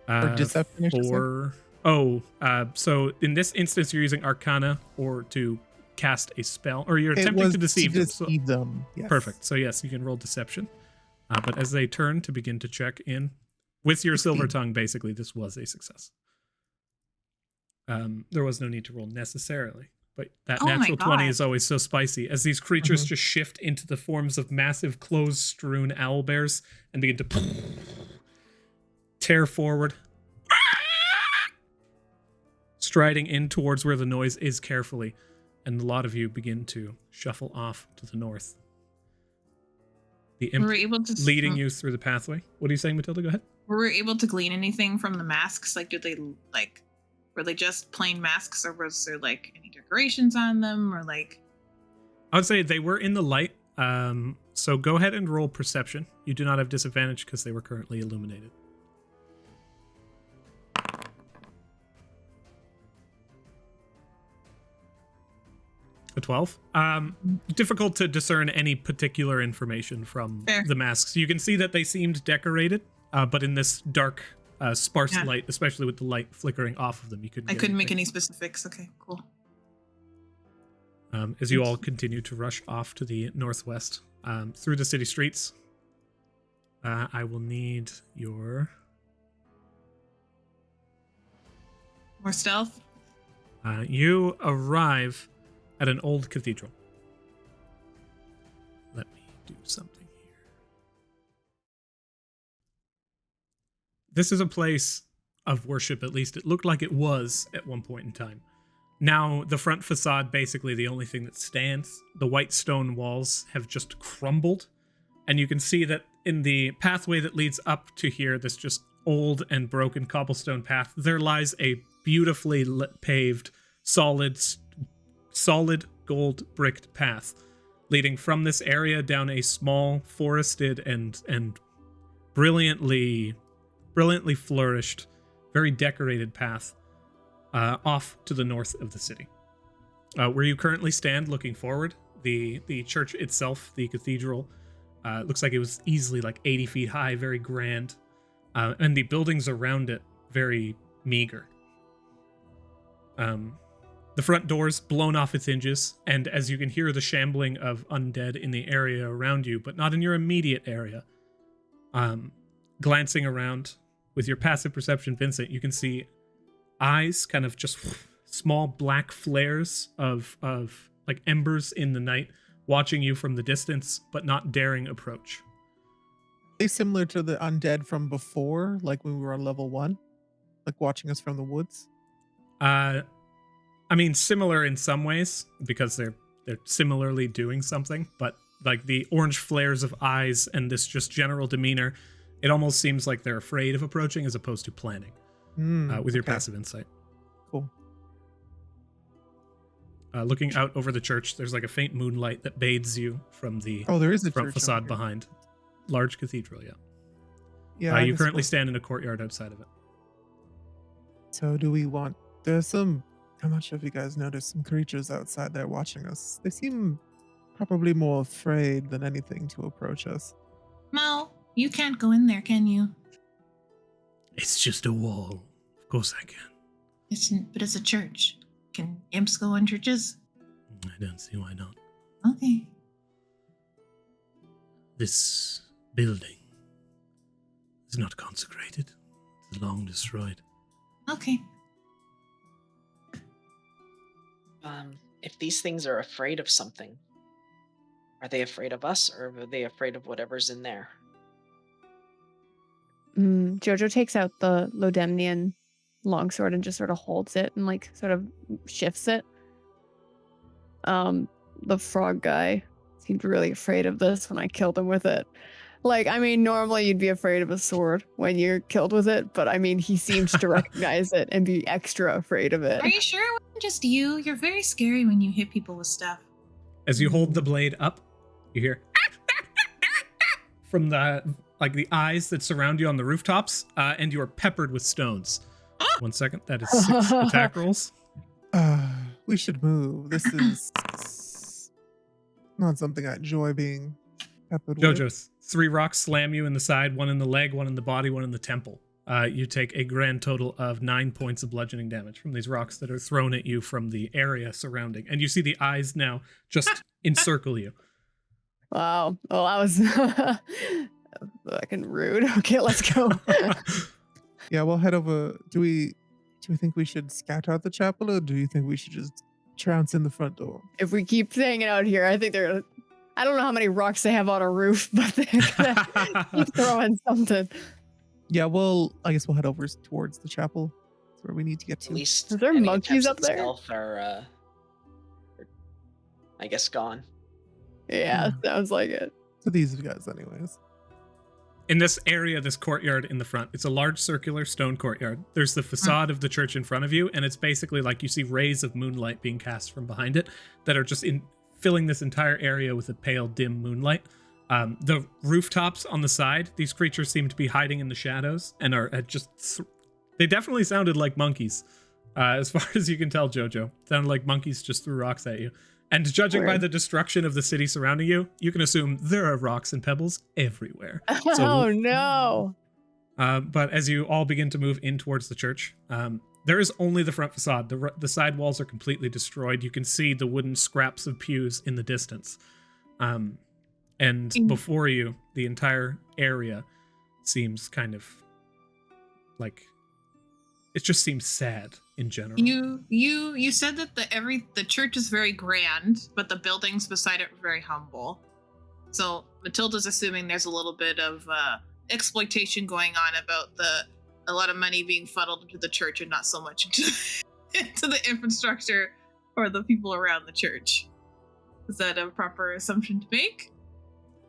Or deception, I should say? So in this instance, you're using Arcana or to cast a spell, or you're It attempting was to deceive them. So- them. Yes. Perfect. So yes, you can roll deception. But as they turn to begin to check in, with your silver tongue, basically, this was a success. There was no need to roll necessarily, but that Oh my natural 20 God. is always so spicy as these creatures just shift into the forms of massive clothes-strewn owlbears and begin to tear forward, striding in towards where the noise is carefully, and a lot of you begin to shuffle off to the north. The imp Were we able to leading you through the pathway. What are you saying, Matilda? Go ahead. Were we able to glean anything from the masks? Like, did they like? Were they just plain masks, or was there like any decorations on them, or like? I would say they were in the light. So go ahead and roll perception. You do not have disadvantage because they were currently illuminated. A 12. Difficult to discern any particular information from Fair. the masks. You can see that they seemed decorated, but in this dark, sparse Yeah. light, especially with the light flickering off of them, you couldn't. I get couldn't make anything. any specifics. Okay, cool. As you all continue to rush off to the northwest through the city streets, I will need your. More stealth. You arrive at an old cathedral. Let me do something here. This is a place of worship, at least it looked like it was at one point in time. Now, the front facade, basically the only thing that stands. The white stone walls have just crumbled, and you can see that in the pathway that leads up to here, this just old and broken cobblestone path, there lies a beautifully paved, solid gold bricked path leading from this area down a small, forested and brilliantly flourished, very decorated path off to the north of the city. Where you currently stand looking forward, the church itself, the cathedral, looks like it was easily like 80 feet high, very grand, and the buildings around it very meager. The front door's blown off its hinges, and as you can hear the shambling of undead in the area around you, but not in your immediate area, glancing around with your passive perception, Vincent, you can see eyes, kind of just small black flares of like embers in the night, watching you from the distance, but not daring approach. Are they similar to the undead from before, like when we were on level 1? Like watching us from the woods? I mean, similar in some ways, because they're similarly doing something, but like the orange flares of eyes and this just general demeanor, it almost seems like they're afraid of approaching as opposed to planning. With your passive insight. Cool. Looking out over the church, there's like a faint moonlight that bathes you from the Oh, there is a front church facade over here. behind. Large cathedral, yeah. Yeah. I You guess currently we'll- stand in a courtyard outside of it. So do we want? There's some. I'm not sure if you guys noticed some creatures outside there watching us. They seem probably more afraid than anything to approach us. Mo, you can't go in there, can you? It's just a wall. Of course I can. But it's a church. Can imps go in churches? I don't see why not. Okay. This building is not consecrated. It's long destroyed. Okay. If these things are afraid of something, are they afraid of us, or are they afraid of whatever's in there? Jojo takes out the Lodemnian longsword and just sort of holds it and like sort of shifts it. The frog guy seemed really afraid of this when I killed him with it. Like, I mean, normally you'd be afraid of a sword when you're killed with it, but I mean, he seems to recognize it and be extra afraid of it. Are you sure it wasn't just you? You're very scary when you hit people with stuff. As you hold the blade up, you hear from the eyes that surround you on the rooftops, and you are peppered with stones. 1 second, that is 6 attack rolls. We should move. This is not something I enjoy being peppered with. Jojo, 3 rocks slam you in the side, 1 in the leg, 1 in the body, 1 in the temple. You take a grand total of 9 points of bludgeoning damage from these rocks that are thrown at you from the area surrounding. And you see the eyes now just encircle you. Wow. Well, that was fucking rude. Okay, let's go. Yeah, we'll head over. Do we think we should scout out the chapel, or do you think we should just trounce in the front door? If we keep hanging out here, I think they're. I don't know how many rocks they have on a roof, but they're gonna keep throwing something. Yeah, I guess we'll head over towards the chapel. That's where we need to get to. At least Is there any monkeys attempts up at there? stealth are, I guess, gone. Yeah, sounds like it. To these guys, anyways. In this area, this courtyard in the front, it's a large circular stone courtyard. There's the facade of the church in front of you, and it's basically like you see rays of moonlight being cast from behind it that are just filling this entire area with a pale, dim moonlight. The rooftops on the side, these creatures seem to be hiding in the shadows and are they definitely sounded like monkeys. As far as you can tell, Jojo. Sounded like monkeys just threw rocks at you. And judging by the destruction of the city surrounding you, you can assume there are rocks and pebbles everywhere. Oh no. But as you all begin to move in towards the church, there is only the front facade. The side walls are completely destroyed. You can see the wooden scraps of pews in the distance. And before you, the entire area seems kind of like it just seems sad in general. You said that the church is very grand, but the buildings beside it are very humble. So Matilda's assuming there's a little bit of exploitation going on about a lot of money being funneled into the church and not so much into the infrastructure or the people around the church. Is that a proper assumption to make?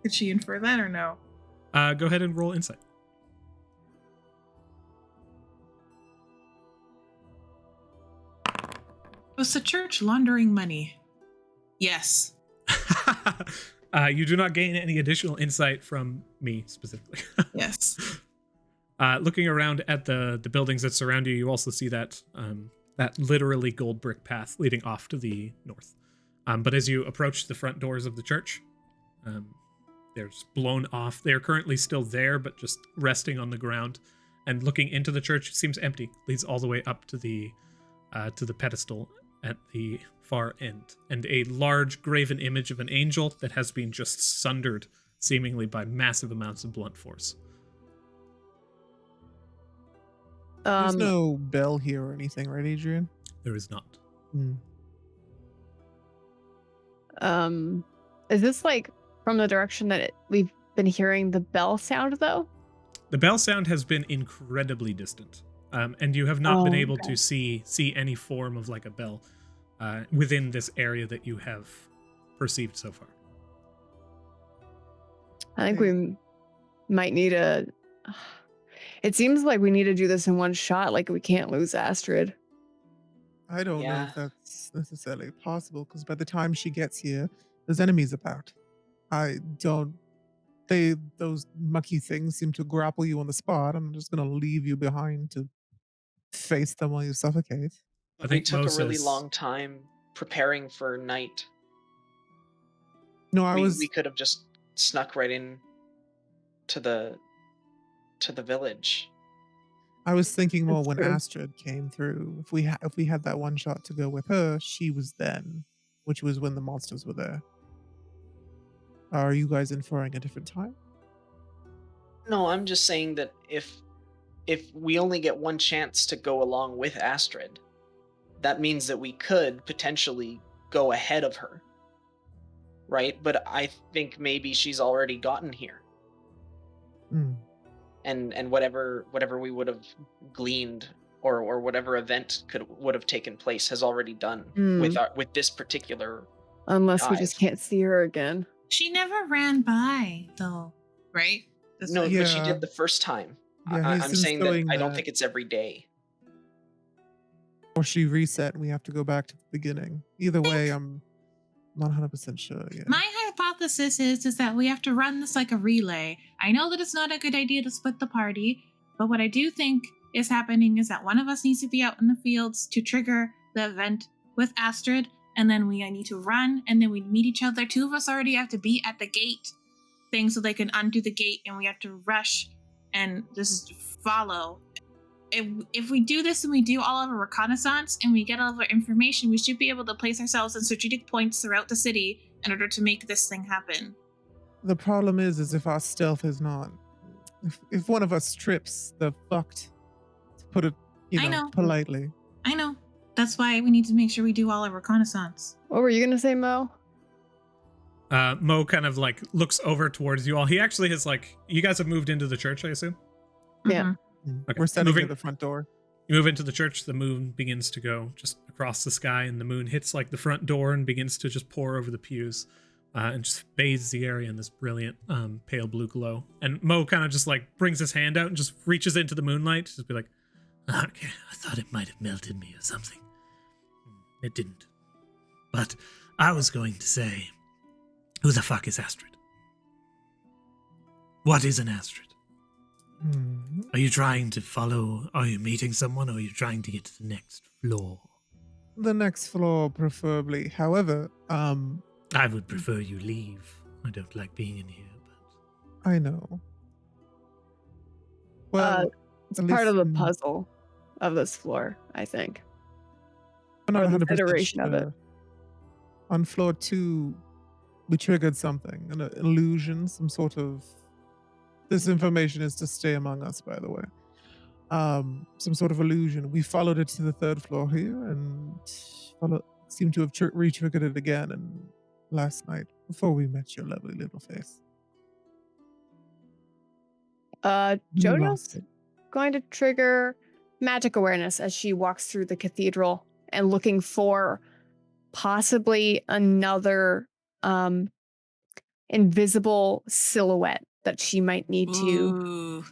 Could she infer that or no? Go ahead and roll insight. Was the church laundering money? Yes. You do not gain any additional insight from me specifically. Yes. Looking around at the buildings that surround you, you also see that that literally gold brick path leading off to the north. But as you approach the front doors of the church, they're just blown off. They are currently still there, but just resting on the ground. And looking into the church, it seems empty. Leads all the way up to the pedestal at the far end, and a large graven image of an angel that has been just sundered, seemingly by massive amounts of blunt force. There's no bell here or anything, right, Adrian? There is not. Is this like from the direction that we've been hearing the bell sound though? The bell sound has been incredibly distant, and you have not been able to see any form of like a bell within this area that you have perceived so far. I think we might need it seems like we need to do this in one shot. Like we can't lose Astrid. I don't know if that's necessarily possible, because by the time she gets here, there's enemies about. I don't those mucky things seem to grapple you on the spot. I'm just gonna leave you behind to face them while you suffocate. I We think took a Mo really says- long time preparing for night. No, We could have just snuck right in to the village. I was thinking more That's when true. Astrid came through. If we had that one shot to go with her, she was then, which was when the monsters were there. Are you guys inferring a different time? No, I'm just saying that if we only get one chance to go along with Astrid, that means that we could potentially go ahead of her. Right? But I think maybe she's already gotten here. Hmm. And whatever we would have gleaned or whatever event would have taken place has already done with this particular Unless we just dive. can't see her again. She never ran by, though. Right? That's No, like- but she Yeah. did the first time. Yeah, he's I'm saying that instilling I don't that- think it's every day. Or she reset and we have to go back to the beginning. Either way, I'm not 100% sure yet. My hypothesis is that we have to run this like a relay. I know that it's not a good idea to split the party, but what I do think is happening is that one of us needs to be out in the fields to trigger the event with Astrid, and then we need to run, and then we meet each other. Two of us already have to be at the gate thing so they can undo the gate, and we have to rush and just follow. If we do this and we do all of our reconnaissance and we get all of our information, we should be able to place ourselves in strategic points throughout the city in order to make this thing happen. The problem is if our stealth is not, if one of us trips, they're fucked. To put it, I know. politely. I know. That's why we need to make sure we do all our reconnaissance. What were you gonna say, Mo? Mo kind of like looks over towards you all. He actually has like, you guys have moved into the church, I assume? Yeah. Okay. We're standing Moving- at the front door. You move into the church, the moon begins to go just across the sky, and the moon hits like the front door and begins to just pour over the pews and just bathes the area in this brilliant pale blue glow. And Mo kind of just like brings his hand out and just reaches into the moonlight, just be like, Okay, I thought it might have melted me or something. It didn't. But I was going to say, who the fuck is Astrid? What is an Astrid? Hmm. Are you trying to follow? Are you meeting someone, or are you trying to get to the next floor? The next floor, preferably. However, I would prefer you leave. I don't like being in here, but I know. Well, It's at part of the least, puzzle of this floor, I think. I'm not or the 100% iteration of it. sure. On floor 2, we triggered something, an illusion, some sort of. This information is to stay among us, by the way. Some sort of illusion. We followed it to the 3rd floor here, and seemed to have re-triggered it again. And last night, before we met your lovely little face, you lost Jojo's it. going to trigger magic awareness as she walks through the cathedral and looking for possibly another invisible silhouette that she might need to Ooh.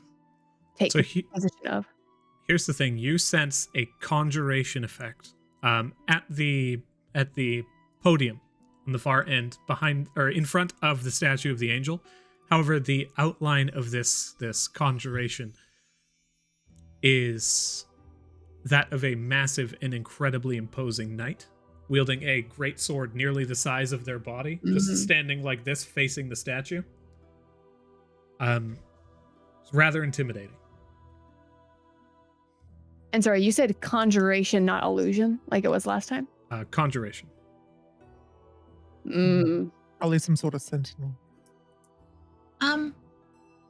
take so position of. here's the thing. You sense a conjuration effect at the podium on the far end, behind or in front of the statue of the angel. However, the outline of this conjuration is that of a massive and incredibly imposing knight wielding a great sword nearly the size of their body, just Mhm. standing like this facing the statue. It's rather intimidating. And sorry, you said conjuration, not illusion, like it was last time? Conjuration. Mm. Probably some sort of sentinel.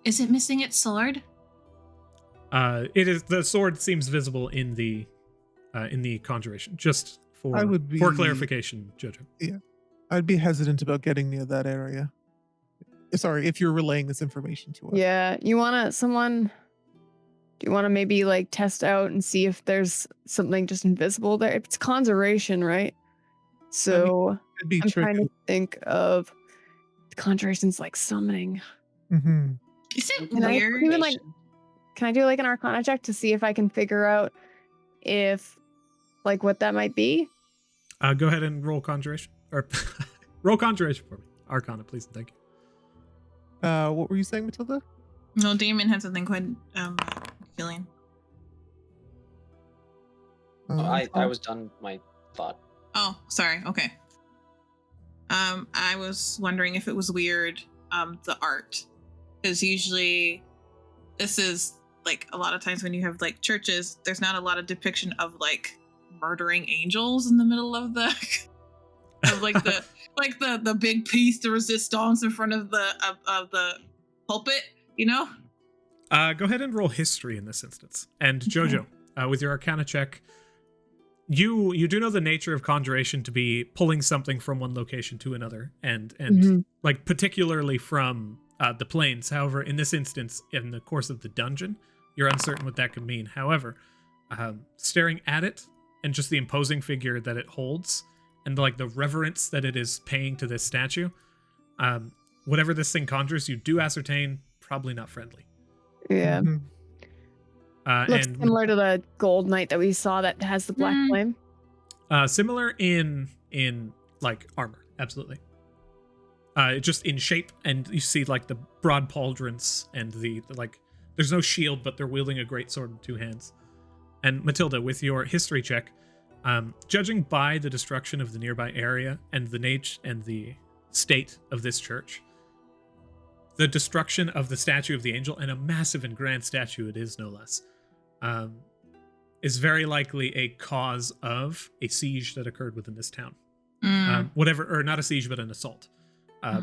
Is it missing its sword? It is, the sword seems visible in the conjuration. Just for I would for be- clarification, Jojo. I'd be hesitant about getting near that area. Sorry, if you're relaying this information to us. Yeah, do you want to maybe like test out and see if there's something just invisible there? It's conjuration, right? So It'd be I'm trying tricky. to think of conjurations like summoning. Mm-hmm. Is it Can I weird? even like can I do like an arcana check to see if I can figure out if like what that might be? Go ahead and roll conjuration, or roll conjuration for me. Arcana, please, and thank you. What were you saying, Matilda? No, Damon had something quite feeling. I was done my thought. Oh, sorry. Okay. I was wondering if it was weird, the art, because usually this is like a lot of times when you have like churches, there's not a lot of depiction of like murdering angels in the middle of the of like the big piece de resistance in front of the pulpit, you know. Go ahead and roll history in this instance. And Jojo, with your Arcana check, you do know the nature of conjuration to be pulling something from one location to another, and like particularly from the plains. However, in this instance, in the course of the dungeon, you're uncertain what that could mean. However, staring at it and just the imposing figure that it holds, and like the reverence that it is paying to this statue, whatever this thing conjures, you do ascertain probably not friendly. Yeah. Looks and similar to the gold knight that we saw that has the black flame. Similar in like armor, absolutely. Just in shape, and you see like the broad pauldrons and the like. There's no shield, but they're wielding a great sword in two hands. And Matilda, with your history check, judging by the destruction of the nearby area and the nature and the state of this church, the destruction of the statue of the angel, and a massive and grand statue it is, no less, is very likely a cause of a siege that occurred within this town. Whatever, or not a siege, but an assault.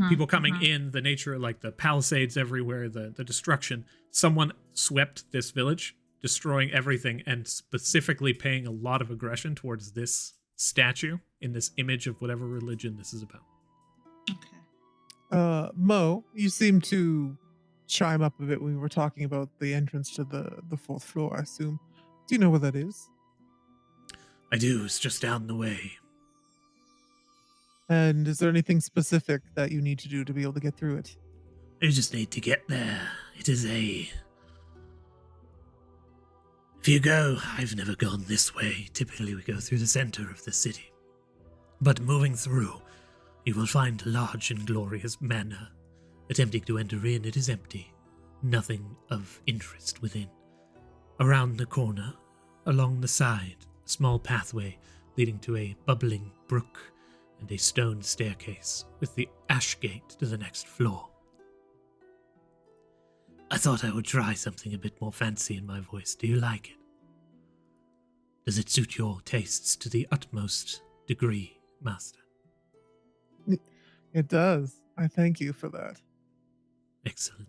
People coming in, the nature, like the palisades everywhere, the destruction. Someone swept this village, destroying everything, and specifically paying a lot of aggression towards this statue in this image of whatever religion this is about. Okay. Mo, you seem to chime up a bit when we were talking about the entrance to the fourth floor, I assume. Do you know where that is? I do. It's just down the way. And is there anything specific that you need to do to be able to get through it? I just need to get there. It is a... If you go, I've never gone this way. Typically we go through the center of the city. But moving through, you will find a large and glorious manor. Attempting to enter in, it is empty. Nothing of interest within. Around the corner, along the side, a small pathway leading to a bubbling brook and a stone staircase with the ash gate to the next floor. I thought I would try something a bit more fancy in my voice. Do you like it? Does it suit your tastes to the utmost degree, Master? It does. I thank you for that. Excellent.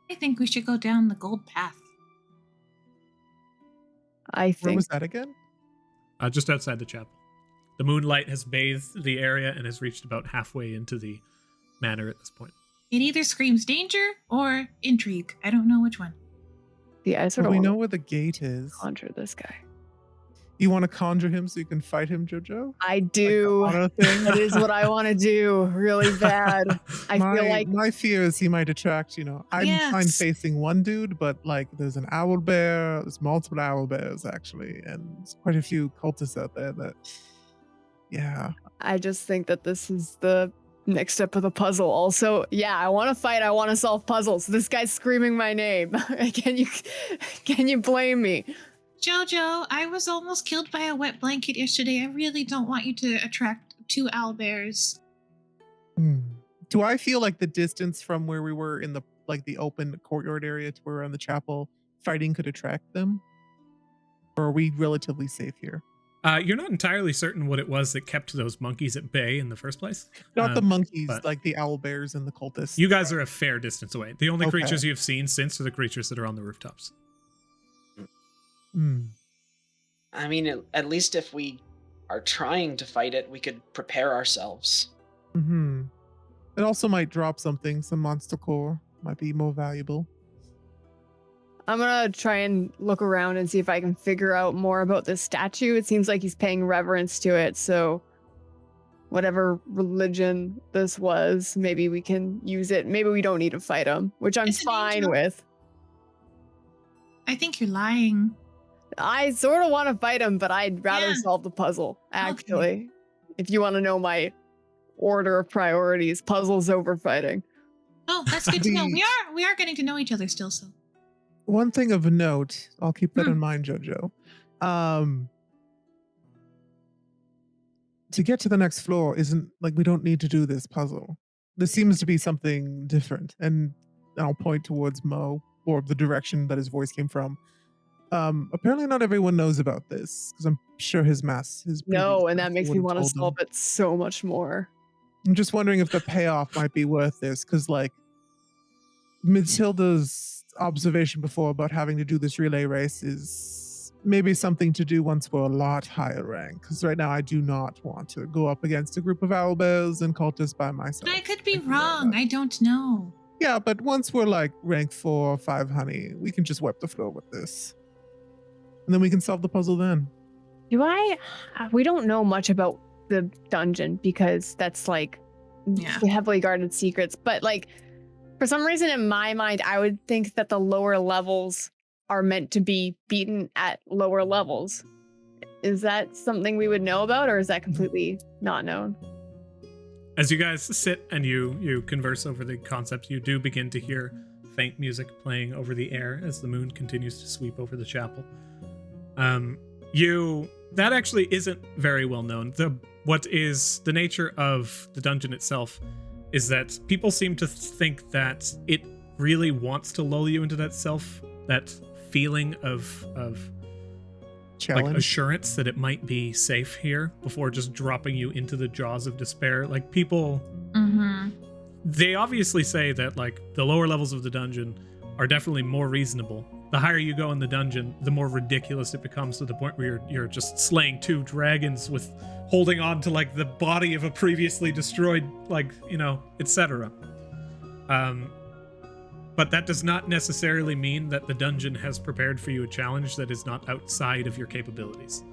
I think we should go down the gold path. I Where think was that again? Just outside the chapel. The moonlight has bathed the area and has reached about halfway into the manor at this point. It either screams danger or intrigue. I don't know which one. yeah, I sort Do of we want know to where the gate is? conjure this guy. You want to conjure him so you can fight him, Jojo? I do. Like the auto thing? That is what I want to do really bad. I feel like my fear is he might attract, I'm fine Yes. facing one dude, but like there's an owl bear, there's multiple owl bears actually, and there's quite a few cultists out there that, yeah. I just think that this is the next step of the puzzle. Also, yeah, I want to fight. I want to solve puzzles. This guy's screaming my name. Can you blame me? Jojo, I was almost killed by a wet blanket yesterday. I really don't want you to attract two owlbears. Do I feel like the distance from where we were in the open courtyard area to where we're in the chapel fighting could attract them? Or are we relatively safe here? You're not entirely certain what it was that kept those monkeys at bay in the first place. Not the monkeys, but like the owl bears and the cultists. You guys are a fair distance away. The only Okay. creatures you've seen since are the creatures that are on the rooftops. I mean, at least if we are trying to fight it, we could prepare ourselves. It also might drop something. Some monster core might be more valuable. I'm gonna try and look around and see if I can figure out more about this statue. It seems like he's paying reverence to it, so whatever religion this was, maybe we can use it. Maybe we don't need to fight him, which I'm It's an fine angel. with. I think you're lying. I sort of want to fight him, but I'd rather Yeah. solve the puzzle, actually. If you want to know my order of priorities, puzzles over fighting. Oh, that's good to know. The- We are getting to know each other still, so. One thing of note, I'll keep that in mind, Jojo. To get to the next floor isn't like we don't need to do this puzzle. This seems to be something different, and I'll point towards Mo or the direction that his voice came from. Apparently, not everyone knows about this because I'm sure his No, and that previous makes me would've want to told them. solve it so much more. I'm just wondering if the payoff might be worth this because, like, Matilda's observation before about having to do this relay race is maybe something to do once we're a lot higher rank. Because right now, I do not want to go up against a group of owlbears and cultists by myself. But I could be Thank you very wrong. much. I don't know. Yeah, but once we're like rank 4 or 5, honey, we can just wipe the floor with this. And then we can solve the puzzle then. We don't know much about the dungeon because that's like Yeah. heavily guarded secrets. But like, for some reason in my mind, I would think that the lower levels are meant to be beaten at lower levels. Is that something we would know about, or is that completely not known? As you guys sit and you converse over the concepts, you do begin to hear faint music playing over the air as the moon continues to sweep over the chapel. That actually isn't very well known. What is the nature of the dungeon itself is that people seem to think that it really wants to lull you into that feeling of Challenge. like assurance that it might be safe here before just dropping you into the jaws of despair. Like people, Mm-hmm. they obviously say that like the lower levels of the dungeon are definitely more reasonable. The higher you go in the dungeon, the more ridiculous it becomes to the point where you're just slaying 2 dragons with holding on to like the body of a previously destroyed, like, etc. But that does not necessarily mean that the dungeon has prepared for you a challenge that is not outside of your capabilities.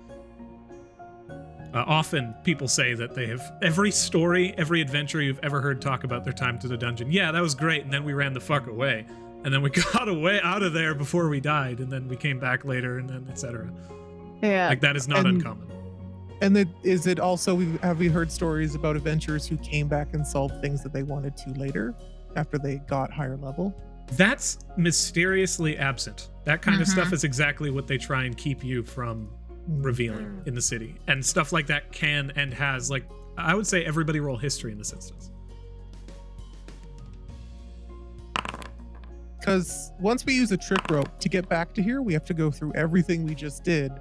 Often people say that they have every adventure you've ever heard talk about their time to the dungeon. Yeah, that was great, and then we ran the fuck away. And then we got away out of there before we died, and then we came back later, and then etc. Yeah. Like that is not And- uncommon. And is it also, have we heard stories about adventurers who came back and solved things that they wanted to later after they got higher level? That's mysteriously absent. That kind of Mhm. stuff is exactly what they try and keep you from revealing in the city. And stuff like that can and has, like, I would say everybody roll history in this instance. Because once we use a trick rope to get back to here, we have to go through everything we just did.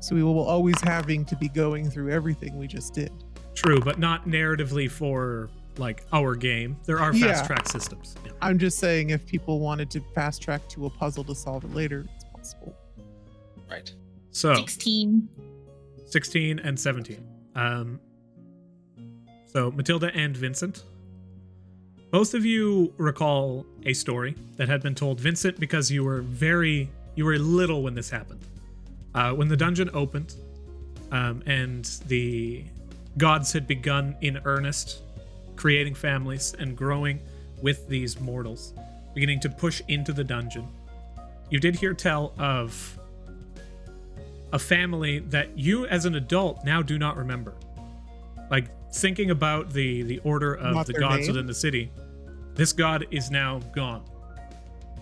So we will always having to be going through everything we just did. True, but not narratively for, like, our game. There are Yeah. fast track systems. Yeah. I'm just saying if people wanted to fast track to a puzzle to solve it later, it's possible. Right. So, 16. 16 and 17. So Matilda and Vincent. Both of you recall a story that had been told. Vincent, because you were little when this happened. When the dungeon opened, and the gods had begun in earnest, creating families and growing with these mortals, beginning to push into the dungeon. You did hear tell of a family that you as an adult now do not remember. Like, thinking about the order of Not the their gods name? within the city, this god is now gone,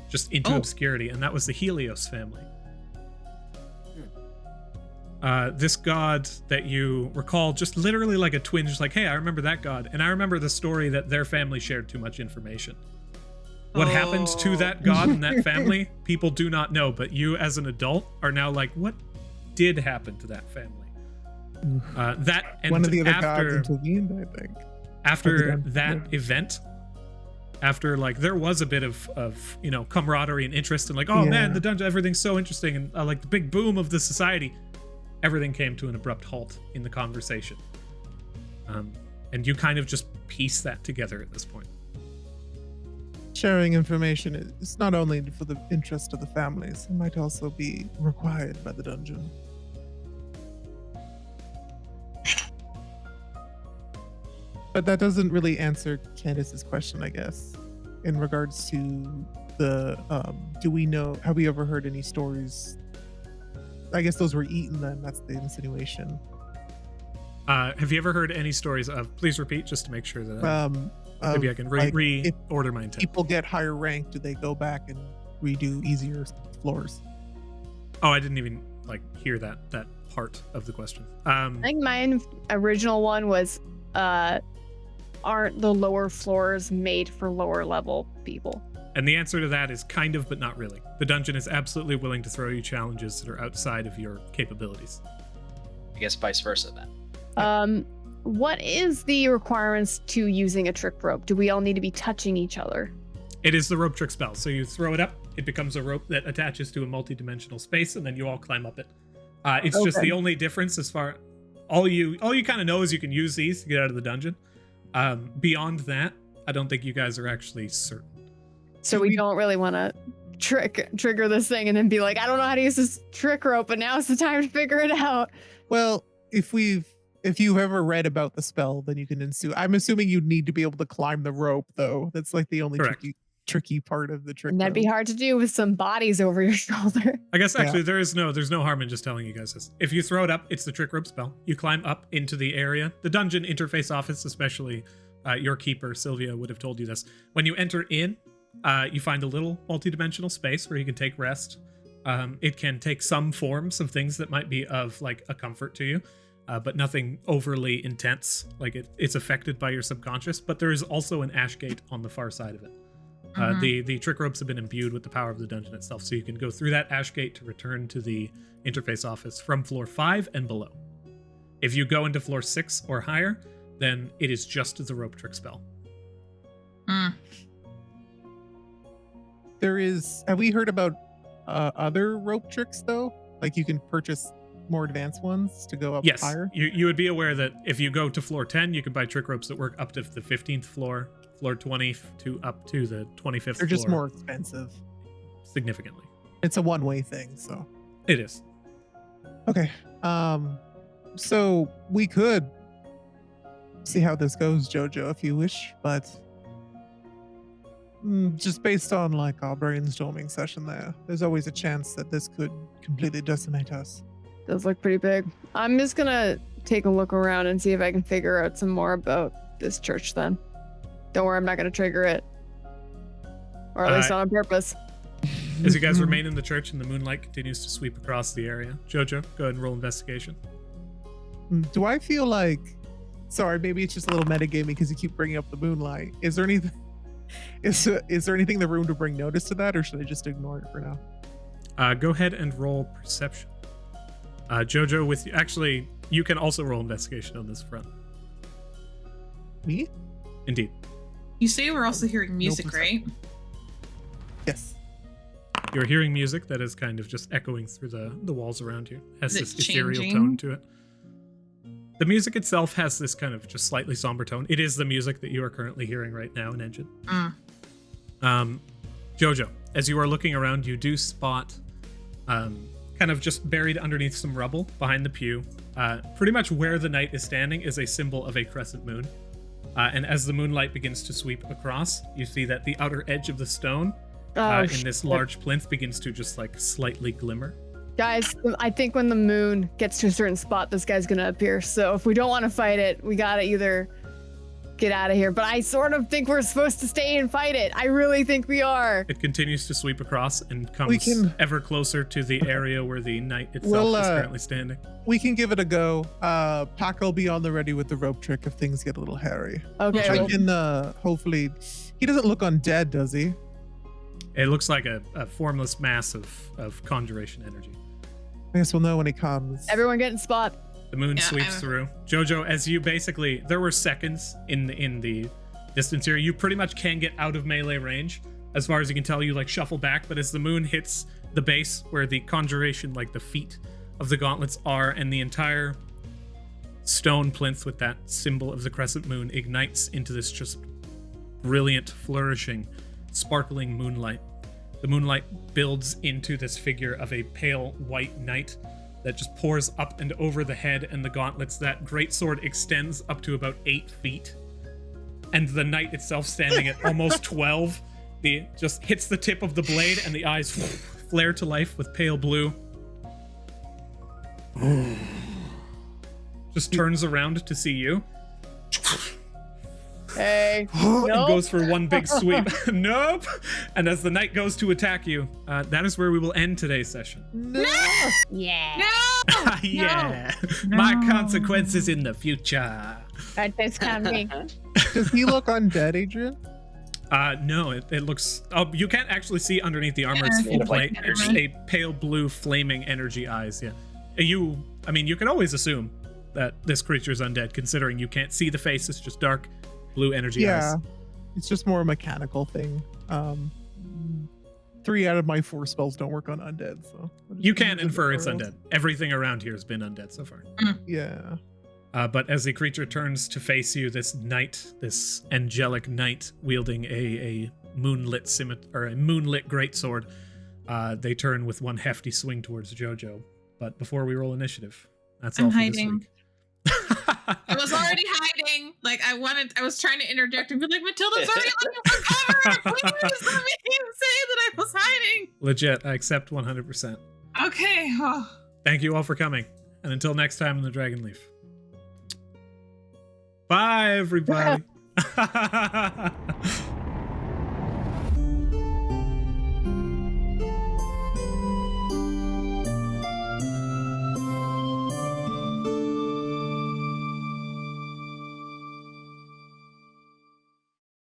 just into Oh. obscurity, and that was the Helios family. This god that you recall, just literally like a twinge, just like, hey, I remember that god, and I remember the story that their family shared too much information. What happened to that god and that family, people do not know, but you as an adult are now like, what did happen to that family? That and One of the other after, gods intervened, I think. after Other than- that event, after like there was a bit of camaraderie and interest and like, oh Yeah. man, the dungeon, everything's so interesting, and like the big boom of the society, everything came to an abrupt halt in the conversation. And you kind of just piece that together at this point. Sharing information is not only for the interest of the families, it might also be required by the dungeon. But that doesn't really answer Candace's question, I guess, in regards to the have we ever heard any stories? I guess those were eaten then, that's the insinuation. Have you ever heard any stories of? Please repeat, just to make sure that maybe I can like, if reorder my intent. people get higher rank, do they go back and redo easier floors? Oh, I didn't even hear that part of the question. I think my original one was, aren't the lower floors made for lower level people? And the answer to that is kind of, but not really. The dungeon is absolutely willing to throw you challenges that are outside of your capabilities. I guess vice versa then. What is the requirements to using a trick rope? Do we all need to be touching each other? It is the rope trick spell. So you throw it up, it becomes a rope that attaches to a multi-dimensional space, and then you all climb up it. It's just the only difference as far all you kind of know is you can use these to get out of the dungeon. Beyond that, I don't think you guys are actually certain. So we don't really want to trigger this thing and then be like, I don't know how to use this trick rope, but now it's the time to figure it out. Well, if you've ever read about the spell, then you can ensue. I'm assuming you need to be able to climb the rope, though. That's like the only tricky part of the trick. And that'd be hard to do with some bodies over your shoulder. I guess actually there's no harm in just telling you guys this. If you throw it up, it's the trick rope spell. You climb up into the area. The dungeon interface office, especially your keeper, Sylvia, would have told you this. When you enter in, you find a little multi-dimensional space where you can take rest. It can take some forms of things that might be of a comfort to you, but nothing overly intense. It's affected by your subconscious, but there is also an ash gate on the far side of it. The trick ropes have been imbued with the power of the dungeon itself, so you can go through that ash gate to return to the interface office from floor 5 and below. If you go into floor 6 or higher, then it is just the rope trick spell. Have we heard about other rope tricks though? Like you can purchase more advanced ones to go up higher? Yes, you would be aware that if you go to floor 10, you can buy trick ropes that work up to the 15th floor, floor 20 to up to the 25th floor. They're just more expensive. Significantly. It's a one-way thing, so. It is. Okay. So we could see how this goes, Jojo, if you wish, but just based on our brainstorming session there's always a chance that this could completely decimate us. Does look pretty big. I'm just gonna take a look around and see if I can figure out some more about this church then. Don't worry, I'm not gonna trigger it. Or at least not on purpose. As you guys remain in the church and the moonlight continues to sweep across the area, Jojo, go ahead and roll investigation. Do I feel like... Sorry, maybe it's just a little metagaming because you keep bringing up the moonlight. Is there anything... Is there anything in the room to bring notice to that, or should I just ignore it for now? Go ahead and roll perception. Jojo, actually, you can also roll investigation on this front. Me? Indeed. You say we're also hearing music, right? Yes. You're hearing music that is kind of just echoing through the walls around you. Has Is this it ethereal changing? tone to it. The music itself has this kind of just slightly somber tone. It is the music that you are currently hearing right now in Engine. Jojo, as you are looking around, you do spot kind of just buried underneath some rubble behind the pew. Pretty much where the knight is standing is a symbol of a crescent moon. And as the moonlight begins to sweep across, you see that the outer edge of the stone in this large plinth begins to just slightly glimmer. Guys, I think when the moon gets to a certain spot, this guy's gonna appear. So if we don't want to fight it, we gotta either get out of here. But I sort of think we're supposed to stay and fight it. I really think we are. It continues to sweep across and comes ever closer to the area where the knight itself is currently standing. We can give it a go. Pac will be on the ready with the rope trick if things get a little hairy. Okay. We can hopefully... He doesn't look undead, does he? It looks like a formless mass of conjuration energy. I guess we'll know when he comes. Everyone get in spot. The moon sweeps through. Jojo, as you basically... There were seconds in the distance here. You pretty much can get out of melee range. As far as you can tell, you shuffle back, but as the moon hits the base where the conjuration, the feet of the gauntlets are, and the entire stone plinth with that symbol of the crescent moon ignites into this just brilliant, flourishing, sparkling moonlight. The moonlight builds into this figure of a pale white knight that just pours up and over the head and the gauntlets. That greatsword extends up to about 8 feet. And the knight itself, standing at almost 12, just hits the tip of the blade and the eyes flare to life with pale blue. just turns around to see you. Hey. And Nope. goes for one big sweep. Nope. And as the knight goes to attack you, that is where we will end today's session. No. Yeah. No! Yeah. No. My consequences in the future. That discount me. Does he look undead, Adrian? No, it looks. Oh, you can't actually see underneath the armor. It's Yeah, full it's like plate. There's a pale blue, flaming energy eyes. Yeah. You can always assume that this creature is undead, considering you can't see the face. It's just dark blue energy eyes. Yeah. It's just more a mechanical thing. 3 out of my 4 spells don't work on undead, so You can infer it's everywhere undead. Everything around here has been undead so far. else. Yeah. But as the creature turns to face you, this knight, this angelic knight wielding a moonlit greatsword, they turn with one hefty swing towards Jojo. But before we roll initiative, that's I'm all for hiding. this week. I was already hiding. Like I was trying to interject and be like, Matilda's already looking for cover. Please let me say that I was hiding. Legit, I accept 100%. Okay. Oh. Thank you all for coming. And until next time in the Dragonleaf. Bye, everybody.